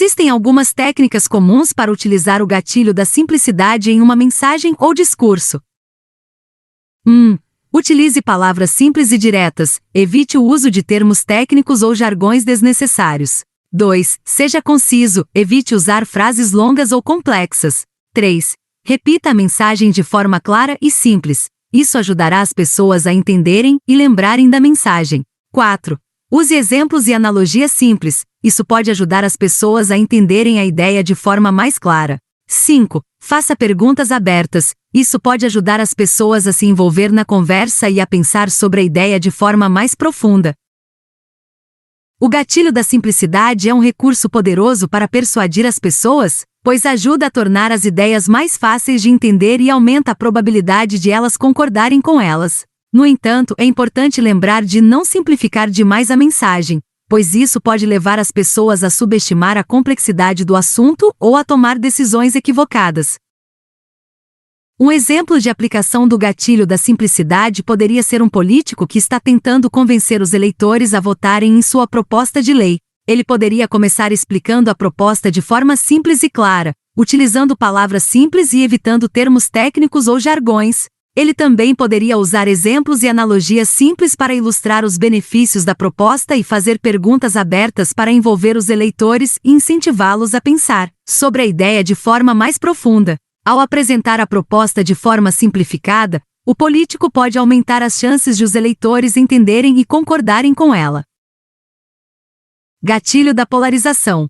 Existem algumas técnicas comuns para utilizar o gatilho da simplicidade em uma mensagem ou discurso. 1. Utilize palavras simples e diretas, evite o uso de termos técnicos ou jargões desnecessários. 2. Seja conciso, evite usar frases longas ou complexas. 3. Repita a mensagem de forma clara e simples. Isso ajudará as pessoas a entenderem e lembrarem da mensagem. 4. Use exemplos e analogias simples. Isso pode ajudar as pessoas a entenderem a ideia de forma mais clara. 5. Faça perguntas abertas. Isso pode ajudar as pessoas a se envolver na conversa e a pensar sobre a ideia de forma mais profunda. O gatilho da simplicidade é um recurso poderoso para persuadir as pessoas, pois ajuda a tornar as ideias mais fáceis de entender e aumenta a probabilidade de elas concordarem com elas. No entanto, é importante lembrar de não simplificar demais a mensagem, pois isso pode levar as pessoas a subestimar a complexidade do assunto ou a tomar decisões equivocadas. Um exemplo de aplicação do gatilho da simplicidade poderia ser um político que está tentando convencer os eleitores a votarem em sua proposta de lei. Ele poderia começar explicando a proposta de forma simples e clara, utilizando palavras simples e evitando termos técnicos ou jargões. Ele também poderia usar exemplos e analogias simples para ilustrar os benefícios da proposta e fazer perguntas abertas para envolver os eleitores e incentivá-los a pensar sobre a ideia de forma mais profunda. Ao apresentar a proposta de forma simplificada, o político pode aumentar as chances de os eleitores entenderem e concordarem com ela. Gatilho da polarização.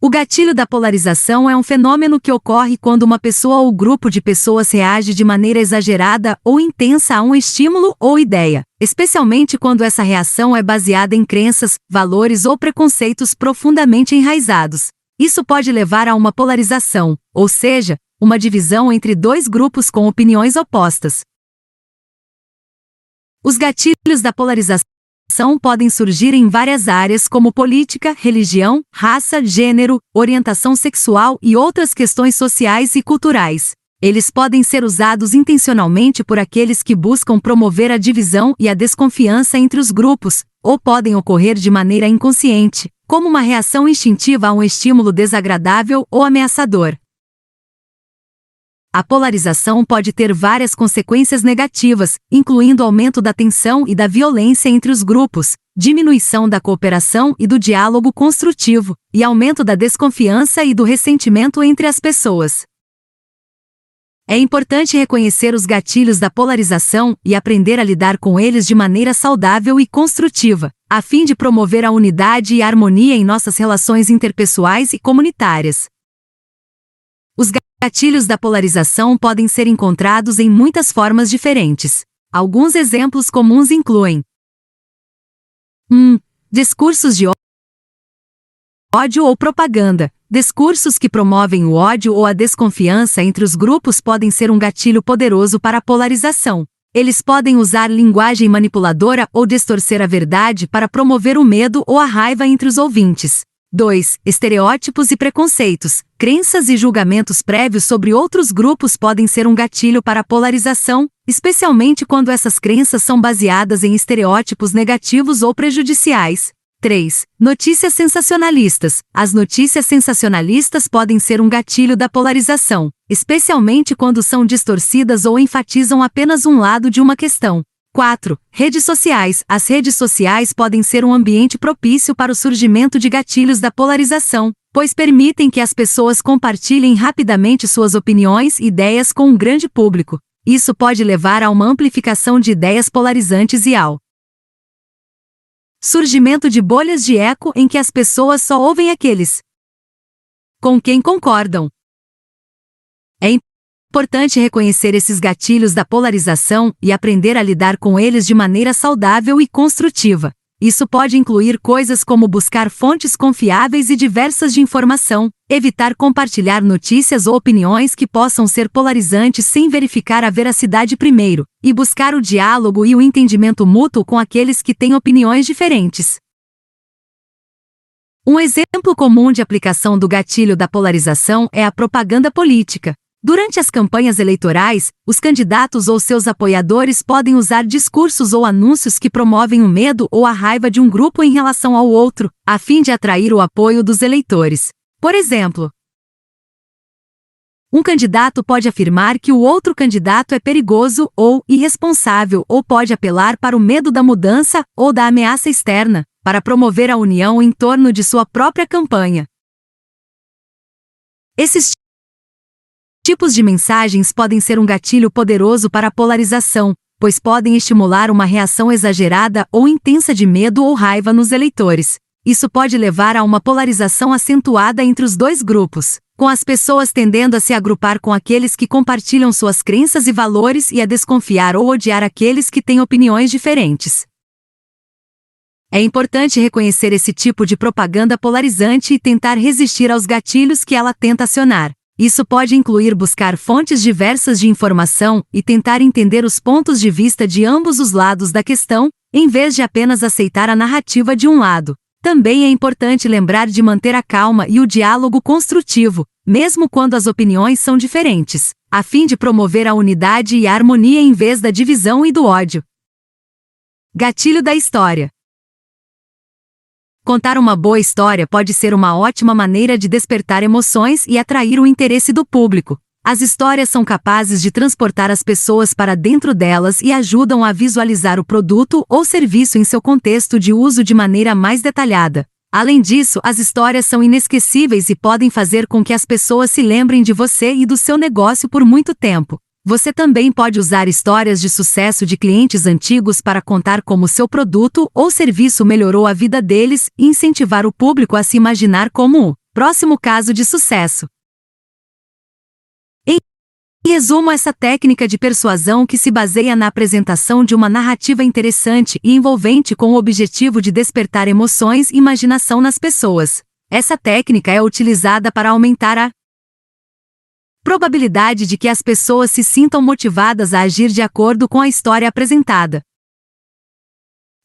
O gatilho da polarização é um fenômeno que ocorre quando uma pessoa ou grupo de pessoas reage de maneira exagerada ou intensa a um estímulo ou ideia, especialmente quando essa reação é baseada em crenças, valores ou preconceitos profundamente enraizados. Isso pode levar a uma polarização, ou seja, uma divisão entre dois grupos com opiniões opostas. Os gatilhos da polarização podem surgir em várias áreas como política, religião, raça, gênero, orientação sexual e outras questões sociais e culturais. Eles podem ser usados intencionalmente por aqueles que buscam promover a divisão e a desconfiança entre os grupos, ou podem ocorrer de maneira inconsciente, como uma reação instintiva a um estímulo desagradável ou ameaçador. A polarização pode ter várias consequências negativas, incluindo aumento da tensão e da violência entre os grupos, diminuição da cooperação e do diálogo construtivo, e aumento da desconfiança e do ressentimento entre as pessoas. É importante reconhecer os gatilhos da polarização e aprender a lidar com eles de maneira saudável e construtiva, a fim de promover a unidade e a harmonia em nossas relações interpessoais e comunitárias. Os gatilhos da polarização podem ser encontrados em muitas formas diferentes. Alguns exemplos comuns incluem: 1. Discursos de ódio ou propaganda. Discursos que promovem o ódio ou a desconfiança entre os grupos podem ser um gatilho poderoso para a polarização. Eles podem usar linguagem manipuladora ou distorcer a verdade para promover o medo ou a raiva entre os ouvintes. 2. Estereótipos e preconceitos. Crenças e julgamentos prévios sobre outros grupos podem ser um gatilho para a polarização, especialmente quando essas crenças são baseadas em estereótipos negativos ou prejudiciais. 3. Notícias sensacionalistas. As notícias sensacionalistas podem ser um gatilho da polarização, especialmente quando são distorcidas ou enfatizam apenas um lado de uma questão. 4. Redes sociais. As redes sociais podem ser um ambiente propício para o surgimento de gatilhos da polarização, pois permitem que as pessoas compartilhem rapidamente suas opiniões e ideias com um grande público. Isso pode levar a uma amplificação de ideias polarizantes e ao surgimento de bolhas de eco em que as pessoas só ouvem aqueles com quem concordam. É importante reconhecer esses gatilhos da polarização e aprender a lidar com eles de maneira saudável e construtiva. Isso pode incluir coisas como buscar fontes confiáveis e diversas de informação, evitar compartilhar notícias ou opiniões que possam ser polarizantes sem verificar a veracidade primeiro, e buscar o diálogo e o entendimento mútuo com aqueles que têm opiniões diferentes. Um exemplo comum de aplicação do gatilho da polarização é a propaganda política. Durante as campanhas eleitorais, os candidatos ou seus apoiadores podem usar discursos ou anúncios que promovem o medo ou a raiva de um grupo em relação ao outro, a fim de atrair o apoio dos eleitores. Por exemplo, um candidato pode afirmar que o outro candidato é perigoso ou irresponsável, ou pode apelar para o medo da mudança ou da ameaça externa, para promover a união em torno de sua própria campanha. Esses tipos de mensagens podem ser um gatilho poderoso para a polarização, pois podem estimular uma reação exagerada ou intensa de medo ou raiva nos eleitores. Isso pode levar a uma polarização acentuada entre os dois grupos, com as pessoas tendendo a se agrupar com aqueles que compartilham suas crenças e valores e a desconfiar ou odiar aqueles que têm opiniões diferentes. É importante reconhecer esse tipo de propaganda polarizante e tentar resistir aos gatilhos que ela tenta acionar. Isso pode incluir buscar fontes diversas de informação e tentar entender os pontos de vista de ambos os lados da questão, em vez de apenas aceitar a narrativa de um lado. Também é importante lembrar de manter a calma e o diálogo construtivo, mesmo quando as opiniões são diferentes, a fim de promover a unidade e a harmonia em vez da divisão e do ódio. Gatilho da história. Contar uma boa história pode ser uma ótima maneira de despertar emoções e atrair o interesse do público. As histórias são capazes de transportar as pessoas para dentro delas e ajudam a visualizar o produto ou serviço em seu contexto de uso de maneira mais detalhada. Além disso, as histórias são inesquecíveis e podem fazer com que as pessoas se lembrem de você e do seu negócio por muito tempo. Você também pode usar histórias de sucesso de clientes antigos para contar como seu produto ou serviço melhorou a vida deles e incentivar o público a se imaginar como o próximo caso de sucesso. Em resumo, essa técnica de persuasão que se baseia na apresentação de uma narrativa interessante e envolvente com o objetivo de despertar emoções e imaginação nas pessoas. Essa técnica é utilizada para aumentar a probabilidade de que as pessoas se sintam motivadas a agir de acordo com a história apresentada.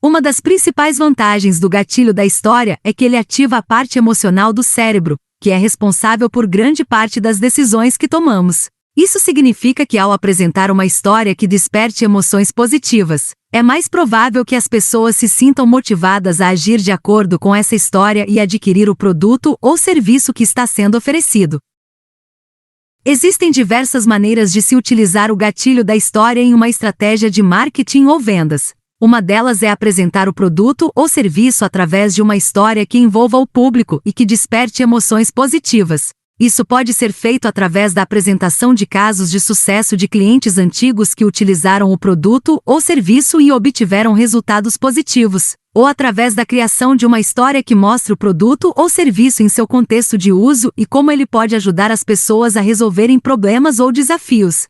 Uma das principais vantagens do gatilho da história é que ele ativa a parte emocional do cérebro, que é responsável por grande parte das decisões que tomamos. Isso significa que ao apresentar uma história que desperte emoções positivas, é mais provável que as pessoas se sintam motivadas a agir de acordo com essa história e adquirir o produto ou serviço que está sendo oferecido. Existem diversas maneiras de se utilizar o gatilho da história em uma estratégia de marketing ou vendas. Uma delas é apresentar o produto ou serviço através de uma história que envolva o público e que desperte emoções positivas. Isso pode ser feito através da apresentação de casos de sucesso de clientes antigos que utilizaram o produto ou serviço e obtiveram resultados positivos, ou através da criação de uma história que mostre o produto ou serviço em seu contexto de uso e como ele pode ajudar as pessoas a resolverem problemas ou desafios.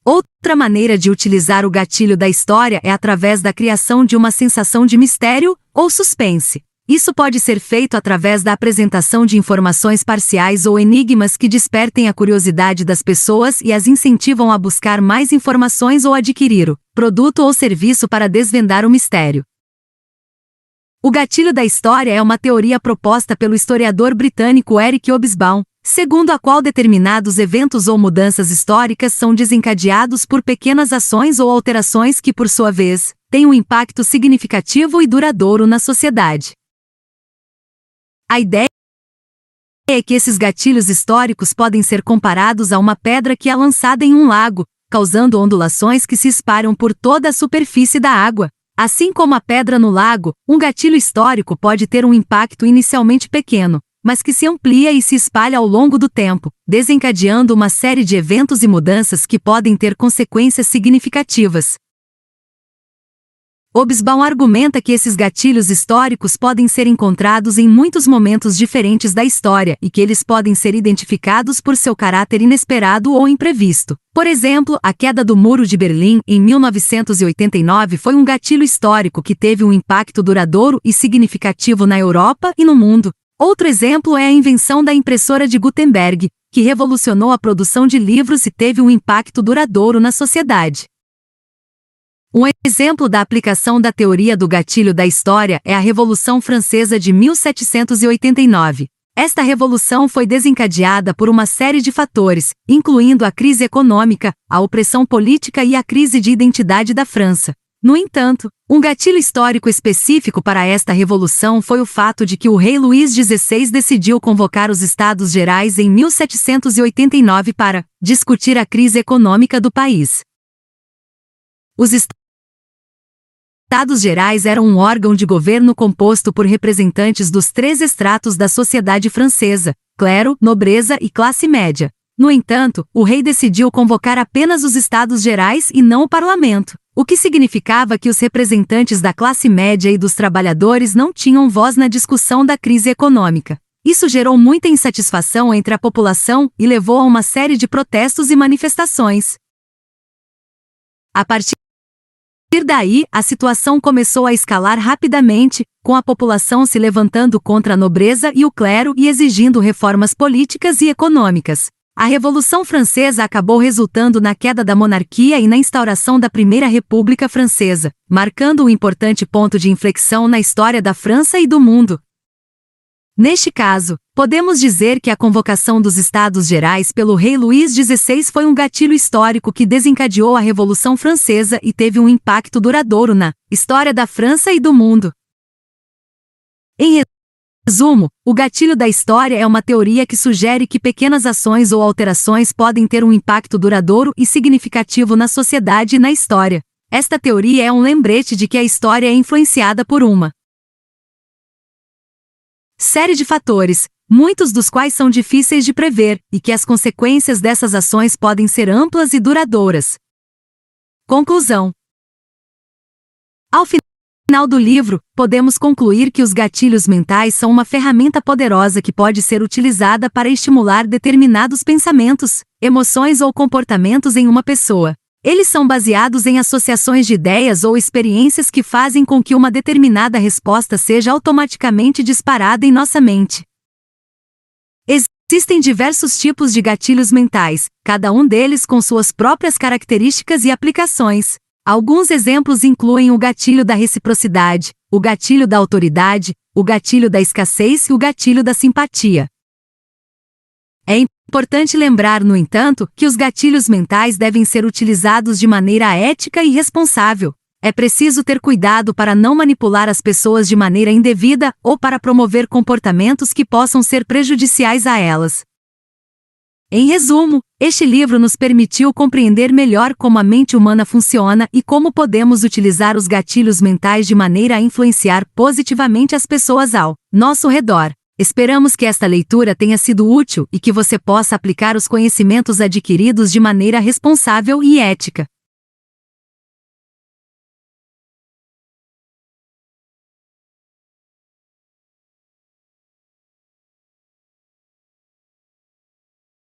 Outra maneira de utilizar o gatilho da história é através da criação de uma sensação de mistério ou suspense. Isso pode ser feito através da apresentação de informações parciais ou enigmas que despertem a curiosidade das pessoas e as incentivam a buscar mais informações ou adquirir o produto ou serviço para desvendar o mistério. O gatilho da história é uma teoria proposta pelo historiador britânico Eric Hobsbawm, segundo a qual determinados eventos ou mudanças históricas são desencadeados por pequenas ações ou alterações que, por sua vez, têm um impacto significativo e duradouro na sociedade. A ideia é que esses gatilhos históricos podem ser comparados a uma pedra que é lançada em um lago, causando ondulações que se espalham por toda a superfície da água. Assim como a pedra no lago, um gatilho histórico pode ter um impacto inicialmente pequeno, mas que se amplia e se espalha ao longo do tempo, desencadeando uma série de eventos e mudanças que podem ter consequências significativas. Hobsbawm argumenta que esses gatilhos históricos podem ser encontrados em muitos momentos diferentes da história e que eles podem ser identificados por seu caráter inesperado ou imprevisto. Por exemplo, a queda do Muro de Berlim em 1989 foi um gatilho histórico que teve um impacto duradouro e significativo na Europa e no mundo. Outro exemplo é a invenção da impressora de Gutenberg, que revolucionou a produção de livros e teve um impacto duradouro na sociedade. Um exemplo da aplicação da teoria do gatilho da história é a Revolução Francesa de 1789. Esta revolução foi desencadeada por uma série de fatores, incluindo a crise econômica, a opressão política e a crise de identidade da França. No entanto, um gatilho histórico específico para esta revolução foi o fato de que o rei Luís XVI decidiu convocar os Estados Gerais em 1789 para discutir a crise econômica do país. Os Estados Gerais eram um órgão de governo composto por representantes dos três estratos da sociedade francesa: clero, nobreza e classe média. No entanto, o rei decidiu convocar apenas os Estados Gerais e não o parlamento, o que significava que os representantes da classe média e dos trabalhadores não tinham voz na discussão da crise econômica. Isso gerou muita insatisfação entre a população e levou a uma série de protestos e manifestações. A partir daí, a situação começou a escalar rapidamente, com a população se levantando contra a nobreza e o clero e exigindo reformas políticas e econômicas. A Revolução Francesa acabou resultando na queda da monarquia e na instauração da Primeira República Francesa, marcando um importante ponto de inflexão na história da França e do mundo. Neste caso, podemos dizer que a convocação dos Estados Gerais pelo rei Luís XVI foi um gatilho histórico que desencadeou a Revolução Francesa e teve um impacto duradouro na história da França e do mundo. Em resumo, o gatilho da história é uma teoria que sugere que pequenas ações ou alterações podem ter um impacto duradouro e significativo na sociedade e na história. Esta teoria é um lembrete de que a história é influenciada por uma série de fatores, muitos dos quais são difíceis de prever, e que as consequências dessas ações podem ser amplas e duradouras. Conclusão. Ao final do livro, podemos concluir que os gatilhos mentais são uma ferramenta poderosa que pode ser utilizada para estimular determinados pensamentos, emoções ou comportamentos em uma pessoa. Eles são baseados em associações de ideias ou experiências que fazem com que uma determinada resposta seja automaticamente disparada em nossa mente. Existem diversos tipos de gatilhos mentais, cada um deles com suas próprias características e aplicações. Alguns exemplos incluem o gatilho da reciprocidade, o gatilho da autoridade, o gatilho da escassez e o gatilho da simpatia. É importante lembrar, no entanto, que os gatilhos mentais devem ser utilizados de maneira ética e responsável. É preciso ter cuidado para não manipular as pessoas de maneira indevida ou para promover comportamentos que possam ser prejudiciais a elas. Em resumo, este livro nos permitiu compreender melhor como a mente humana funciona e como podemos utilizar os gatilhos mentais de maneira a influenciar positivamente as pessoas ao nosso redor. Esperamos que esta leitura tenha sido útil e que você possa aplicar os conhecimentos adquiridos de maneira responsável e ética.